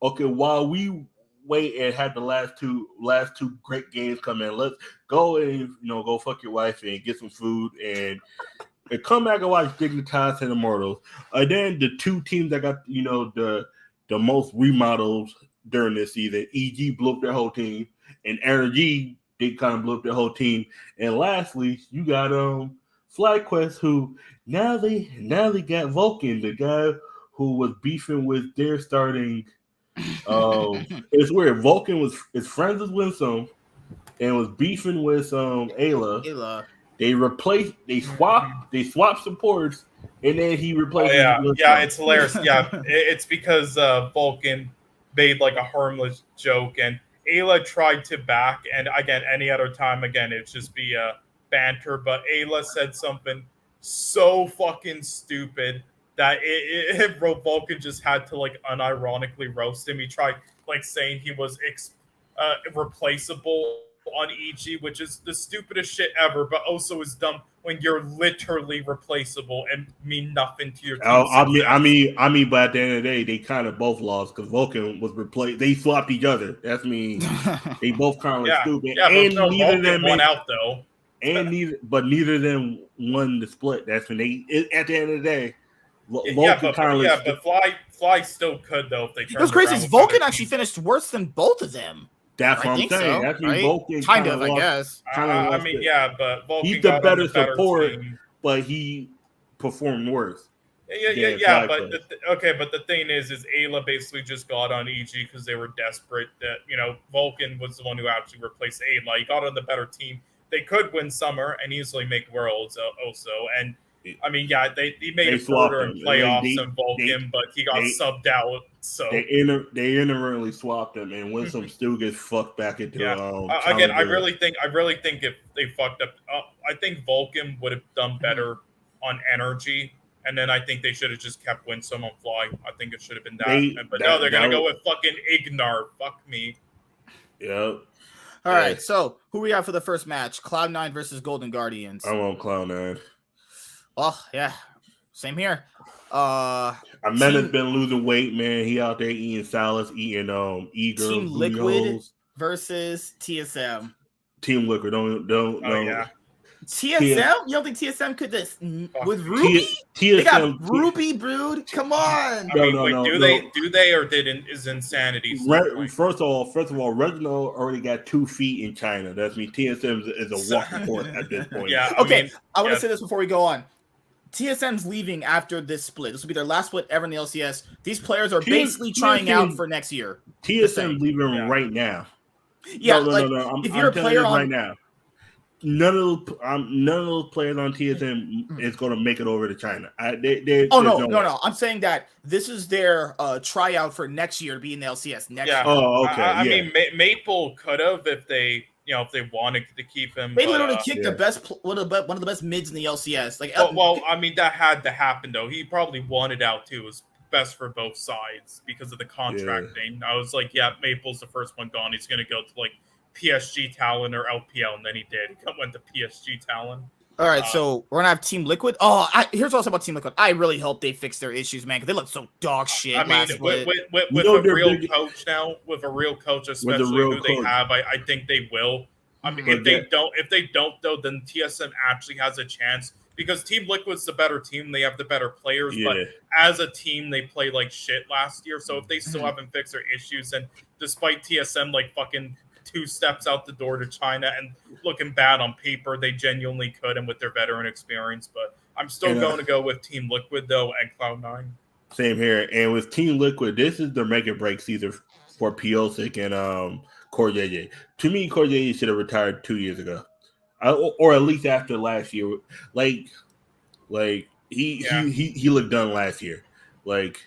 [SPEAKER 2] Okay, while we wait and have the last two great games come in, let's go and go fuck your wife and get some food and come back and watch Dignitas and Immortals. Then the 2 teams that got the most remodels during this season, EG blew up their whole team, and Energy they kind of blew up their whole team. And lastly, you got FlyQuest, who now they got Vulcan, the guy who was beefing with their starting. It's weird. Vulcan is friends with Winsome and was beefing with Ayla. They swapped supports, and then he replaced.
[SPEAKER 3] It's hilarious. It's because Vulcan made like a harmless joke, and Ayla tried to back. And again, any other time, it'd just be banter. But Ayla said something so fucking stupid that Vulcan just had to like unironically roast him. He tried like saying he was replaceable on EG, which is the stupidest shit ever, but also is dumb when you're literally replaceable and mean nothing to your team.
[SPEAKER 2] I mean, but at the end of the day, they kind of both lost because Vulcan was replaced. They swapped each other. That's they both kind of stupid.
[SPEAKER 3] Yeah,
[SPEAKER 2] and
[SPEAKER 3] but
[SPEAKER 2] neither
[SPEAKER 3] Vulcan
[SPEAKER 2] of them
[SPEAKER 3] won out though.
[SPEAKER 2] And neither of them won the split. That's when at the end of the day, Vulcan
[SPEAKER 3] but Fly still could though if they.
[SPEAKER 1] It was crazy. Vulcan actually finished worse than both of them.
[SPEAKER 2] That's what I'm saying.
[SPEAKER 1] So,
[SPEAKER 2] That's
[SPEAKER 1] right?
[SPEAKER 2] Vulcan
[SPEAKER 1] kind of, I guess.
[SPEAKER 3] I mean, but Vulcan
[SPEAKER 2] he's the better
[SPEAKER 3] support,
[SPEAKER 2] but he performed worse.
[SPEAKER 3] Yeah. But but the thing is Ayla basically just got on EG because they were desperate. That Vulcan was the one who actually replaced Ayla. He got on the better team. They could win summer and easily make worlds also. And I mean, he made it further in playoffs than Vulcan, but he got subbed out. So
[SPEAKER 2] they inadvertently swapped him, and Winsome still gets fucked back into.
[SPEAKER 3] Again, I really think if they fucked up, I think Vulcan would have done better on energy, and then I think they should have just kept Winsome on Fly. I think it should have been that. But no, they're gonna go with fucking Ignar. Fuck me.
[SPEAKER 2] Yep.
[SPEAKER 1] All right, so who we have for the first match? Cloud9 versus Golden Guardians.
[SPEAKER 2] I want Cloud9.
[SPEAKER 1] Well, yeah, same here.
[SPEAKER 2] Amanda's been losing weight, man. He out there eating salads, eating eager.
[SPEAKER 1] Team Liquid versus TSM.
[SPEAKER 2] Team Liquid, don't.
[SPEAKER 3] Yeah.
[SPEAKER 1] TSM? You don't think TSM could this with Ruby? They got Ruby Brood. Come on.
[SPEAKER 3] Do they or didn't? Is insanity.
[SPEAKER 2] First of all, Reginald already got 2 feet in China. That means TSM is a walking horse at this point.
[SPEAKER 3] Yeah.
[SPEAKER 1] I want to say this before we go on. TSM's leaving after this split. This will be their last split ever in the LCS. These players are basically trying out for next year.
[SPEAKER 2] TSM leaving right now.
[SPEAKER 1] Yeah, no. If you're a player
[SPEAKER 2] right now, none of those players on TSM is going to make it over to China.
[SPEAKER 1] No. I'm saying that this is their tryout for next year to be in the LCS next year.
[SPEAKER 2] Oh, okay.
[SPEAKER 3] I mean, Maple could have if they wanted to keep him.
[SPEAKER 1] They literally kicked the best, one of the best mids in the LCS.
[SPEAKER 3] I mean, that had to happen though. He probably wanted out too. It was best for both sides because of the contracting. I was like, Maple's the first one gone. He's going to go to like PSG Talon or LPL, and then he did. He went to PSG Talon.
[SPEAKER 1] All right, so we're gonna have Team Liquid. Here's also about Team Liquid. I really hope they fix their issues, man, because they look so dog shit.
[SPEAKER 3] I mean, with a real coach now, with a real coach, especially who they have, I think they will. I mean, if they don't though, then TSM actually has a chance because Team Liquid's the better team. They have the better players, but as a team, they play like shit last year. So if they still haven't fixed their issues, and despite TSM like fucking 2 steps out the door to China and looking bad on paper, they genuinely could, and with their veteran experience. But I'm still going to go with Team Liquid though and Cloud9.
[SPEAKER 2] Same here. And with Team Liquid, this is the make or break season for Piosic and CoreJJ. To me, CoreJJ should have retired 2 years ago, or at least after last year. Like he looked done last year.
[SPEAKER 3] Could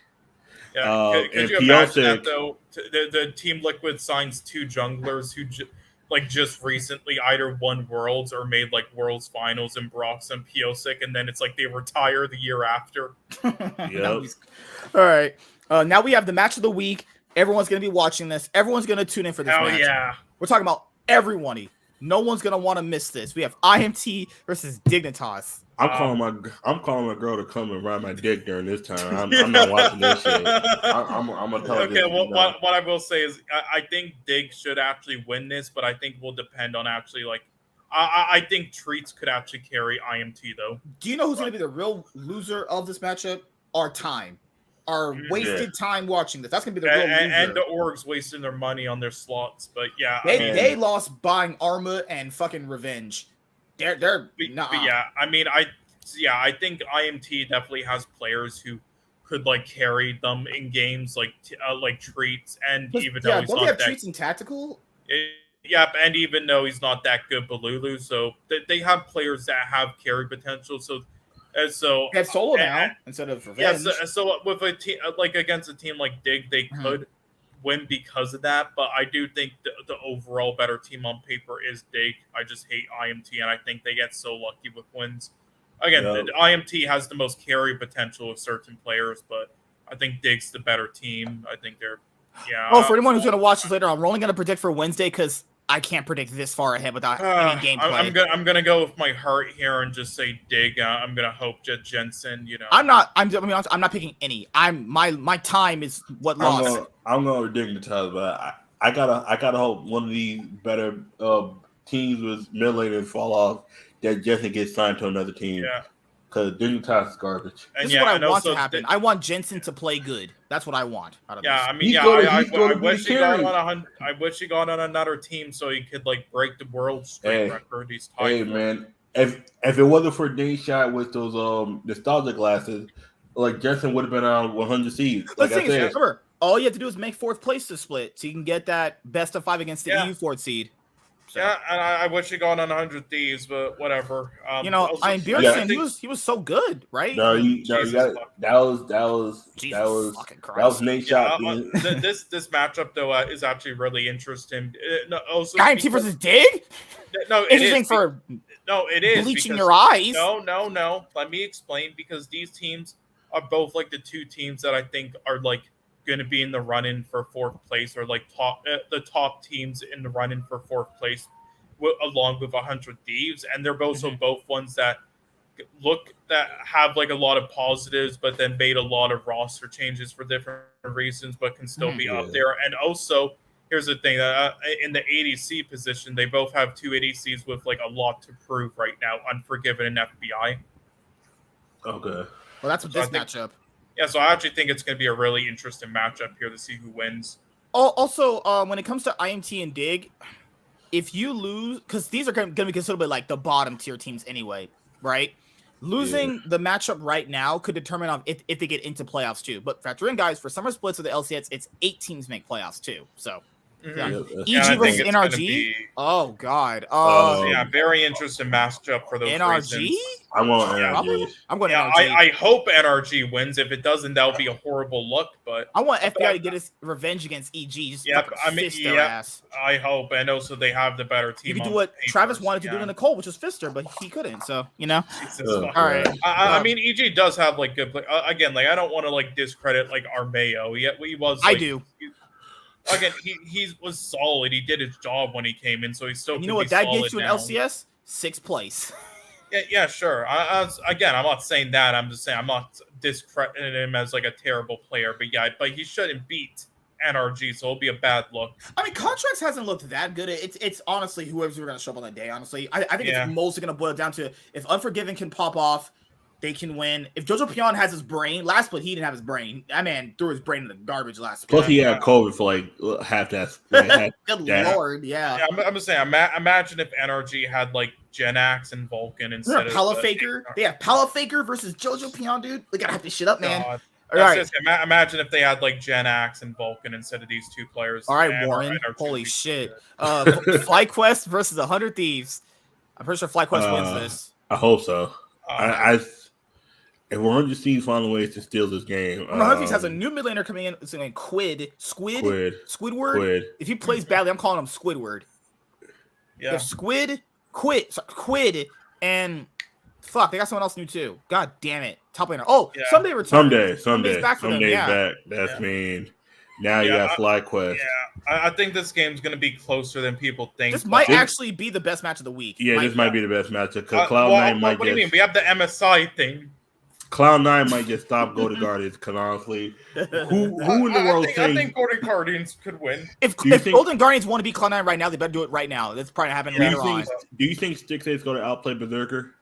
[SPEAKER 3] you imagine that though? The Team Liquid signs 2 junglers who just recently either won Worlds or made like Worlds finals in Brox and Piosic, and then it's like they retire the year after.
[SPEAKER 2] Yep.
[SPEAKER 1] All right. Now we have the match of the week. Everyone's going to be watching this. Everyone's going to tune in for this match.
[SPEAKER 3] Yeah.
[SPEAKER 1] We're talking about everyone. No one's going to want to miss this. We have IMT versus Dignitas.
[SPEAKER 2] I'm calling my girl to come and ride my dick during this time. I'm not watching this shit. I'm gonna tell her.
[SPEAKER 3] Okay, what I will say is I think Dig should actually win this, but I think will depend on actually I think Treats could actually carry IMT though.
[SPEAKER 1] Do you know who's going to be the real loser of this matchup? Our time. Our wasted time watching this. That's going to be the real loser.
[SPEAKER 3] And the orgs wasting their money on their slots. But yeah.
[SPEAKER 1] They lost buying Arma and fucking Revenge. I think IMT definitely has players who could carry them in games like Treats, and even though he's not that Treats and Tactical.
[SPEAKER 3] And even though he's not that good, Balulu, so they have players that have carry potential. So they
[SPEAKER 1] have solo now instead of Revenge.
[SPEAKER 3] So with a team against a team like Dig, they could win because of that, but I do think the overall better team on paper is Dig. I just hate IMT, and I think they get so lucky with wins. Again, the IMT has the most carry potential of certain players, but I think Dig's the better team. I think they're,
[SPEAKER 1] for anyone who's going to watch this later, I'm only going to predict for Wednesday because I can't predict this far ahead without any gameplay.
[SPEAKER 3] I'm gonna go with my heart here and just say Dig. I'm gonna hope Jensen.
[SPEAKER 1] I'm not picking any. My time is what lost.
[SPEAKER 2] I'm gonna dignitize, but I gotta hope one of the better teams with mid laners fall off that Jensen gets signed to another team.
[SPEAKER 3] Yeah.
[SPEAKER 2] Because Dignitas is garbage.
[SPEAKER 1] This is what I want to happen. I want Jensen to play good. That's what I want out of this.
[SPEAKER 3] I mean, I wish he got on another team so he could like break the world streak record. He's tied
[SPEAKER 2] man. If it wasn't for Dane Shot with those nostalgia glasses, like Jensen would have been on 100 seeds. Like I said,
[SPEAKER 1] remember, all you have to do is make 4th place to split, so you can get that best of 5 against the EU 4th seed. So.
[SPEAKER 3] Yeah, and I wish he got on 100 Thieves, but whatever.
[SPEAKER 1] Bjergsen, he was so good, right?
[SPEAKER 2] No, that was Nate Shot.
[SPEAKER 3] This matchup though is actually really interesting.
[SPEAKER 1] IMT versus Dig.
[SPEAKER 3] No, it is
[SPEAKER 1] bleaching your eyes.
[SPEAKER 3] No. Let me explain, because these teams are both like the two teams that I think are like going to be in the run-in for 4th place, or like the top teams in the run-in for 4th place, along with 100 Thieves, and they're both ones that have like a lot of positives, but then made a lot of roster changes for different reasons, but can still be up there. And also, here's the thing: in the ADC position, they both have 2 ADCs with like a lot to prove right now, Unforgiven and FBI.
[SPEAKER 2] Okay.
[SPEAKER 1] Well, that's this matchup.
[SPEAKER 3] Yeah, so I actually think it's going to be a really interesting matchup here to see who wins.
[SPEAKER 1] Also, when it comes to IMT and Dig, if you lose, because these are going to be considered like the bottom tier teams anyway, right? Losing the matchup right now could determine on if they get into playoffs too. But factor in, guys, for summer splits of the LCS, it's 8 teams make playoffs too. So. EG versus NRG. Oh God.
[SPEAKER 3] Very interesting matchup for those
[SPEAKER 1] NRG.
[SPEAKER 3] Reasons.
[SPEAKER 2] I want NRG.
[SPEAKER 1] I'm going NRG.
[SPEAKER 3] I hope NRG wins. If it doesn't, that'll be a horrible look. But
[SPEAKER 1] I want FBI to get his revenge against EG. Just fist their ass.
[SPEAKER 3] I hope, and also they have the better team.
[SPEAKER 1] You can do what Travis wanted to do to Nicole, which was Fister, but he couldn't. So all right.
[SPEAKER 3] I mean, EG does have like good. Again, like I don't want to like discredit like Armeo. Yet he was.
[SPEAKER 1] I do.
[SPEAKER 3] Again, he was solid. He did his job when he came in, so he's still.
[SPEAKER 1] You know what that gets you in LCS? 6th place.
[SPEAKER 3] Yeah, sure. I'm not saying that. I'm just saying I'm not discrediting him as like a terrible player. But he shouldn't beat NRG, so it'll be a bad look.
[SPEAKER 1] I mean, Contracts hasn't looked that good. It's honestly whoever's going to show up on that day. Honestly, I think it's mostly going to boil down to if Unforgiven can pop off. They can win. If Jojo Pion has his brain, last split he didn't have his brain. That man threw his brain in the garbage last split.
[SPEAKER 2] Plus he had COVID for like half that.
[SPEAKER 1] Good lord, yeah.
[SPEAKER 3] I'm just saying. Imagine if NRG had like Genax and Vulcan instead of
[SPEAKER 1] Pala Faker. They have Pala Faker versus Jojo Pion, dude. They gotta have this shit up, man.
[SPEAKER 3] All right. Imagine if they had like Genax and Vulcan instead of these 2 players.
[SPEAKER 1] All right, Warren. Holy shit. FlyQuest versus 100 Thieves. I'm pretty sure FlyQuest wins this.
[SPEAKER 2] I hope so. If 100 Thieves find ways to steal this game,
[SPEAKER 1] 100 Thieves has a new mid laner coming in. It's named Squidward. If he plays badly, I'm calling him Squidward.
[SPEAKER 3] Yeah.
[SPEAKER 1] If Squid, and fuck, they got someone else new too. God damn it, top laner. Oh, Someday returns.
[SPEAKER 2] Someday's back. That's mean. Now you got FlyQuest.
[SPEAKER 3] Yeah, I think this game's going to be closer than people think.
[SPEAKER 1] This might actually be the best match of the week.
[SPEAKER 2] Yeah, this might be the best matchup because Cloud9 might.
[SPEAKER 3] What do you mean? We have the MSI thing.
[SPEAKER 2] Cloud9 might just stop Golden Guardians. Because honestly, who in the world?
[SPEAKER 3] I think Golden Guardians could win.
[SPEAKER 1] If Golden Guardians want to beat Cloud9 right now, they better do it right now. That's probably happening later on.
[SPEAKER 2] Do you think Stix is going to outplay Berserker?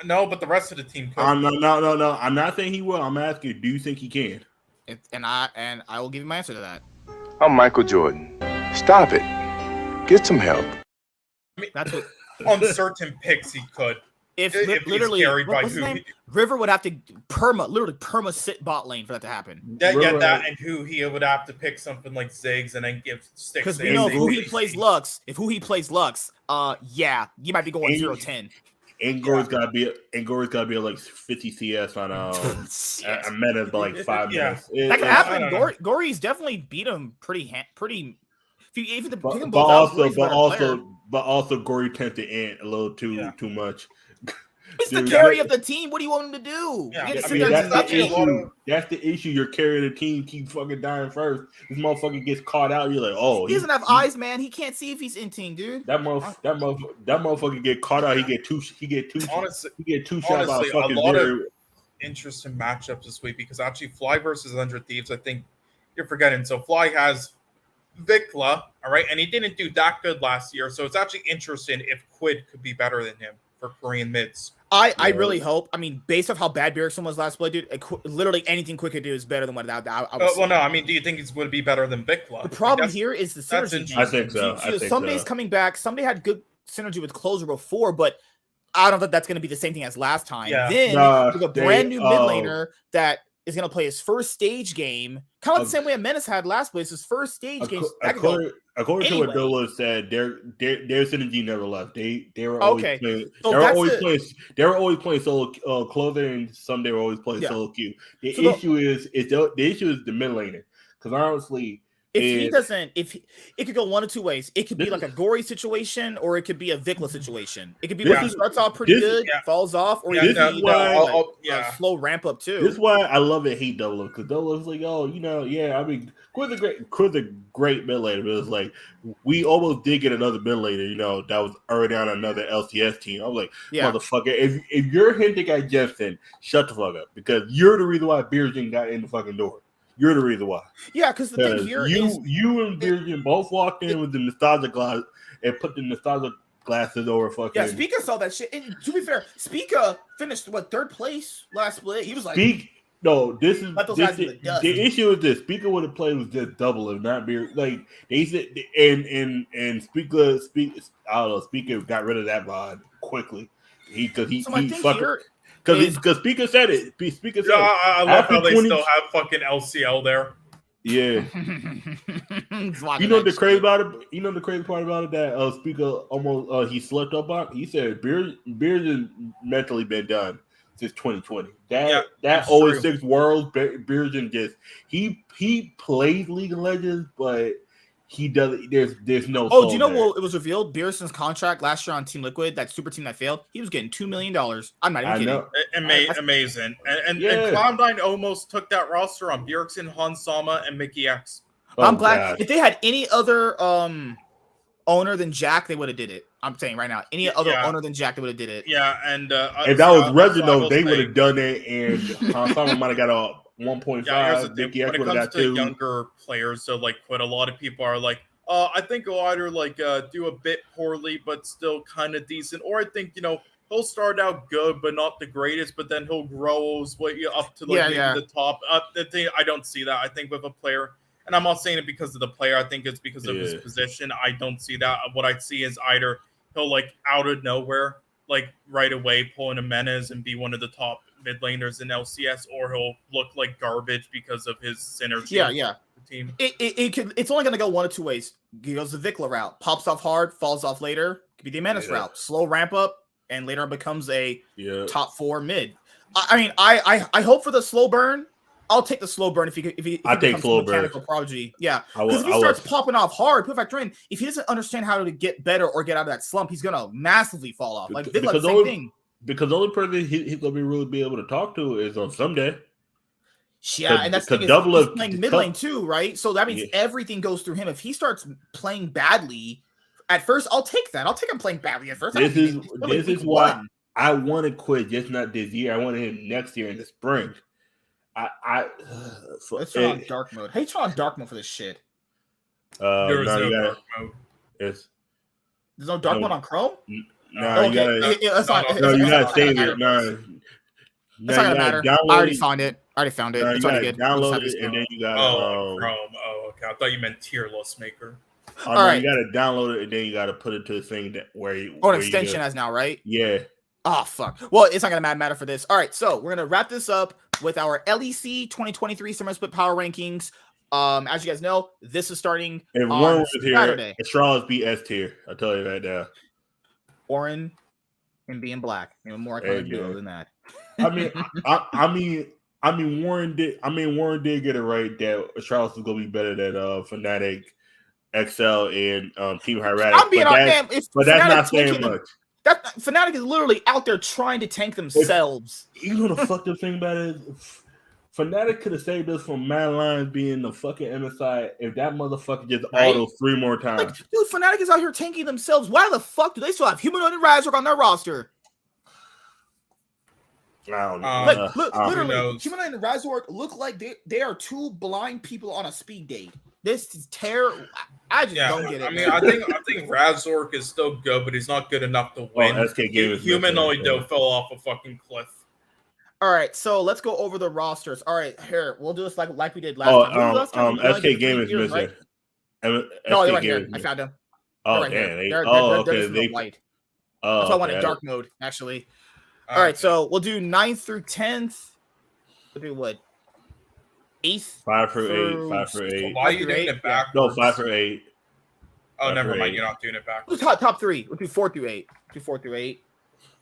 [SPEAKER 3] No, but the rest of the team could.
[SPEAKER 2] No. I'm not saying he will. I'm asking you, do you think he can?
[SPEAKER 1] And I will give you my answer to that.
[SPEAKER 4] I'm Michael Jordan. Stop it. Get some help.
[SPEAKER 3] I mean, that's what on certain picks he could.
[SPEAKER 1] If literally, what's his name? River would have to perma sit bot lane for that to happen.
[SPEAKER 3] And who he would have to pick something like Ziggs and then give Stix.
[SPEAKER 1] Because we know if who he plays Lux, you might be going 0-10.
[SPEAKER 2] Angor's gotta be like 50 CS on a meta by like 5 minutes.
[SPEAKER 1] That could happen. Gory's definitely beat him pretty.
[SPEAKER 2] But also Gory tends to ant a little too much.
[SPEAKER 1] He's the
[SPEAKER 2] Dude,
[SPEAKER 1] carry of the team. What do you want him to do?
[SPEAKER 3] Yeah,
[SPEAKER 1] You
[SPEAKER 2] I
[SPEAKER 1] have to
[SPEAKER 2] mean,
[SPEAKER 1] sit there
[SPEAKER 2] that's
[SPEAKER 1] and
[SPEAKER 2] the
[SPEAKER 1] do nothing.
[SPEAKER 2] issue. That's the issue. You're carrying the team, keep fucking dying first. This motherfucker gets caught out. You're like, oh,
[SPEAKER 1] He doesn't have eyes, man. He can't see if he's in team, dude.
[SPEAKER 2] that motherfucker get caught out. He get two shots out
[SPEAKER 3] Honestly,
[SPEAKER 2] of
[SPEAKER 3] a
[SPEAKER 2] fucking
[SPEAKER 3] lot of
[SPEAKER 2] very.
[SPEAKER 3] interesting matchups this week because actually Fly versus 100 Thieves, I think you're forgetting. So Fly has Vikla, all right, and he didn't do that good last year. So it's actually interesting if Quid could be better than him for Korean mids.
[SPEAKER 1] I really hope. I mean, based off how bad Bjergsen was last play, dude, literally anything Quick could do is better than what I was.
[SPEAKER 3] Well, no, I mean, do you think it would be better than Vikla?
[SPEAKER 1] The problem here is the synergy.
[SPEAKER 2] I think so.
[SPEAKER 1] Somebody's coming back. Somebody had good synergy with Closer before, but I don't think that's going to be the same thing as last time.
[SPEAKER 3] Yeah.
[SPEAKER 1] Then with a brand new mid laner that is going to play his first stage game, kind of the same way Menace had last place. His first stage game.
[SPEAKER 2] According to what Dolo said, their synergy never left. They were always playing. They were always playing solo Closer, and some they were always playing solo queue. The issue is the mid laner, because honestly.
[SPEAKER 1] If it could go one of two ways. It could be like a Gory situation, or it could be a Vikla situation. It could be where he starts off pretty good, falls off, or it could be a slow ramp up too.
[SPEAKER 2] This is why I love and hate Dolo, because Dolo's like, oh, I mean, Quid's a great mid laner, but it's like we almost did get another mid laner, that was already on another LCS team. I was like, motherfucker, if you're hinting at Jensen, shut the fuck up, because you're the reason why Bjergsen got in the fucking door. You're the reason why. Yeah, because the thing here is you and Bjergsen both walked in with the nostalgia glass and put the nostalgia glasses over fucking.
[SPEAKER 1] Yeah, Spica saw that shit. And to be fair, Spica finished third place last split. He was like,
[SPEAKER 2] the issue is this: Spica would have played with just double if not Bjergsen. Like they said, and Spica, I don't know, Spica got rid of that vibe quickly. Because Speaker said it. Speaker said
[SPEAKER 3] I love how they still have fucking LCL there.
[SPEAKER 2] Yeah. You know the crazy part about it that Speaker almost he slept up on. He said Bjergsen mentally been done since 2020. That 06 Worlds, Bjergsen just he plays League of Legends, but he doesn't. There's no.
[SPEAKER 1] Oh, do you know what it was revealed? Bjergsen's contract last year on Team Liquid, that super team that failed, he was getting $2 million. I'm not even kidding.
[SPEAKER 3] Amazing. And Cloud9 almost took that roster on Bjergsen, Hansama, and Mickey X.
[SPEAKER 1] I'm glad. If they had any other owner than Jack, they would have did it. I'm saying right now, any other owner than Jack, they would have did it.
[SPEAKER 3] Yeah, and
[SPEAKER 2] if that was Reginald, they would have done it, and Hansama might have got a 1.5.
[SPEAKER 3] Yeah, when it comes to younger players, so like what a lot of people are like, I think he'll either do a bit poorly but still kind of decent, or I think he'll start out good but not the greatest, but then he'll grow up to the top. I don't see that. I think with a player, and I'm not saying it because of the player, I think it's because of his position. I don't see that. What I see is either he'll out of nowhere, right away pull in a Menace and be one of the top mid laners in LCS, or he'll look like garbage because of his synergy.
[SPEAKER 1] Yeah. Team. It's only gonna go one of two ways. He goes the Vikla route, pops off hard, falls off later. Could be the Menace route, slow ramp up, and later becomes a top 4 mid. I mean, I hope for the slow burn. I'll take the slow burn if he becomes a mechanical prodigy. Yeah, because if he starts popping off hard, put factor in, if he doesn't understand how to get better or get out of that slump, he's gonna massively fall off. Like Vikla, same thing.
[SPEAKER 2] Because the only person he's gonna really be able to talk to is on Someday.
[SPEAKER 1] Yeah, and that's the thing is he's playing mid lane too, right? So that means everything goes through him. If he starts playing badly at first, I'll take that. I'll take him playing badly at first.
[SPEAKER 2] This is why I want to quit. Just not this year. I want him next year in the spring.
[SPEAKER 1] Let's try on dark mode. Hey, try on dark mode for this shit.
[SPEAKER 3] There's no dark mode.
[SPEAKER 1] There's no dark mode on Chrome.
[SPEAKER 2] No, you gotta save it. No,
[SPEAKER 1] it's not gonna matter. I already found it. It's already good.
[SPEAKER 2] Download it, and then you gotta.
[SPEAKER 3] Chrome. Oh, okay. I thought you meant tier list maker.
[SPEAKER 2] All right, you gotta download it, and then you gotta put it to the thing where you.
[SPEAKER 1] An extension has now, right?
[SPEAKER 2] Yeah.
[SPEAKER 1] Oh fuck. Well, it's not gonna matter for this. All right, so we're gonna wrap this up with our LEC 2023 Summer Split Power Rankings. As you guys know, this is starting
[SPEAKER 2] on Warren was Saturday. Here, Charles beat S tier. I'll tell you right now.
[SPEAKER 1] Warren and being black. More I can do than that.
[SPEAKER 2] I mean, Warren did get it right that Charles is gonna be better than Fnatic, XL, and Team Hieratic.
[SPEAKER 1] I'm being on them.
[SPEAKER 2] But that's not saying much.
[SPEAKER 1] That Fnatic is literally out there trying to tank themselves.
[SPEAKER 2] You know the fucked up thing about it is Fnatic could have saved us from Mad Lions being the fucking MSI if that motherfucker just auto 3 more times.
[SPEAKER 1] Like, dude, Fnatic is out here tanking themselves. Why the fuck do they still have Humanoid and Razork on their roster?
[SPEAKER 2] I don't know.
[SPEAKER 1] Literally, Humanoid and Razork look like they are two blind people on a speed date. This is terrible. I just don't get it.
[SPEAKER 3] I mean, I think Razork is still good, but he's not good enough to win.
[SPEAKER 2] SK Games
[SPEAKER 3] Humanoid though fell off a fucking cliff.
[SPEAKER 1] All right, so let's go over the rosters. All right, here we'll do this like we did last time.
[SPEAKER 2] SK Game is missing.
[SPEAKER 1] Right?
[SPEAKER 2] No,
[SPEAKER 1] they're right here. I found them.
[SPEAKER 2] Oh,
[SPEAKER 1] right
[SPEAKER 2] damn.
[SPEAKER 1] They're white. That's why I wanted dark mode, actually. All right, so we'll do 9th through 10th. We'll do what? 8th?
[SPEAKER 2] 5 through 8.
[SPEAKER 3] Why are you doing it backwards?
[SPEAKER 2] No, 5 through 8.
[SPEAKER 3] Oh, never mind. You're not doing it backwards.
[SPEAKER 1] Top 3. We'll do 4 through 8. Do 4 through 8.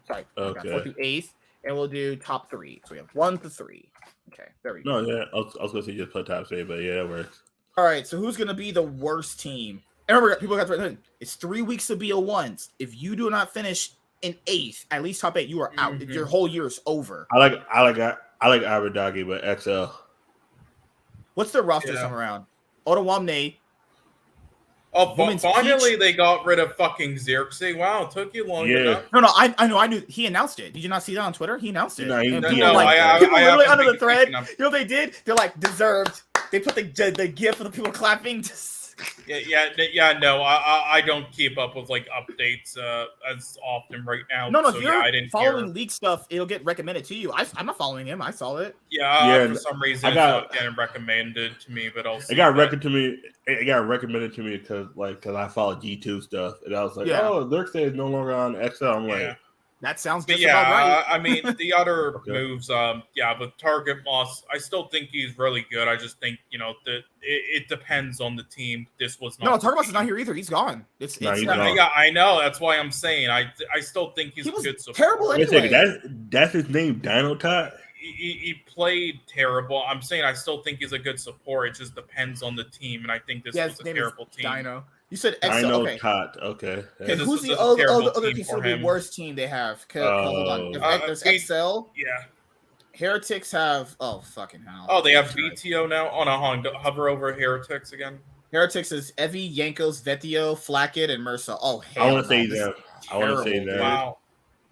[SPEAKER 1] Sorry.
[SPEAKER 2] Okay.
[SPEAKER 1] 4 through 8th. And we'll do top 3. So we have 1 to 3. Okay, there we go.
[SPEAKER 2] No, yeah. I was going to say just put top 3, but yeah, that works.
[SPEAKER 1] All right, so who's going to be the worst team? And remember, people got to it's 3 weeks to BO1s. If you do not finish in 8th, at least top 8, you are out.
[SPEAKER 3] Mm-hmm.
[SPEAKER 1] Your whole year is over.
[SPEAKER 2] I like Aberdagi, but XL.
[SPEAKER 1] What's their roster time around? Otawamne.
[SPEAKER 3] Oh, finally they got rid of fucking Xerxes. Wow, it took you long enough.
[SPEAKER 1] No, I knew. He announced it. Did you not see that on Twitter? He announced it.
[SPEAKER 2] No,
[SPEAKER 1] people literally under the thread. You know what they did? They're like, deserved. They put the gif of the people clapping.
[SPEAKER 3] No, I don't keep up with like updates as often right now.
[SPEAKER 1] No,
[SPEAKER 3] so,
[SPEAKER 1] if you're
[SPEAKER 3] I didn't
[SPEAKER 1] following leak stuff, it'll get recommended to you. I'm not following him. I saw it.
[SPEAKER 3] For some reason it's not getting recommended to me, but also
[SPEAKER 2] it got recommended to me because I follow G2 stuff, and I was like, oh, Xerxes is no longer on XL. I'm like,
[SPEAKER 1] that sounds just about right.
[SPEAKER 3] I mean, the other moves, the target moss, I still think he's really good. I just think, it depends on the team. This was not.
[SPEAKER 1] No, target moss is not here either. He's gone. He's gone.
[SPEAKER 3] Yeah, I know. That's why I'm saying I still think he's good support.
[SPEAKER 1] Terrible anyway.
[SPEAKER 2] That's his name, Dino Tot?
[SPEAKER 3] He played terrible. I'm saying I still think he's a good support. It just depends on the team, and I think this was a terrible team.
[SPEAKER 1] Dino. You said XL.
[SPEAKER 2] Dino Tot. Okay.
[SPEAKER 1] Who's the other considerably worst team they have? Hold on. There's XL.
[SPEAKER 3] Yeah.
[SPEAKER 1] Heretics have. Oh, fucking hell.
[SPEAKER 3] Oh, they have VTO now? Oh, no, hover over Heretics again.
[SPEAKER 1] Heretics is Evie, Yankos, Vetio, Flacket, and Mersa. Oh, hell.
[SPEAKER 2] I want to say that.
[SPEAKER 3] Wow.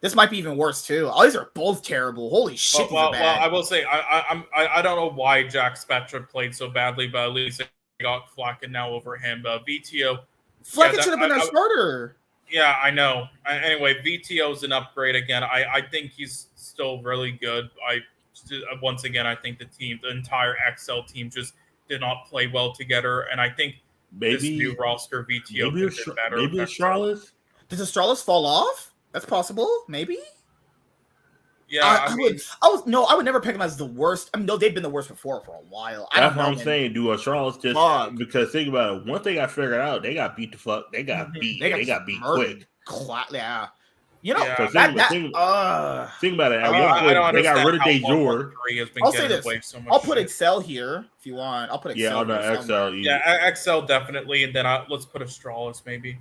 [SPEAKER 1] This might be even worse too. Oh, these are both terrible. Holy shit!
[SPEAKER 3] Well, I will say I don't know why Jack Spectra played so badly, but at least I got Flacket now over him. VTO.
[SPEAKER 1] Flacket should have been our starter.
[SPEAKER 3] Yeah, I know. Anyway, VTO is an upgrade again. I think he's still really good. Once again, I think the entire XL team just did not play well together, and I think this new roster VTO could be better.
[SPEAKER 2] Maybe Astralis?
[SPEAKER 1] Does Astralis fall off? That's possible, maybe.
[SPEAKER 3] Yeah,
[SPEAKER 1] I would never pick them as the worst. I mean, no, they've been the worst before for a while.
[SPEAKER 2] That's what I'm saying. Do Astralis just because think about it? Once they got figured out, they got beat the fuck. They got beat. They got beat quick.
[SPEAKER 1] Yeah.
[SPEAKER 2] Think about it. They got rid of Dejor.
[SPEAKER 1] I'll say this. I'll put Excel here if you want. I'll put Excel.
[SPEAKER 2] Yeah, on the XL.
[SPEAKER 3] Yeah, XL definitely, and then let's put Astralis maybe.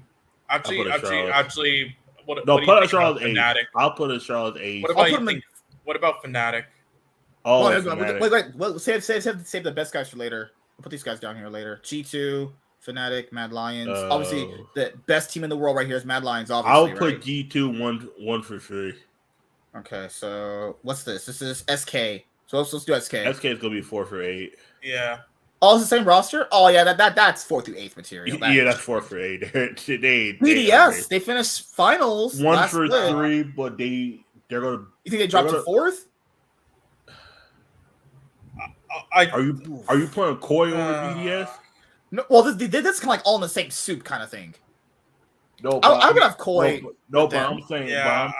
[SPEAKER 3] Actually. What
[SPEAKER 2] put
[SPEAKER 3] Astralis
[SPEAKER 2] Fnatic. I'll put Astralis 8.
[SPEAKER 3] What about Fnatic?
[SPEAKER 2] Oh,
[SPEAKER 1] wait. Save the best guys for later. We'll put these guys down here later. G2, Fnatic, Mad Lions. Obviously, the best team in the world right here is Mad Lions. Obviously,
[SPEAKER 2] I'll put G2 one for free.
[SPEAKER 1] Okay, so what's this? This is SK. So let's do SK.
[SPEAKER 2] SK is gonna be 4 for 8.
[SPEAKER 3] Yeah.
[SPEAKER 1] Oh, it's the same roster? Oh, yeah, that's 4th through 8th material.
[SPEAKER 2] That's 4 for 8.
[SPEAKER 1] BDS, they finished finals.
[SPEAKER 2] 1 for 3, but they're gonna.
[SPEAKER 1] You think they dropped to 4th?
[SPEAKER 2] Are you playing Koi over BDS?
[SPEAKER 1] No. Well, this is kind of like all in the same soup kind of thing.
[SPEAKER 2] No,
[SPEAKER 1] I would have Koi.
[SPEAKER 2] But I'm saying.
[SPEAKER 3] Yeah,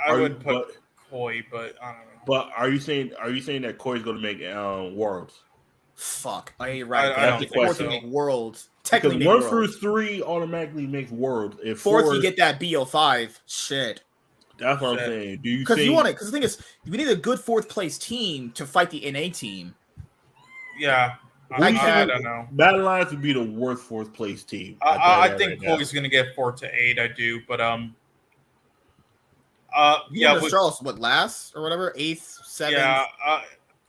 [SPEAKER 3] I would put Koi, but I don't know.
[SPEAKER 2] But are you saying that Koi is going to make Worlds?
[SPEAKER 1] Fuck. You're right.
[SPEAKER 3] I don't think so.
[SPEAKER 1] Make Worlds. Technically,
[SPEAKER 2] 1 through 3 automatically makes Worlds. If
[SPEAKER 1] 4th, you get that BO5. Shit.
[SPEAKER 2] That's what I'm saying. Do you?
[SPEAKER 1] Because you want it. Because the thing is, we need a good 4th place team to fight the NA team.
[SPEAKER 3] Yeah. I don't know.
[SPEAKER 2] Mad Lions would be the worst 4th place team.
[SPEAKER 3] I think Koi's going to get 4 to 8. I do, but Yeah, with,
[SPEAKER 1] Charles, what, last or whatever, 8th, 7th.
[SPEAKER 3] yeah.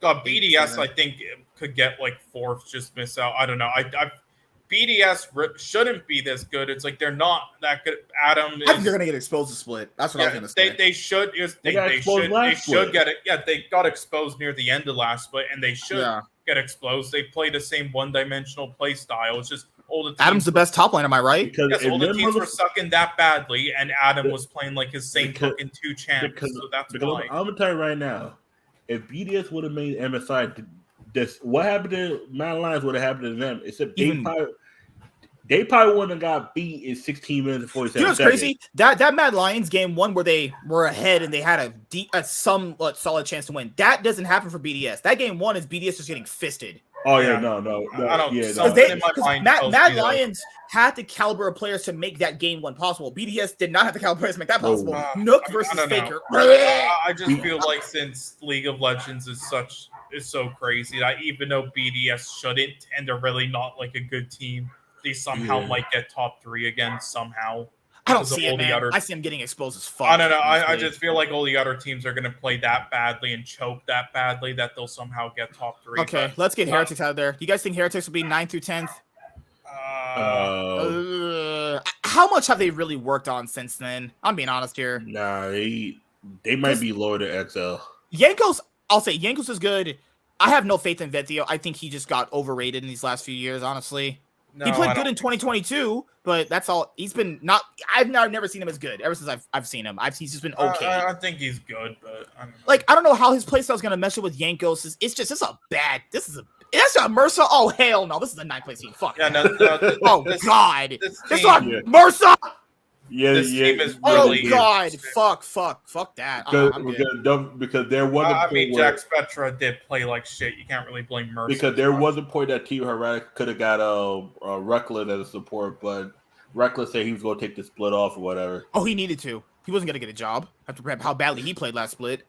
[SPEAKER 3] BDS,
[SPEAKER 1] 7th.
[SPEAKER 3] I think could get like 4th, just miss out. I don't know. BDS shouldn't be this good. It's like they're not that good. Adam,
[SPEAKER 1] I think they're gonna get exposed to Split. That's what I was gonna say.
[SPEAKER 3] They should. They should get it. Yeah, they got exposed near the end of last Split, and they should get exposed. They play the same one-dimensional play style. It's just all the teams
[SPEAKER 1] Adam's the best top line, am I right?
[SPEAKER 2] Because
[SPEAKER 3] yes, all the teams were sucking that badly, and Adam was playing like his same fucking 2 champs. So that's why.
[SPEAKER 2] I'm gonna tell you right now, if BDS would have made MSI, what happened to Mad Lions would have happened to them. Except they probably wouldn't have got beat in 16 minutes and 47 seconds.
[SPEAKER 1] You know what's crazy? That Mad Lions game 1 where they were ahead and they had a somewhat solid chance to win. That doesn't happen for BDS. That game 1 is BDS just getting fisted.
[SPEAKER 2] Oh yeah, no.
[SPEAKER 3] I don't.
[SPEAKER 2] Yeah,
[SPEAKER 3] no.
[SPEAKER 1] Mad Lions had the caliber of players to make that game 1 possible. BDS did not have the caliber of players to make that possible. Nook versus Faker.
[SPEAKER 3] I just feel like since League of Legends is so crazy that even though BDS shouldn't, and they're really not like a good team, they somehow might get top 3 again somehow.
[SPEAKER 1] I don't see it, man. I see them getting exposed as fuck.
[SPEAKER 3] I don't know. I just feel like all the other teams are going to play that badly and choke that badly that they'll somehow get top 3.
[SPEAKER 1] Okay, let's get Heretics out of there. You guys think Heretics will be 9th through 10th? How much have they really worked on since then? I'm being honest here.
[SPEAKER 2] Nah, they might be lower than XL.
[SPEAKER 1] Yankos, I'll say Yankos is good. I have no faith in Vetio. I think he just got overrated in these last few years, honestly. No, he played good in 2022, but that's all. He's been not. I've never seen him as good ever since I've seen him. He's just been okay.
[SPEAKER 3] I think he's good, but
[SPEAKER 1] I don't know how his playstyle is gonna mesh up with Yankos. It's a Mercer. Oh hell no! This is a 9th place team. Fuck.
[SPEAKER 3] Yeah, no.
[SPEAKER 1] God. This is not Mercer.
[SPEAKER 2] Yeah,
[SPEAKER 3] this team is really.
[SPEAKER 1] Oh God! Fuck that.
[SPEAKER 2] Because there was a point
[SPEAKER 3] Jack Spectra did play like shit. You can't really blame Mercer.
[SPEAKER 2] Because there was a point that Team Heretic could have got Reckless as a support, but Reckless said he was going to take the split off or whatever.
[SPEAKER 1] Oh, he needed to. He wasn't going to get a job after how badly he played last split.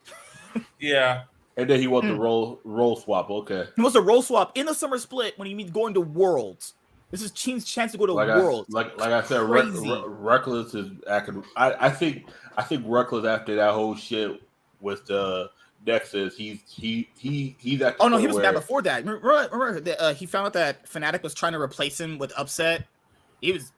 [SPEAKER 3] Yeah.
[SPEAKER 2] And then he wants the role swap. Okay.
[SPEAKER 1] He wants a role swap in the summer split when he means going to Worlds. This is Team's chance to go to Worlds.
[SPEAKER 2] Like I said, Reckless is acting. I think Reckless after that whole shit with the Nexus, he's acting.
[SPEAKER 1] Oh no, he was bad before that. Remember that, he found out that Fnatic was trying to replace him with Upset. He was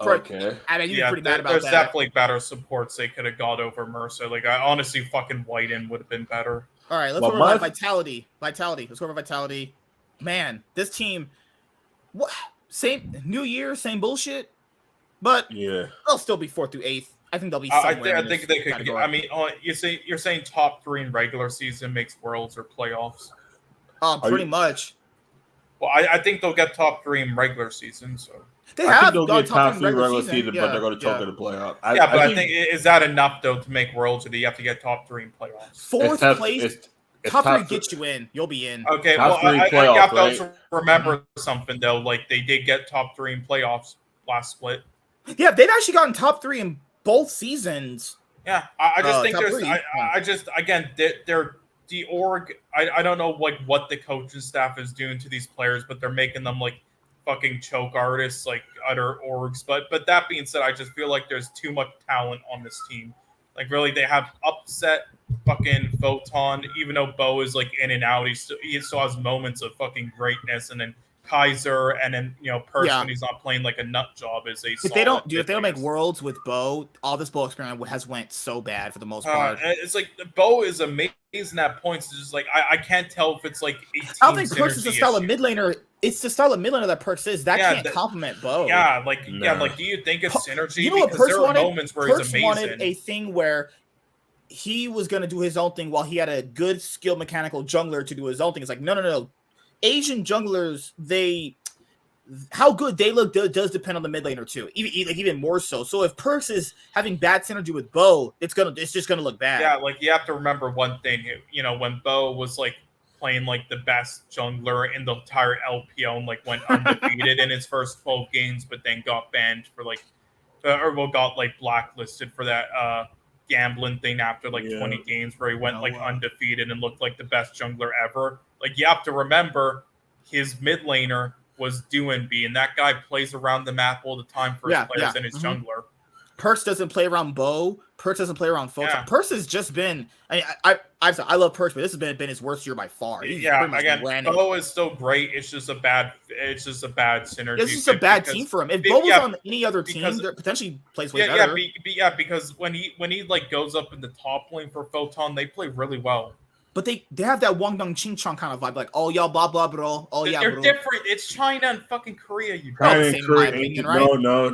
[SPEAKER 2] okay.
[SPEAKER 1] I mean, he was pretty mad about
[SPEAKER 3] there's
[SPEAKER 1] that.
[SPEAKER 3] There's definitely better supports they could have got over Mercer. Like I honestly fucking Whiten would have been better.
[SPEAKER 1] All right, let's go over Vitality. Let's go over Vitality. Man, this team. What? Same new year, same bullshit, but they'll still be 4th through 8th. I think they'll be somewhere.
[SPEAKER 3] I think they could. Category. I mean, you're saying top 3 in regular season makes Worlds or playoffs.
[SPEAKER 1] Pretty much.
[SPEAKER 3] Well, I think they'll get top 3 in regular season. So
[SPEAKER 2] I think they'll get top 3 regular season, but they're going to choke in the playoff.
[SPEAKER 3] I think is that enough though to make Worlds, or do you have to get top 3 in playoffs?
[SPEAKER 1] 4th place. Top 3 gets you in. You'll be in.
[SPEAKER 3] Okay, well, I have to also remember something, though. Like, they did get top 3 in playoffs last split.
[SPEAKER 1] Yeah, they've actually gotten top 3 in both seasons.
[SPEAKER 3] Yeah, I just think there's... again, they're the org... I don't know, like, what the coaching staff is doing to these players, but they're making them, like, fucking choke artists, like, other orgs. But that being said, I just feel like there's too much talent on this team. Like, really, they have Upset, fucking Photon, even though Bo is, like, in and out, he still has moments of fucking greatness, and then Kaiser, and then, Perch when he's not playing like a nut job is a
[SPEAKER 1] if they don't make Worlds with Bo, all this Bo experiment has went so bad for the most part.
[SPEAKER 3] It's like, Bo is amazing at points. It's just like, I can't tell if it's like a team
[SPEAKER 1] I don't think Perch is the style of mid laner. It's the style of mid laner that Perch is. That can't complement Bo.
[SPEAKER 3] Yeah, like, do you think it's synergy?
[SPEAKER 1] You know
[SPEAKER 3] because there are moments where
[SPEAKER 1] Perch
[SPEAKER 3] he's amazing.
[SPEAKER 1] Wanted a thing where he was going to do his own thing while he had a good skill mechanical jungler to do his own thing. It's like, no. Asian junglers, how good they look does depend on the mid laner too, even more so. So if Perks is having bad synergy with Bo, it's just gonna look bad.
[SPEAKER 3] Yeah, like you have to remember one thing. When Bo was like playing like the best jungler in the entire LPO and like went undefeated in his first 12 games, but then got banned for got like blacklisted for that gambling thing after like 20 games where he went undefeated and looked like the best jungler ever. Like you have to remember his mid laner was doing B, and that guy plays around the map all the time for his players and his jungler.
[SPEAKER 1] Perks doesn't play around Bo. Perks doesn't play around Photon.
[SPEAKER 3] Yeah.
[SPEAKER 1] Perks has just been. I love Perks, but this has been his worst year by far. He's pretty much
[SPEAKER 3] again,
[SPEAKER 1] ran it.
[SPEAKER 3] Bo is still great. It's just a bad synergy.
[SPEAKER 1] It's just a bad team for him. If Bo was on any other team, that potentially plays way better.
[SPEAKER 3] Because when he like goes up in the top lane for Photon, they play really well.
[SPEAKER 1] But they have that Wangdong Ching Chong kind of vibe, like, oh yeah, blah blah bro, oh yeah,
[SPEAKER 3] they're different. It's China and fucking Korea. You
[SPEAKER 2] China
[SPEAKER 1] and Korea, right?
[SPEAKER 2] No.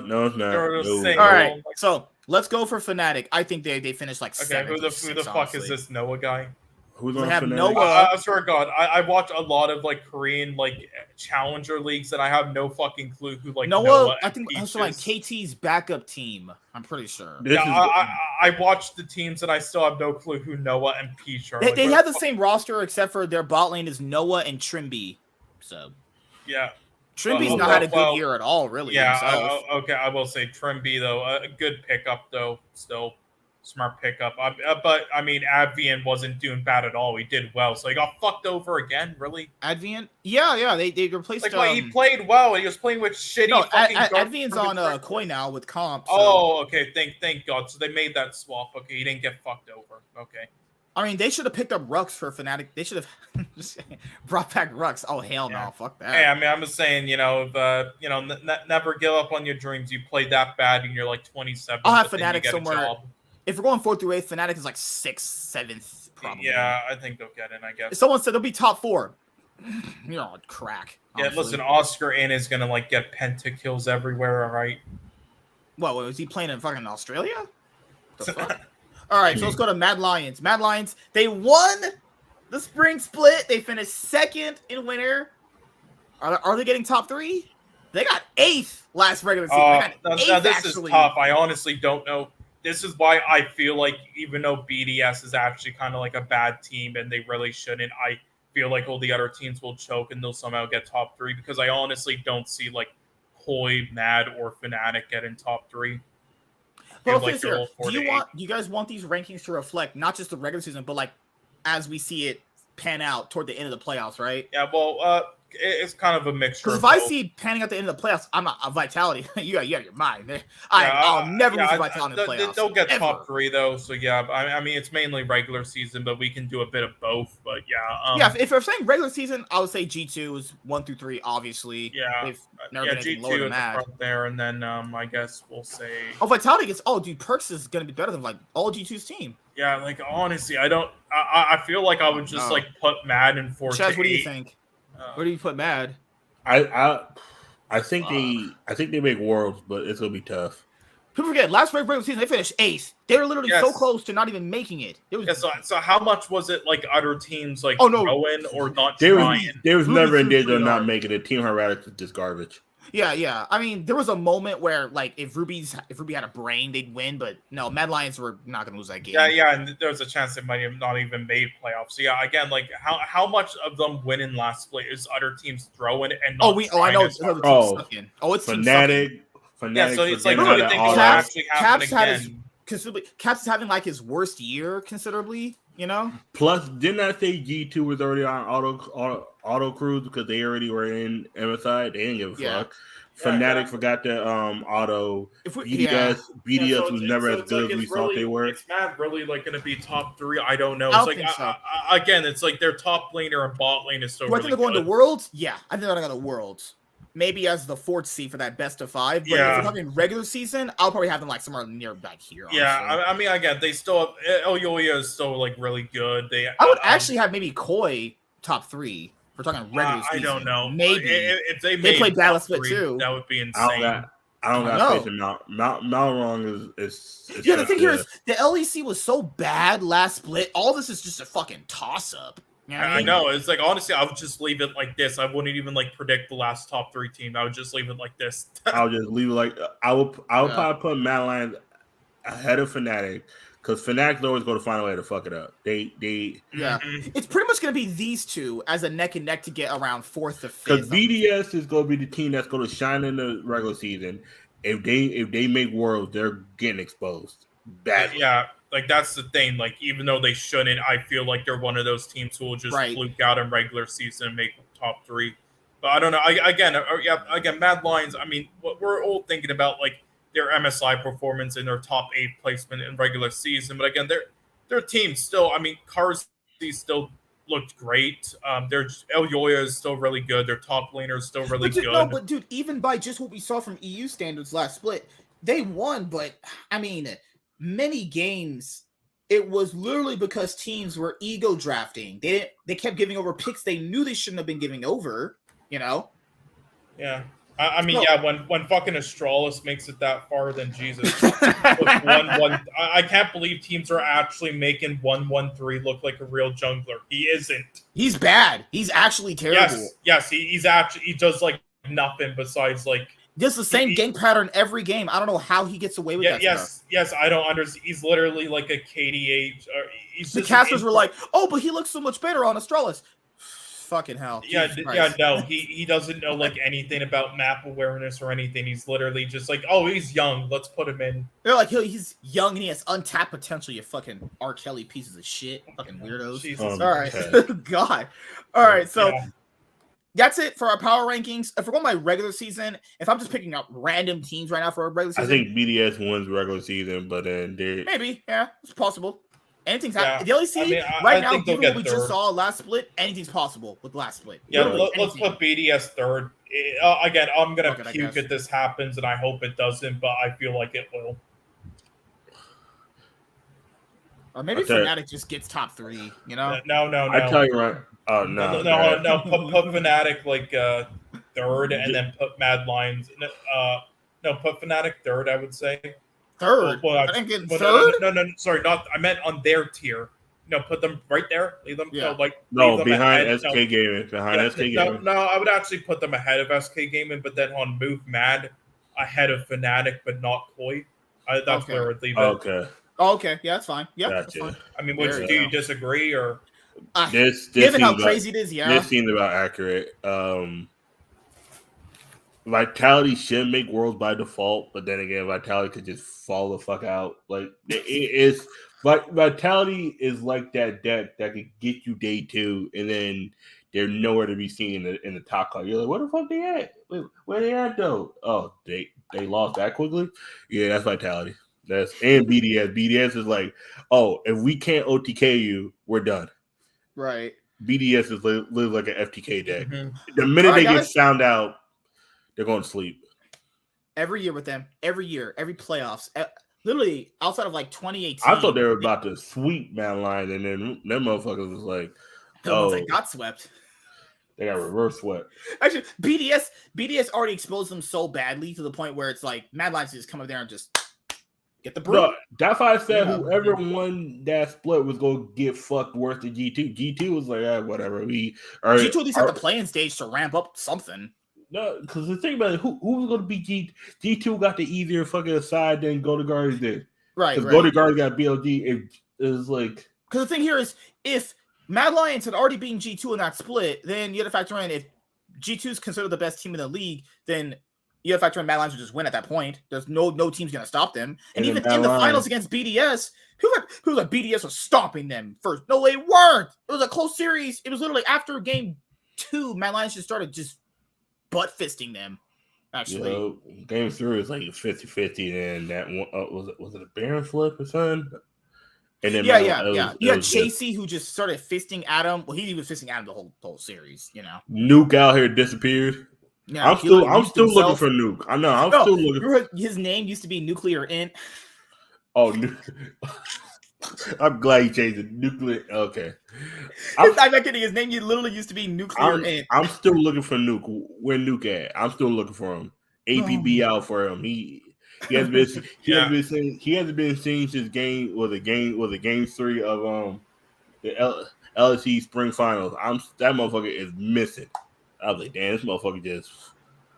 [SPEAKER 1] All right, so let's go for Fnatic. I think they finished like
[SPEAKER 3] okay. Who the fuck is this Noah guy?
[SPEAKER 2] Who's
[SPEAKER 1] we
[SPEAKER 2] on
[SPEAKER 1] have
[SPEAKER 2] Fnatic?
[SPEAKER 1] Noah.
[SPEAKER 3] I swear to God, I watch a lot of like Korean like challenger leagues, and I have no fucking clue who like Noah
[SPEAKER 1] I think that's like KT's backup team. I'm pretty sure.
[SPEAKER 3] I watched the teams, and I still have no clue who Noah and Peach are.
[SPEAKER 1] They have the same roster, except for their bot lane is Noah and Trimby. So
[SPEAKER 3] yeah.
[SPEAKER 1] Trimby's not had a good year at all, really.
[SPEAKER 3] Yeah, okay, I will say Trimby though, a good pickup though, still smart pickup. But I mean, Advian wasn't doing bad at all. He did well, so he got fucked over again. Really,
[SPEAKER 1] Advian? Yeah, they replaced.
[SPEAKER 3] He played well. He was playing with shitty.
[SPEAKER 1] No, Advian's on Koi now with comp. So.
[SPEAKER 3] Oh, okay. Thank God. So they made that swap. Okay, he didn't get fucked over. Okay.
[SPEAKER 1] I mean, they should have picked up Rux for Fnatic. They should have just brought back Rux. Oh hell no, fuck that.
[SPEAKER 3] Hey, I mean, I'm just saying, never give up on your dreams. You played that bad, and you're like 27.
[SPEAKER 1] I'll have Fnatic somewhere. If we're going 4th through 8th, Fnatic is like 6th, 7th, probably.
[SPEAKER 3] Yeah, I think they'll get in. I guess.
[SPEAKER 1] Someone said they'll be top 4. Crack.
[SPEAKER 3] Honestly. Yeah, listen, Oscar in is gonna like get pentakills everywhere. All right.
[SPEAKER 1] What was he playing in fucking Australia? The fuck? All right, so let's go to Mad Lions. Mad Lions, they won the spring split. They finished 2nd in winter. Are they getting top 3? They got 8th last regular season.
[SPEAKER 3] This is tough. I honestly don't know. This is why I feel like even though BDS is actually kind of like a bad team and they really shouldn't, I feel like all the other teams will choke and they'll somehow get top 3 because I honestly don't see like Koi, Mad, or Fnatic getting top 3.
[SPEAKER 1] Well, like do you guys want these rankings to reflect not just the regular season, but like as we see it pan out toward the end of the playoffs, right?
[SPEAKER 3] Yeah, well, it's kind of a mixture.
[SPEAKER 1] Because if I see panning at the end of the playoffs, I'm not a Vitality. you got your mind. I'll never lose Vitality in the playoffs.
[SPEAKER 3] They'll get top 3 though. So yeah, I mean it's mainly regular season, but we can do a bit of both. But yeah,
[SPEAKER 1] if we're saying regular season, I would say G2 is 1 through 3. Obviously,
[SPEAKER 3] yeah,
[SPEAKER 1] they've never been anything
[SPEAKER 3] G2
[SPEAKER 1] lower than that.
[SPEAKER 3] Front there, and then I guess we'll say
[SPEAKER 1] Vitality gets. Oh, dude, Perks is gonna be better than like all G2's team.
[SPEAKER 3] Yeah, like honestly, I feel like I would just like put Mad in 4 to 8.
[SPEAKER 1] What do you think? Where do you put Mad?
[SPEAKER 2] I think they make Worlds, but it's gonna be tough.
[SPEAKER 1] People forget last regular season they finished 8th. They were literally so close to not even making it. It was
[SPEAKER 3] so how much was it like other teams like throwing or not trying?
[SPEAKER 2] There was never in danger of not making it. Team Heretics is just garbage.
[SPEAKER 1] Yeah. I mean, there was a moment where like if Ruby had a brain, they'd win, but no, Mad Lions were not gonna lose that game.
[SPEAKER 3] Yeah, and there was a chance they might have not even made playoffs. So yeah, again, like how much of them winning last split is other teams throwing and not
[SPEAKER 1] I know it's other teams sucking. Oh, it's
[SPEAKER 2] Fnatic.
[SPEAKER 3] Yeah, so it's like do you think it will actually happen again?
[SPEAKER 1] Caps is having like his worst year considerably, you know.
[SPEAKER 2] Plus, didn't I say G2 was already on auto cruise because they already were in MSI? They didn't give a fuck. Fnatic forgot to auto. BDS was never as good as we thought they were.
[SPEAKER 3] It's not really like going to be top 3. I don't know.
[SPEAKER 1] I
[SPEAKER 3] it's like
[SPEAKER 1] so.
[SPEAKER 3] Again, it's like their top laner and bot lane is so.
[SPEAKER 1] Do I think they're going to Worlds? Yeah, I think they're going to Worlds. Maybe as the 4th seed for that best of 5. But if we're talking regular season, I'll probably have them like somewhere near back here. Honestly.
[SPEAKER 3] Yeah, I mean, again, they still have Elyoya is still like really good.
[SPEAKER 1] I would actually have maybe Koi top 3. We're talking regular season.
[SPEAKER 3] I don't know.
[SPEAKER 1] Maybe
[SPEAKER 3] if they
[SPEAKER 1] play Battle Split too.
[SPEAKER 3] That would be insane.
[SPEAKER 2] I don't got faith in Malrong is
[SPEAKER 1] the thing here is the LEC was so bad last split. All this is just a fucking toss up. You know what I mean?
[SPEAKER 3] know. It's like honestly, I would just leave it like this. I wouldn't even like predict the last top 3 team. I would just leave it like this.
[SPEAKER 2] I would just leave it like I would probably put Mad Lions ahead of Fnatic because Fnatic always going to find a way to fuck it up.
[SPEAKER 1] It's pretty much going to be these two as a neck and neck to get around 4th to 5th.
[SPEAKER 2] Because BDS is going to be the team that's going to shine in the regular season. If they make Worlds, they're getting exposed badly.
[SPEAKER 3] Yeah. Like, that's the thing. Like, even though they shouldn't, I feel like they're one of those teams who will just fluke out in regular season and make top 3. But I don't know. Again, Mad Lions, I mean, we're all thinking about, like, their MSI performance in their top 8 placement in regular season. But again, their team still. I mean, Carsey still looked great. Their El Yoya is still really good. Their top laner is still really good.
[SPEAKER 1] No, but dude, even by just what we saw from EU standards last split, they won. But I mean, many games it was literally because teams were ego drafting. They kept giving over picks they knew they shouldn't have been giving over. You know?
[SPEAKER 3] Yeah. I mean, yeah, when fucking Astralis makes it that far, then Jesus. I can't believe teams are actually making 1-1-3 look like a real jungler. He isn't.
[SPEAKER 1] He's bad. He's actually terrible.
[SPEAKER 3] Yes, he does like nothing besides like
[SPEAKER 1] just the same game pattern every game. I don't know how he gets away with that.
[SPEAKER 3] Yes, I don't understand. He's literally like a KDH.
[SPEAKER 1] The casters were like, "Oh, but he looks so much better on Astralis." Fucking hell.
[SPEAKER 3] No, he doesn't know like anything about map awareness or anything. He's literally just like, oh, he's young, let's put him in.
[SPEAKER 1] They're like, he's young and he has untapped potential, you fucking R. Kelly pieces of shit. Fucking weirdos.
[SPEAKER 3] Jesus.
[SPEAKER 1] All right. God. All right, so that's it for our power rankings. If we're going by regular season, if I'm just picking up random teams right now for a regular season.
[SPEAKER 2] I think BDS wins regular season, but then
[SPEAKER 1] maybe, yeah, it's possible. Anything's happening. The LEC right now, given what we just saw last split, anything's possible with last split.
[SPEAKER 3] Yeah, let's put BDS third. Again, I'm gonna puke if this happens, and I hope it doesn't, but I feel like it will.
[SPEAKER 1] Or maybe Fnatic just gets top 3. You know?
[SPEAKER 3] No.
[SPEAKER 2] I tell you right. Oh no.
[SPEAKER 3] Put Fnatic like third, and then put Mad Lions. No, put Fnatic third. I would say.
[SPEAKER 1] Third?
[SPEAKER 3] Third? No, sorry, not. I meant on their tier. No, put them right there. Leave them.
[SPEAKER 2] Yeah.
[SPEAKER 3] Leave them
[SPEAKER 2] behind
[SPEAKER 3] ahead.
[SPEAKER 2] SK Gaming. SK Gaming.
[SPEAKER 3] No, I would actually put them ahead of SK Gaming, but then on Move Mad ahead of Fnatic, but not Koi. That's where I would leave it.
[SPEAKER 2] Okay.
[SPEAKER 1] Okay. Yeah, that's fine. Yeah,
[SPEAKER 2] gotcha.
[SPEAKER 1] That's fine.
[SPEAKER 3] I mean, do you disagree or?
[SPEAKER 2] This
[SPEAKER 1] given how crazy it is, yeah.
[SPEAKER 2] This seems about accurate. Vitality should make worlds by default, but then again, Vitality could just fall the fuck out. Like it is, but Vitality is like that deck that could get you day 2, and then they're nowhere to be seen in the top card. You're like, where the fuck they at? Where they at though? Oh, they lost that quickly. Yeah, that's Vitality. And BDS. BDS is like, oh, if we can't OTK you, we're done.
[SPEAKER 1] Right.
[SPEAKER 2] BDS is live like an FTK deck. Mm-hmm. The minute they get found out, they're going to sleep.
[SPEAKER 1] Every year with them. Every year. Every playoffs. Literally, outside of like 2018.
[SPEAKER 2] I thought they were about to sweep Man Lion, and then them motherfuckers was like,
[SPEAKER 1] they got swept.
[SPEAKER 2] They got reverse swept.
[SPEAKER 1] Actually, BDS already exposed them so badly to the point where it's like Mad Lions just come up there and just get the broom.
[SPEAKER 2] That's why I said whoever won that split was going to get fucked worse than G2. G2 was like, whatever.
[SPEAKER 1] G2 at least had the playing stage to ramp up something.
[SPEAKER 2] No, because the thing about it, who was going to be G2 got the easier fucking side than Golden Guards did.
[SPEAKER 1] Right.
[SPEAKER 2] Because Golden Guards got BLG. It was like.
[SPEAKER 1] Because the thing here is, if Mad Lions had already beaten G2 in that split, then you had to factor in if G2 is considered the best team in the league, then you have to factor in Mad Lions would just win at that point. There's no team's going to stop them. And even in the finals against BDS, who like BDS was stomping them first. No, they weren't. It was a close series. It was literally after game 2, Mad Lions just started just butt fisting them. Actually,
[SPEAKER 2] game 3 was like 50-50, and that one was it a Baron flip or something? And then
[SPEAKER 1] You had Chasey who just started fisting Adam. Well, he was fisting Adam the whole series. You know,
[SPEAKER 2] Nuke out here disappeared. Yeah, I'm still looking for Nuke. I know. I'm still looking.
[SPEAKER 1] His name used to be Nuclear Int.
[SPEAKER 2] Oh, I'm glad you changed it. Nuclear. Okay.
[SPEAKER 1] I'm not kidding. His name literally used to be Nuclear Int.
[SPEAKER 2] I'm still looking for Nuke. Where Nuke at? I'm still looking for him. APB out for him. He hasn't been seen since game 3 of the LEC spring finals. That motherfucker is missing. I was like, damn, this motherfucker just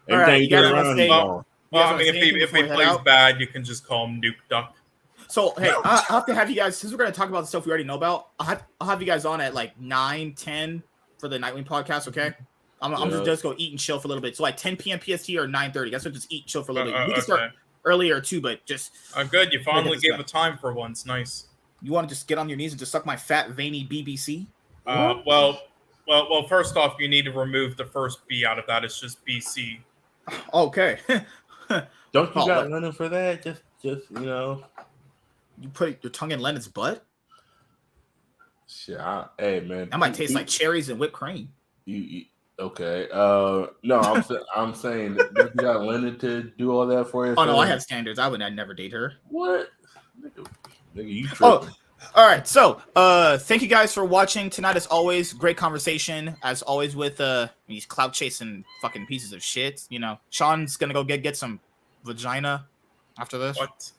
[SPEAKER 2] everything he does around him.
[SPEAKER 3] Well, I mean, if he plays bad, you can just call him Nuke Duck.
[SPEAKER 1] So, hey, I'll have to have you guys, since we're going to talk about the stuff we already know about, I'll have you guys on at like 9, 10 for the Nightwing podcast, okay? I'm just go eat and chill for a little bit. So, like 10 p.m. PST or 9:30. Guess we'll just eat and chill for a little bit. We can start earlier, too, but just...
[SPEAKER 3] good. You finally gave a time for once. Nice.
[SPEAKER 1] You want to just get on your knees and just suck my fat, veiny BBC?
[SPEAKER 3] Well, first off, you need to remove the first B out of that. It's just BC.
[SPEAKER 1] Okay.
[SPEAKER 2] Don't you
[SPEAKER 1] Oh,
[SPEAKER 2] got
[SPEAKER 1] what?
[SPEAKER 2] Lennon for that? Just
[SPEAKER 1] You put your tongue in Lennon's butt?
[SPEAKER 2] shit. Hey man,
[SPEAKER 1] That might taste like cherries and whipped cream.
[SPEAKER 2] You okay? No, I'm saying don't you got Lennon to do all that for you.
[SPEAKER 1] Oh no, I have standards. I'd never date her.
[SPEAKER 2] What? Nigga, you tripping.
[SPEAKER 1] Oh, all right. So, thank you guys for watching tonight. As always, great conversation. As always, with these cloud chasing fucking pieces of shit. You know, Sean's gonna go get some vagina after this.
[SPEAKER 3] What?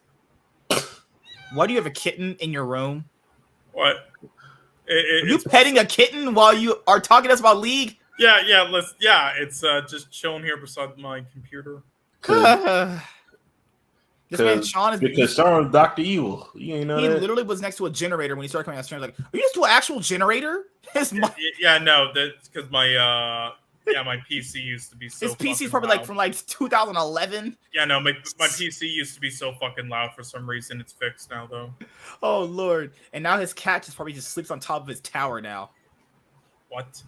[SPEAKER 1] Why do you have a kitten in your room?
[SPEAKER 3] What?
[SPEAKER 1] Are you petting a kitten while you are talking to us about League?
[SPEAKER 3] Yeah. It's just chilling here beside my computer.
[SPEAKER 1] This man Sean is
[SPEAKER 2] because Sean's Dr. Evil. You ain't know
[SPEAKER 1] he
[SPEAKER 2] that?
[SPEAKER 1] literally was next to a generator when he started coming on stream. Like, are you next to an actual generator?
[SPEAKER 3] No, that's because my my PC used to be so.
[SPEAKER 1] His PC's probably
[SPEAKER 3] loud.
[SPEAKER 1] like from like 2011.
[SPEAKER 3] Yeah, no, my PC used to be so fucking loud for some reason. It's fixed now though.
[SPEAKER 1] Oh Lord! And now his cat just probably just sleeps on top of his tower now.
[SPEAKER 3] What?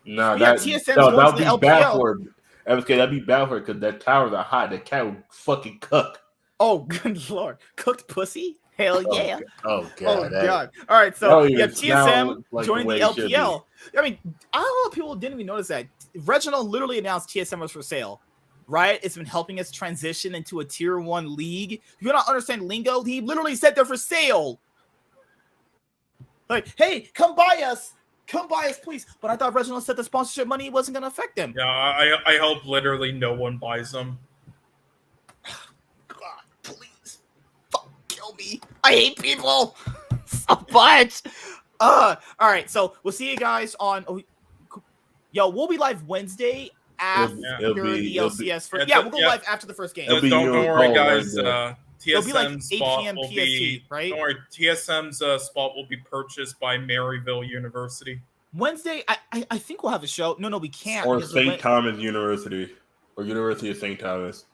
[SPEAKER 2] No,
[SPEAKER 1] TSM's
[SPEAKER 2] that'd
[SPEAKER 1] going to the
[SPEAKER 2] be bad
[SPEAKER 1] LPL.
[SPEAKER 2] for him. MSK, that'd be bad for it because that towers are hot. The cat would fucking cook.
[SPEAKER 1] Oh good Lord! Cooked pussy? Hell yeah!
[SPEAKER 2] Oh God!
[SPEAKER 1] All right, so
[SPEAKER 2] that
[SPEAKER 1] you have
[SPEAKER 2] even sound
[SPEAKER 1] TSM
[SPEAKER 2] like
[SPEAKER 1] joining
[SPEAKER 2] the
[SPEAKER 1] the
[SPEAKER 2] way it should
[SPEAKER 1] LPL. I mean, a lot of people didn't even notice that. Reginald literally announced TSM was for sale. Right? It's been helping us transition into a tier 1 league. If you don't understand lingo, he literally said they're for sale. Like, hey, come buy us, please. But I thought Reginald said the sponsorship money wasn't going to affect them.
[SPEAKER 3] Yeah, I hope literally no one buys them.
[SPEAKER 1] God, please, fuck, kill me. I hate people so much. All right, so we'll see you guys on. We'll be live Wednesday after the LCS. We'll go live after the first game.
[SPEAKER 3] Don't worry, guys.
[SPEAKER 1] It'll be like 8
[SPEAKER 3] spot
[SPEAKER 1] p.m.
[SPEAKER 3] will
[SPEAKER 1] PST,
[SPEAKER 3] be
[SPEAKER 1] right?
[SPEAKER 3] Don't worry, TSM's spot will be purchased by Maryville University.
[SPEAKER 1] Wednesday, I think we'll have a show. No, we can't.
[SPEAKER 2] Or St. Thomas University. Or University of St. Thomas.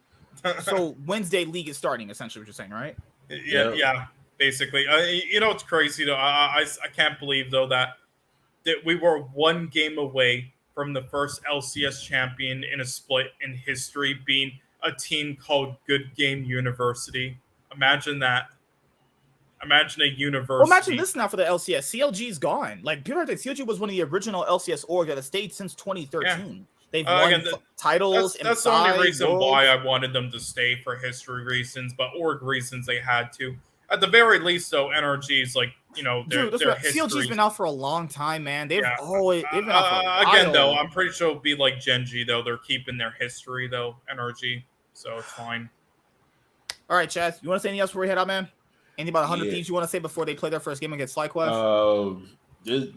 [SPEAKER 1] So Wednesday league is starting, essentially what you're saying, right?
[SPEAKER 3] Yeah, basically. You know what's crazy though? I can't believe though that we were one game away from the first LCS champion in a split in history being a team called Good Game University. Imagine that. Imagine a university.
[SPEAKER 1] Well, imagine this now for the LCS. CLG's gone. Like, people are saying CLG was one of the original LCS org that has stayed since 2013. Yeah. They've won titles.
[SPEAKER 3] That's the only reason why I wanted them to stay, for history reasons, but org reasons they had to. At the very least, though, NRG's like, their
[SPEAKER 1] CLG's been out for a long time, man. They've been out for a while.
[SPEAKER 3] Again, though, I'm pretty sure it'll be like GenG, though. They're keeping their history, though, NRG, so it's fine. All
[SPEAKER 1] right, Chaz, you want to say anything else before we head out, man? Anything about 100 Thieves you want to say before they play their first game against FlyQuest?
[SPEAKER 2] This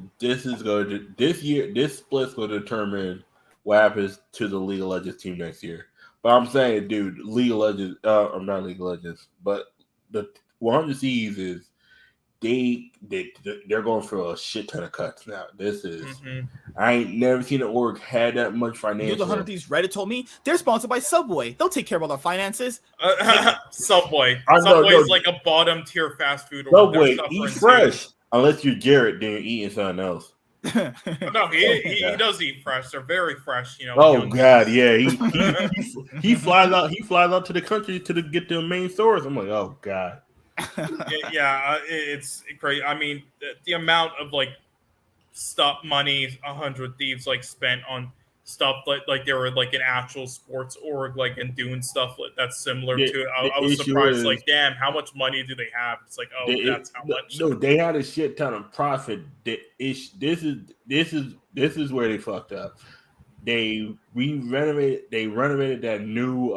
[SPEAKER 2] split's going to determine what happens to the League of Legends team next year. But I'm saying, dude, League of Legends, I'm not League of Legends, but the 100 Thieves is they're going for a shit ton of cuts now. This is I ain't never seen an org had that much financial.
[SPEAKER 1] The 100 Thieves Reddit told me they're sponsored by Subway. They'll take care of all their finances.
[SPEAKER 3] Subway. Subway's like a bottom tier fast food org.
[SPEAKER 2] Subway, eat fresh. Unless you're Jared, then you're eating something else.
[SPEAKER 3] No, he does eat fresh. They're very fresh,
[SPEAKER 2] Oh God, yeah. He flies out. He flies out to the country to get the main stores. I'm like, oh God.
[SPEAKER 3] It's great. I mean, the amount of like stuff money 100 Thieves like spent on stuff like they were like an actual sports org, like, and doing stuff that's similar to it. I was surprised, like, damn, how much money do they have? It's like, that's how much.
[SPEAKER 2] No, they had a shit ton of profit. This is where they fucked up. They renovated that new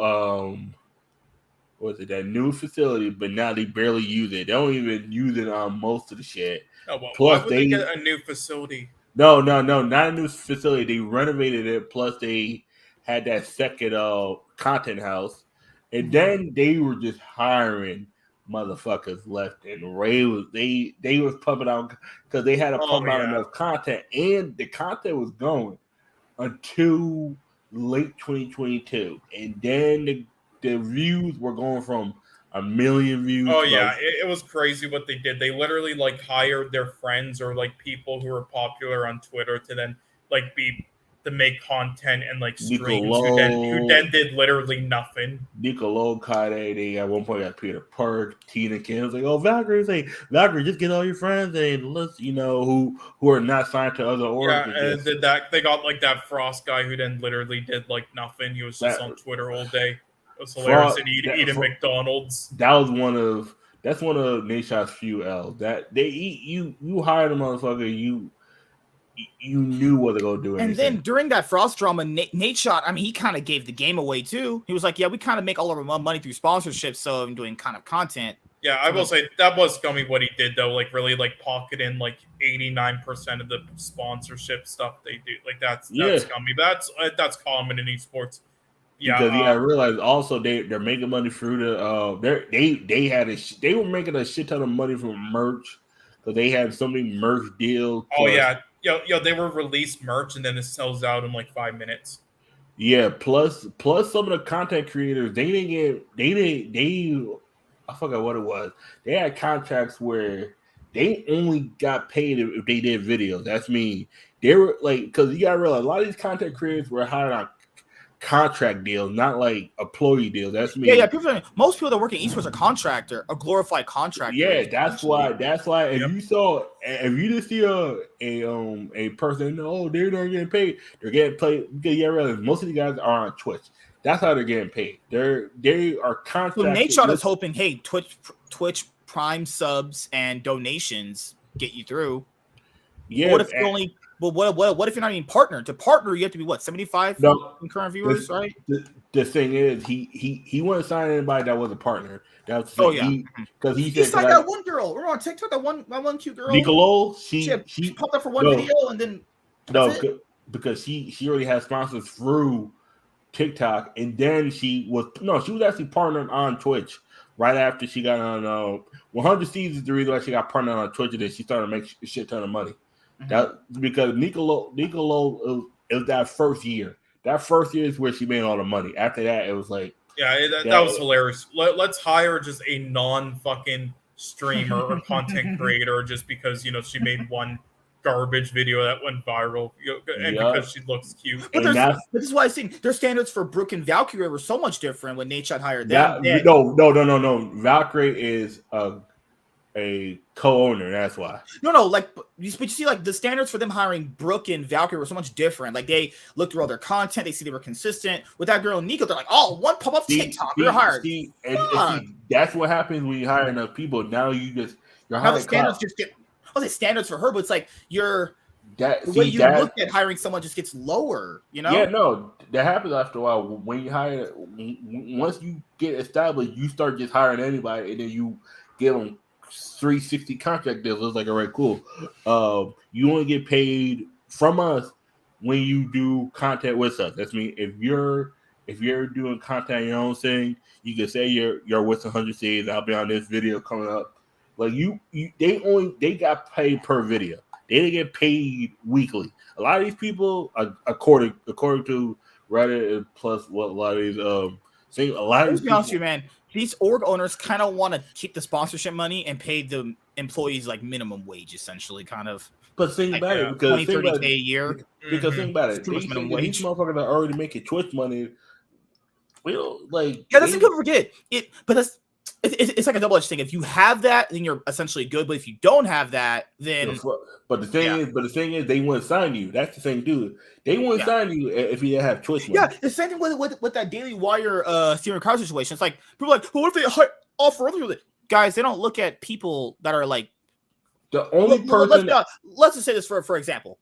[SPEAKER 2] that new facility, but now they barely use it. They don't even use it on most of the shit.
[SPEAKER 3] Oh, well, plus, why would they get a new facility?
[SPEAKER 2] No, not a new facility. They renovated it. Plus, they had that second content house, and then they were just hiring motherfuckers left and right. They was pumping out because they had to pump out enough content, and the content was going until late 2022, and then the views were going from 1 million views.
[SPEAKER 3] Oh yeah, it was crazy what they did. They literally like hired their friends or like people who were popular on Twitter to then like be to make content and like streams who
[SPEAKER 2] Nicolo.
[SPEAKER 3] then did literally nothing.
[SPEAKER 2] Nicolo, Kade, they at one point got Peter Perk, Tina Kim. It's like, oh, Valkyrie, like Valkyrie, just get all your friends and let's, who are not signed to other orgs.
[SPEAKER 3] Yeah, and did that. They got like that Frost guy who then literally did like nothing. He was just on Twitter all day. It was hilarious. And eating McDonald's.
[SPEAKER 2] That's one of Nate Shot's few L's. That they eat you hired a motherfucker, you knew what to go do.
[SPEAKER 1] And then during that Frost drama, Nate Shot, I mean, he kind of gave the game away too. He was like, yeah, we kind of make all of our money through sponsorships, so I'm doing kind of content.
[SPEAKER 3] Yeah, I will say that was scummy what he did though, like really like pocket in like 89% of the sponsorship stuff they do. Like that's scummy. That's common in esports. Yeah,
[SPEAKER 2] because I realized also they're making money through the they were making a shit ton of money from merch because they had so many merch deals.
[SPEAKER 3] Oh yeah. Yo, they were released merch and then it sells out in like 5 minutes.
[SPEAKER 2] Yeah, plus some of the content creators, they I forgot what it was. They had contracts where they only got paid if they did videos. That's me. They were like, because you gotta realize a lot of these content creators were hired on contract deals, not like employee deals. That's me.
[SPEAKER 1] Yeah. Most people that work in esports are a glorified contractor.
[SPEAKER 2] Yeah, that's why. If you just see a person, they're not getting paid. They're getting paid because realize most of the guys are on Twitch. That's how they're getting paid. They are contracted.
[SPEAKER 1] So Nate Shot is hoping, hey, Twitch Prime subs and donations get you through. Yeah. But what if you only? Well, what if you're not even partnered? To partner, you have to be 75 concurrent viewers, right?
[SPEAKER 2] The thing is, he wouldn't sign anybody that was a partner. That's because he
[SPEAKER 1] signed that one girl. We're on TikTok. That one cute girl.
[SPEAKER 2] Nicolo,
[SPEAKER 1] she popped up for one video and then
[SPEAKER 2] because she already had sponsors through TikTok, and then she was actually partnered on Twitch right after she got on 100 Seasons. The reason why she got partnered on Twitch, and then she started to make a shit ton of money. That because Nicolo it was that first year. That first year is where she made all the money. After that, it was like
[SPEAKER 3] that was hilarious. Let's hire just a non-fucking streamer or content creator just because she made one garbage video that went viral and because she looks cute.
[SPEAKER 1] But this is why I think their standards for Brooke and Valkyrie were so much different when Nate Shot hired them.
[SPEAKER 2] No. Valkyrie is a co-owner. That's why.
[SPEAKER 1] But you see, like the standards for them hiring Brooke and Valkyrie were so much different. Like they looked through all their content, they see they were consistent. With that girl Nico, they're like, oh, one pop up TikTok, you're hired.
[SPEAKER 2] That's what happens when you hire enough people. Now you're hiring.
[SPEAKER 1] Standards for her, but it's like the way you look at hiring someone just gets lower.
[SPEAKER 2] Yeah, no, that happens after a while. When you hire, once you get established, you start just hiring anybody, and then you give them 360 contract deals. It's like, all right, cool. You only get paid from us when you do content with us. That's me. If you're doing content your own thing, you can say you're with 100 C's. I'll be on this video coming up. Like they got paid per video. They didn't get paid weekly. A lot of these people, according to Reddit plus what a lot of these things, a lot of these people,
[SPEAKER 1] you, man. These org owners kind of want to keep the sponsorship money and pay the employees like minimum wage, essentially, kind of.
[SPEAKER 2] But think about it, because
[SPEAKER 1] 20-30K a year.
[SPEAKER 2] Because think about it, these motherfuckers are already making Twitch money. We don't like.
[SPEAKER 1] Yeah, that's what people forget. It's like a double-edged thing. If you have that, then you're essentially good. But if you don't have that, then
[SPEAKER 2] the thing is, they wouldn't sign you. That's the thing, dude. They wouldn't sign you if you didn't have Twitch money.
[SPEAKER 1] Yeah, the same thing with that Daily Wire Steven Crowd situation. It's like people are like, well, what if they offer other people? Guys, they don't look at people that are like
[SPEAKER 2] the only person.
[SPEAKER 1] Let's just say this for example.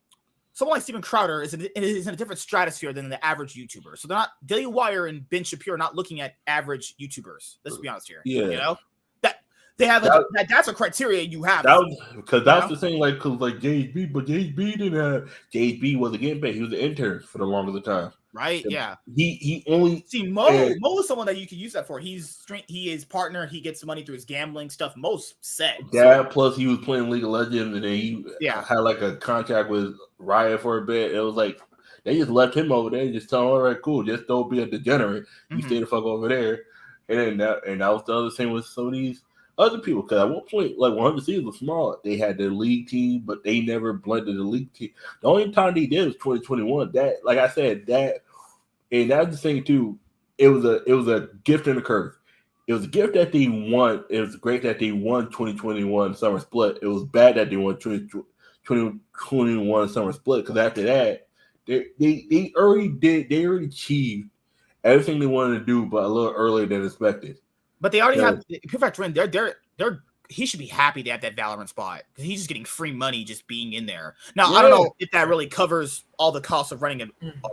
[SPEAKER 1] Someone like Steven Crowder is in a different stratosphere than the average YouTuber. So they're not Daily Wire and Ben Shapiro are not looking at average YouTubers. Let's be honest here.
[SPEAKER 2] Yeah,
[SPEAKER 1] that they have that's a criteria you have.
[SPEAKER 2] Because that's the thing. Like, because like JHB, but JHB didn't have. JHB wasn't getting paid. He was an intern for the longest time.
[SPEAKER 1] Right. Yeah.
[SPEAKER 2] He only
[SPEAKER 1] Mo is someone that you can use that for. He is partner. He gets money through his gambling stuff. Most set.
[SPEAKER 2] Plus he was playing League of Legends, and then he had like a contract with Riot for a bit. It was like they just left him over there, just tell him, all right, cool, just don't be a degenerate. You stay the fuck over there. And that was the other thing with some of these other people. Because at one point, like 100 Thieves was small. They had their league team, but they never blended the league team. The only time they did was 2021. That, like I said, and that's the thing too. It was a gift and a curse. It was a gift that they won. It was great that they won 2021 summer split. It was bad that they won 2021 summer split, because after that, they already achieved everything they wanted to do, but a little earlier than expected.
[SPEAKER 1] But they already have Pure Rin. He should be happy to have that Valorant spot, because he's just getting free money just being in there. Now, I don't know if that really covers all the costs of running a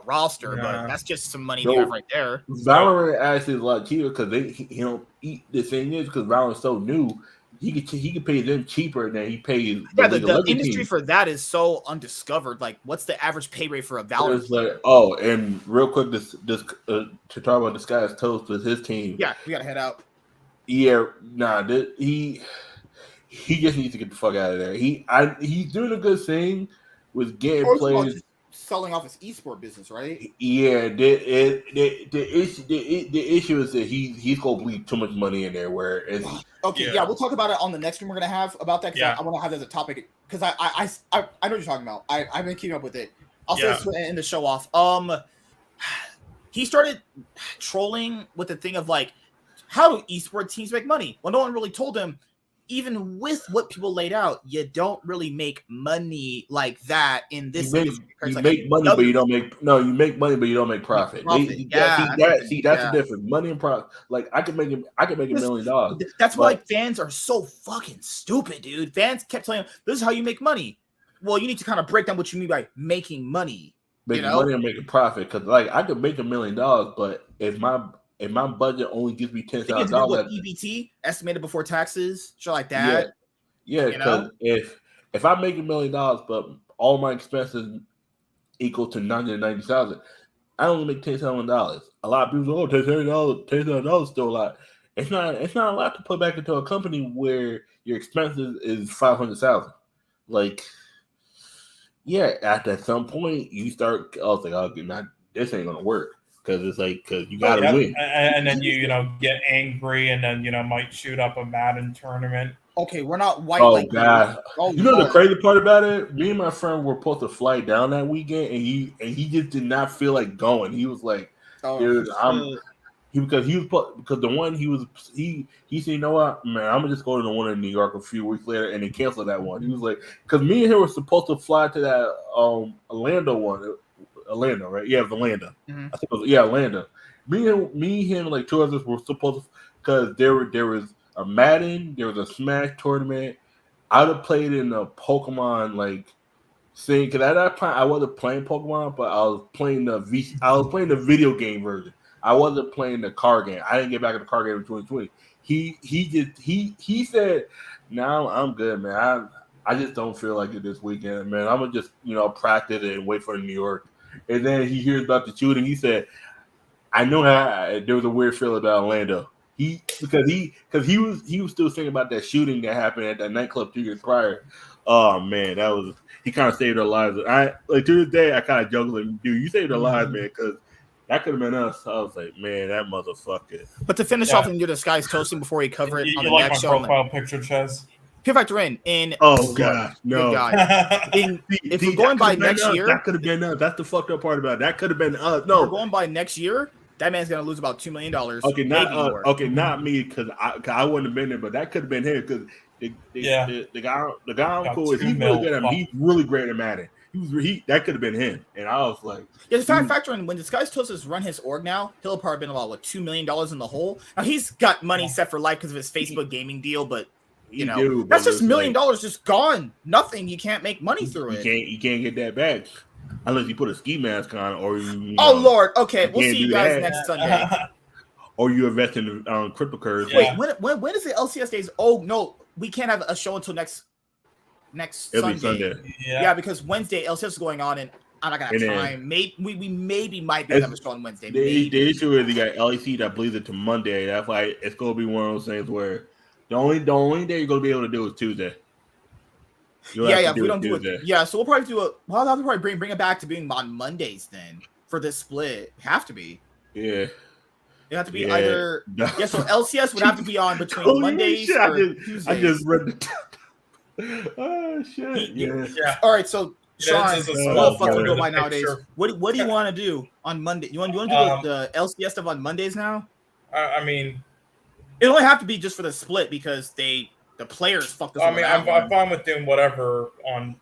[SPEAKER 1] roster, but that's just some money you have right there.
[SPEAKER 2] Valorant actually is a lot cheaper, because he don't eat. The thing is, because Valorant's so new, he could pay them cheaper than he pays.
[SPEAKER 1] The industry for that is so undiscovered. Like, what's the average pay rate for a Valorant?
[SPEAKER 2] Like, and real quick, this to talk about this guy's toast with his team.
[SPEAKER 1] Yeah, we gotta head out.
[SPEAKER 2] Yeah, he just needs to get the fuck out of there. He's doing a good thing with getting players.
[SPEAKER 1] Selling off his esport business, right?
[SPEAKER 2] Yeah, the issue is that he's gonna bleed too much money in there. Where it's
[SPEAKER 1] we'll talk about it on the next one we're gonna have about that. Because I want to have that as a topic, because I know what you're talking about. I've been keeping up with it. I'll say this in the show off. He started trolling with the thing of like, how do esports teams make money? Well, no one really told him. Even with what people laid out, you don't really make money like that in this industry.
[SPEAKER 2] You make money, but you don't make but you don't make profit. That's the difference. Money and profit. Like I could make $1 million.
[SPEAKER 1] That's why fans are so fucking stupid, dude. Fans kept telling him, "This is how you make money." Well, you need to kind of break down what you mean by making money.
[SPEAKER 2] Making money and making profit, because like I could make $1 million, but if my budget only gives me $10,000,
[SPEAKER 1] EBT estimated before taxes, shit like that.
[SPEAKER 2] Yeah, because if I make $1 million, but all my expenses equal to $990,000, I only make $10,000. A lot of people say, $10,000 is still a lot. It's not a lot to put back into a company where your expenses is $500,000. Like, at some point you start. I was like, this ain't gonna work. Because it's like, because you gotta win,
[SPEAKER 3] and then you get angry, and then might shoot up a Madden tournament.
[SPEAKER 1] Okay, we're not white.
[SPEAKER 2] Oh God! You know the crazy part about it? Me and my friend were supposed to fly down that weekend, and he just did not feel like going. He was like, "Dude, because the one he said, you know what, man, I'm gonna just go to the one in New York a few weeks later," and they canceled that one. He was like, because me and him were supposed to fly to that Orlando one. Orlando, right? Yeah, it was Orlando.
[SPEAKER 1] Mm-hmm.
[SPEAKER 2] I think it was Orlando. Me, him, like two others were supposed to, because there was a Madden, there was a Smash tournament. I would have played in a Pokemon like thing, because at that point I wasn't playing Pokemon, but I was playing the video game version. I wasn't playing the card game. I didn't get back in the card game in 2020. He said, "No, I'm good, man. I just don't feel like it this weekend, man. I'm gonna just practice and wait for New York." And then he hears about the shooting. He said, "I know how there was a weird feeling about Orlando." Because he was still thinking about that shooting that happened at that nightclub 2 years prior. Oh man, he kind of saved our lives. I like to this day I kind of joke like, "Dude, you saved our lives, man," because that could have been us. I was like, man, that motherfucker.
[SPEAKER 1] But to finish off and do the Sky's toasting before we cover it on the next show.
[SPEAKER 3] Profile picture, Chaz.
[SPEAKER 1] Pure Factor in.
[SPEAKER 2] Oh God, no!
[SPEAKER 1] If we're going by next year,
[SPEAKER 2] that could have been us. That's the fucked up part about it. That could have been us. No,
[SPEAKER 1] if we're going by next year, that man's gonna lose about $2 million.
[SPEAKER 2] Okay, not me, because I wouldn't have been there, but that could have been him, because the guy I'm cool with, he's really good at he's really great at Madden. That could have been him, and I was like,
[SPEAKER 1] the factor in when this guy's supposed to run his org now, he'll probably been about $2 million in the hole. Now he's got money set for life because of his Facebook gaming deal, but. That's just $1 million just gone. Nothing. You can't make money through it.
[SPEAKER 2] You can't get that back unless you put a ski mask on, or
[SPEAKER 1] oh Lord. Okay, we'll see you guys next Sunday.
[SPEAKER 2] Or you invest in cryptocurrency.
[SPEAKER 1] Wait, when is the LCS days? Oh no, we can't have a show until next Sunday. Yeah, because Wednesday LCS is going on, and I'm not gonna have time. We maybe might be able to have a show on Wednesday.
[SPEAKER 2] The issue is you got LEC that bleeds it to Monday. That's why it's gonna be one of those things where. The only day you're gonna be able to do is Tuesday.
[SPEAKER 1] If we don't do it. Yeah, so we'll probably do it. Well, I'll probably bring it back to being on Mondays then for this split. Have to be.
[SPEAKER 2] Yeah.
[SPEAKER 1] It have to be either. Yeah, so LCS would have to be on between
[SPEAKER 2] Holy
[SPEAKER 1] Mondays
[SPEAKER 2] shit,
[SPEAKER 1] or Tuesdays.
[SPEAKER 2] I just read the. Oh shit!
[SPEAKER 3] Yeah.
[SPEAKER 1] All right, so Sean,
[SPEAKER 3] This is a
[SPEAKER 1] what
[SPEAKER 3] small
[SPEAKER 1] the fuck
[SPEAKER 3] part
[SPEAKER 1] you
[SPEAKER 3] of
[SPEAKER 1] go
[SPEAKER 3] the
[SPEAKER 1] by nowadays?
[SPEAKER 3] picture.
[SPEAKER 1] What do you want to do on Monday? You want to do the LCS stuff on Mondays now?
[SPEAKER 3] I mean,
[SPEAKER 1] It only have to be just for the split because the players fucked us.
[SPEAKER 3] I mean, I'm fine with doing whatever on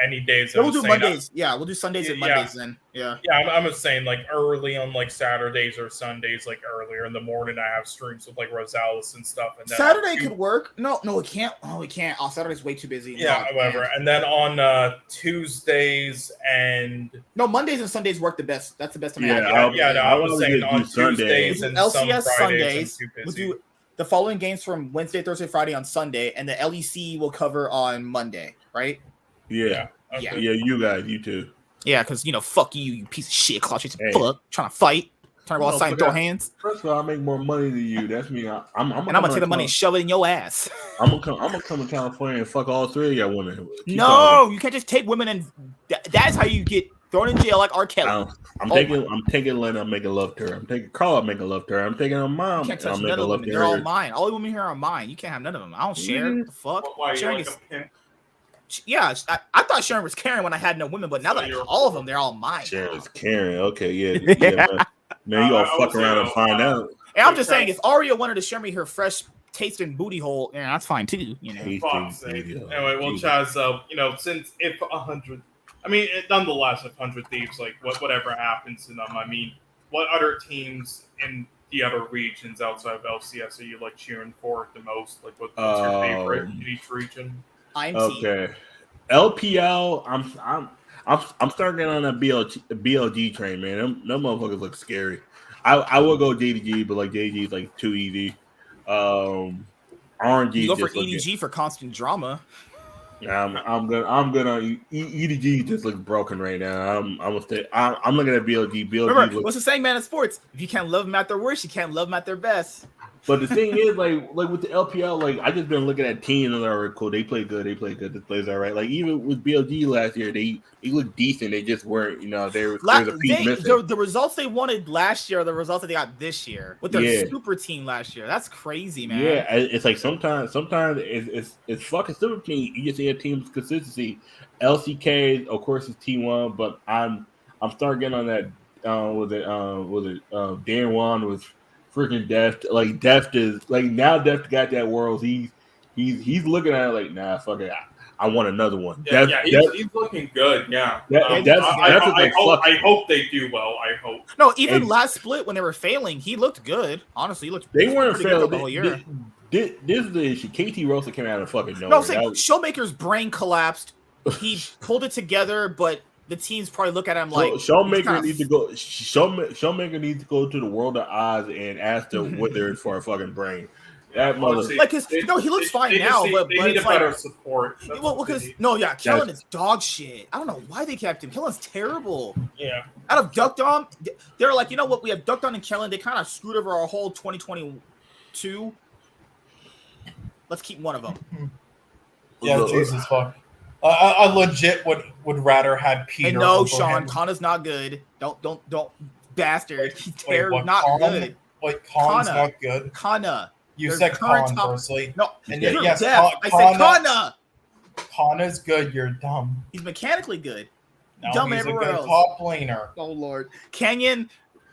[SPEAKER 3] any days.
[SPEAKER 1] We'll do Mondays. Yeah, we'll do Sundays and Mondays then. Yeah.
[SPEAKER 3] Yeah, I'm just saying like early on like Saturdays or Sundays, like earlier in the morning, I have streams with like Rosales and stuff. And then
[SPEAKER 1] Saturday could work. No, it can't. Oh, it can't. Oh, Saturday's way too busy.
[SPEAKER 3] Yeah, whatever. And then on Tuesdays and
[SPEAKER 1] Mondays and Sundays work the best. That's the best time.
[SPEAKER 3] I was saying on Tuesdays and
[SPEAKER 1] LCS
[SPEAKER 3] Sundays.
[SPEAKER 1] We'll do the following games from Wednesday, Thursday, Friday on Sunday, and the LEC will cover on Monday, right?
[SPEAKER 2] Yeah.
[SPEAKER 3] Okay.
[SPEAKER 2] Yeah, you guys, you too.
[SPEAKER 1] Yeah, because fuck you piece of shit, Cloud9 fuck, trying to fight, trying to go outside and throw hands.
[SPEAKER 2] First of all, I make more money than you. That's me. I'm
[SPEAKER 1] gonna take the money and shove it in your ass.
[SPEAKER 2] I'm gonna come to California and fuck all three of y'all women.
[SPEAKER 1] No, you can't just take women and that's how you get thrown in jail like R. Kelly.
[SPEAKER 2] I'm taking Lynn. I'm making love to her. I'm taking Carl. I'm making love to her. I'm taking her mom.
[SPEAKER 1] You can't touch none of them. They're all mine. All the women here are mine. You can't have none of them. I don't share. The fuck.
[SPEAKER 3] Why
[SPEAKER 1] sharing
[SPEAKER 3] like
[SPEAKER 1] is.
[SPEAKER 3] a pimp?
[SPEAKER 1] Yeah, I thought Sharon was Karen when I had no women, but now that I have all of them, they're all mine.
[SPEAKER 2] Sharon's Karen. Okay, yeah, man, you all fuck around and find out.
[SPEAKER 1] And I'm just saying, if Aria wanted to share me her fresh tasting booty hole, yeah, that's fine too.
[SPEAKER 3] Anyway, well, Chaz, since if 100, I mean, nonetheless, if 100 Thieves, like whatever happens to them, I mean, what other teams in the other regions outside of LCS are you like cheering for the most? Like, what's your favorite in each region?
[SPEAKER 2] Okay, LPL. I'm starting on a BLG train, man. Them motherfuckers look scary. I will go JDG, but like JDG is like too easy. RNG.
[SPEAKER 1] You go for EDG for constant drama.
[SPEAKER 2] I'm gonna EDG just looks broken right now. I'm looking at BLG.
[SPEAKER 1] Remember, what's the saying, man? In sports, if you can't love them at their worst, you can't love them at their best.
[SPEAKER 2] But the thing is, like with the LPL, like I just been looking at teams that are cool. They play good. This plays all right. Like even with BLG last year, they looked decent. They just weren't, there was a piece missing. The results they wanted last year are the results that they got this year with their super team last year. That's crazy, man. Yeah, it's like sometimes it's fucking super team. You just see a team's consistency. LCK, of course, is T1, but I'm starting getting on that. Dan Juan was freaking Deft. Like Deft is like now Deft got that world. He's looking at it like, nah, fuck it. I want another one.
[SPEAKER 3] He's looking good. Yeah. I hope they do well. I hope.
[SPEAKER 1] No, even last split when they were failing, he looked good. Honestly, he looked.
[SPEAKER 2] They weren't failing
[SPEAKER 1] the whole year.
[SPEAKER 2] This is the issue. KT Rosa came out of fucking nowhere.
[SPEAKER 1] No, I'm saying Showmaker's brain collapsed. He pulled it together, but the teams probably look at him like
[SPEAKER 2] Showmaker needs to go. Showmaker needs to go to the world of Oz and ask them what there is for a fucking brain. That mother,
[SPEAKER 1] like, he looks fine now, but
[SPEAKER 3] need
[SPEAKER 1] it's
[SPEAKER 3] better
[SPEAKER 1] like
[SPEAKER 3] support.
[SPEAKER 1] Kellen is dog shit. I don't know why they kept him. Kellen's terrible.
[SPEAKER 3] Yeah.
[SPEAKER 1] Out of Duck Dom, they're like, you know what? We have Duck Dom and Kellen. They kind of screwed over our whole 2022. Let's keep one of them.
[SPEAKER 3] Yeah, Jesus fuck. I legit would rather have Peter.
[SPEAKER 1] And no, Sean, Kana's not good. Don't bastard. He's terrible. Not good.
[SPEAKER 3] Wait, Khan's not good.
[SPEAKER 1] Kana.
[SPEAKER 3] You said Khan, firstly.
[SPEAKER 1] No,
[SPEAKER 3] and
[SPEAKER 1] you're deaf. I said Kana.
[SPEAKER 3] Kana's good. You're dumb.
[SPEAKER 1] He's mechanically good.
[SPEAKER 3] No,
[SPEAKER 1] dumb
[SPEAKER 3] he's
[SPEAKER 1] everywhere
[SPEAKER 3] a good
[SPEAKER 1] else.
[SPEAKER 3] top laner.
[SPEAKER 1] Oh Lord, Canyon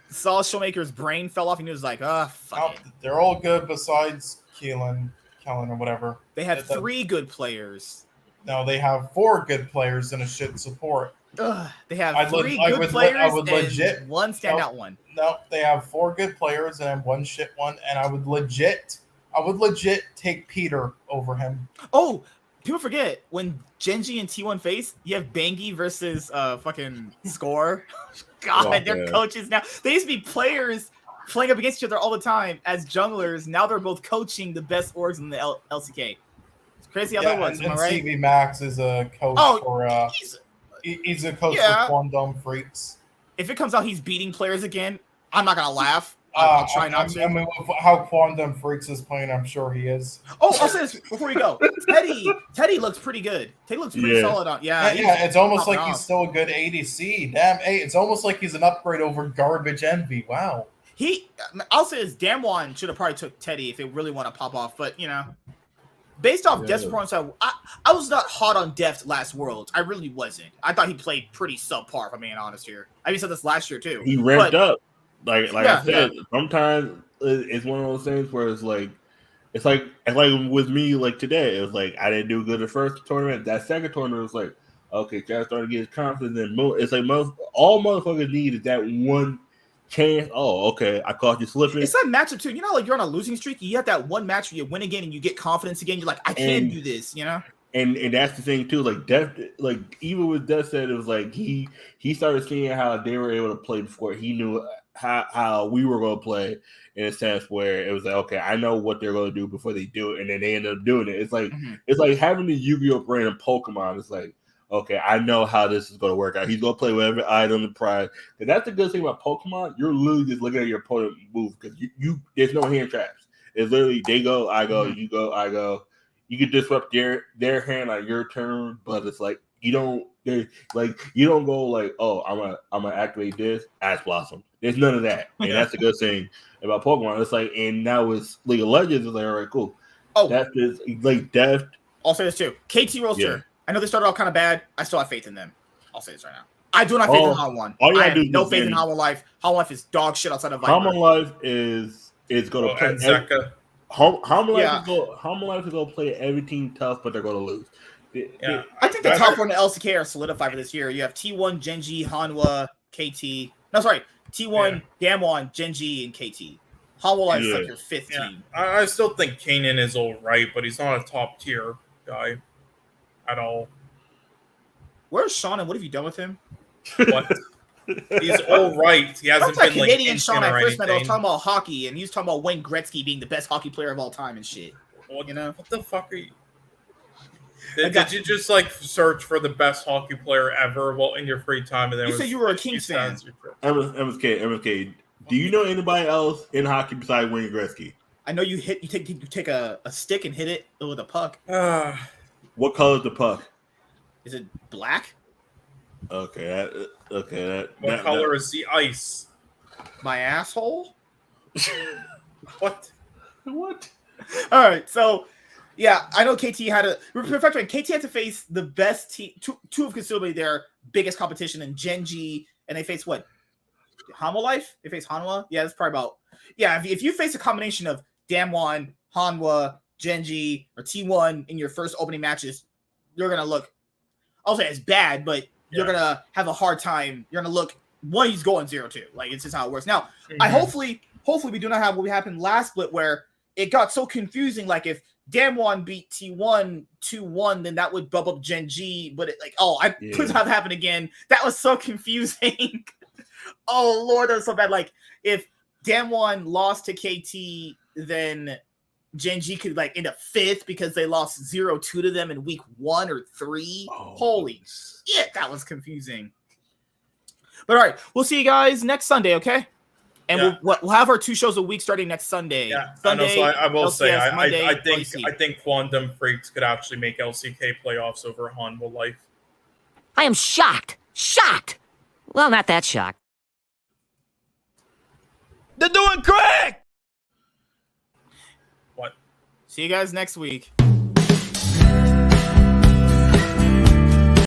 [SPEAKER 1] saw Showmaker's brain fell off, and he was like, fuck it.
[SPEAKER 3] They're all good besides Kellen or whatever.
[SPEAKER 1] They have 3 good players.
[SPEAKER 3] No, they have 4 good players and a shit support.
[SPEAKER 1] They have 3 good players and 1 standout one.
[SPEAKER 3] No, they have 4 good players and 1 shit one, and I would legit take Peter over him.
[SPEAKER 1] Oh, people forget when GenG and T1 face, you have Bangi versus fucking Score. God, they're coaches now. They used to be players playing up against each other all the time as junglers. Now they're both coaching the best orgs in the LCK. It's crazy how that was. Am I right?
[SPEAKER 3] CV Max is a coach for. He's a coach for Quandom Freaks.
[SPEAKER 1] If it comes out he's beating players again, I'm not gonna laugh. I'll try not to.
[SPEAKER 3] I mean, how Quandom Freaks is playing, I'm sure he is.
[SPEAKER 1] Oh, I'll say this before you go. Teddy looks pretty good. Teddy looks pretty solid on. Yeah,
[SPEAKER 3] it's almost like he's still a good ADC. Damn, hey, it's almost like he's an upgrade over Garbage Envy. Wow.
[SPEAKER 1] I'll say this: Damwon should have probably took Teddy if they really want to pop off. But based off Deft's performance, I was not hot on Deft last Worlds. I really wasn't. I thought he played pretty subpar, if I'm being honest here. I even said this last year too.
[SPEAKER 2] He ramped up. Like I said, sometimes it's one of those things where it's like with me, like today, it was like I didn't do good the first tournament. That second tournament was like, okay, guys starting to get his confidence, and it's like all motherfuckers need is that one chance. Oh, okay, I caught you slipping.
[SPEAKER 1] It's that matchup too. Like you're on a losing streak. You have that one match where you win again and you get confidence again. You're like, I can do this.
[SPEAKER 2] And that's the thing too. Like Def, like even with Def said, it was like he started seeing how they were able to play before he knew how we were going to play, in a sense where it was like, okay, I know what they're going to do before they do it, and then they end up doing it. It's like it's like having the Yu-Gi-Oh brain in Pokemon. It's like, okay, I know how this is going to work out. He's going to play whatever item the prize. And that's the good thing about Pokemon. You're literally just looking at your opponent move because you there's no hand traps. It's literally they go, I go, you go, I go. You can disrupt their hand on your turn, but it's like you don't go like, oh, I'm gonna activate this Ash Blossom. There's none of that, and that's the good thing about Pokemon. It's like, and now with League of Legends, it's like, all right, cool.
[SPEAKER 1] Oh,
[SPEAKER 2] that's just like Deft.
[SPEAKER 1] I'll say this too. KT Roaster. Yeah. I know they started off kind of bad. I still have faith in them. I'll say this right now. I do not have faith in Hanwha. I have no faith in Hanwha Life. Hanwha Life is dog shit outside of Viper.
[SPEAKER 2] Hanwha Life is going to play. Hanwha Life is going to play every team tough, but they're going to lose.
[SPEAKER 1] Yeah, I think the top four in the LCK are solidified for this year. You have T1, GenG, Hanwha, KT. No, sorry, T1, Damwon, GenG, and KT. Hanwha Life is like your fifth team.
[SPEAKER 3] I still think Kanan is all right, but he's not a top tier guy at all.
[SPEAKER 1] Where's Sean and what have you done with him?
[SPEAKER 3] What? He's all right. He hasn't been like
[SPEAKER 1] Canadian Sean. I first met. I was talking about hockey, and he was talking about Wayne Gretzky being the best hockey player of all time and shit.
[SPEAKER 3] What the fuck are you? Did you just like search for the best hockey player ever while in your free time? And then
[SPEAKER 1] you said you were a Kings fan.
[SPEAKER 2] MSK. Do you know anybody else in hockey besides Wayne Gretzky?
[SPEAKER 1] I know you take a stick and hit it with a puck.
[SPEAKER 2] What color is the puck?
[SPEAKER 1] Is it black?
[SPEAKER 2] Okay.
[SPEAKER 3] What color is the ice?
[SPEAKER 1] My asshole.
[SPEAKER 3] What?
[SPEAKER 1] All right, so yeah, I know KT had to face the best team, two of considerably their biggest competition in GenG, and they face what? Hanwha Life? They face Hanwha? Yeah, that's probably about. Yeah, if you face a combination of Damwon, Hanwha, GenG, or T1 in your first opening matches, you're gonna look. I'll say it's bad, but you're gonna have a hard time. You're gonna look. One, he's going 0-2. Like it's just how it works. Now, I hopefully we do not have what happened last split where it got so confusing. Like if Damwon beat T1 2-1, then that would bump up GenG. But please have happen again. That was so confusing. Oh Lord, that was so bad. Like if Damwon lost to KT, then GenG could like end up fifth because they lost 0-2 to them in week 1 or 3. Holy shit, that was confusing. But all right, we'll see you guys next Sunday, okay? And we'll have our 2 shows a week starting next Sunday.
[SPEAKER 3] Yeah,
[SPEAKER 1] Sunday,
[SPEAKER 3] I will
[SPEAKER 1] LCS,
[SPEAKER 3] say
[SPEAKER 1] Monday,
[SPEAKER 3] I think Quantum Freaks could actually make LCK playoffs over Hanwha Life.
[SPEAKER 5] I am shocked. Shocked. Well, not that shocked.
[SPEAKER 6] They're doing great.
[SPEAKER 3] What?
[SPEAKER 1] See you guys next week.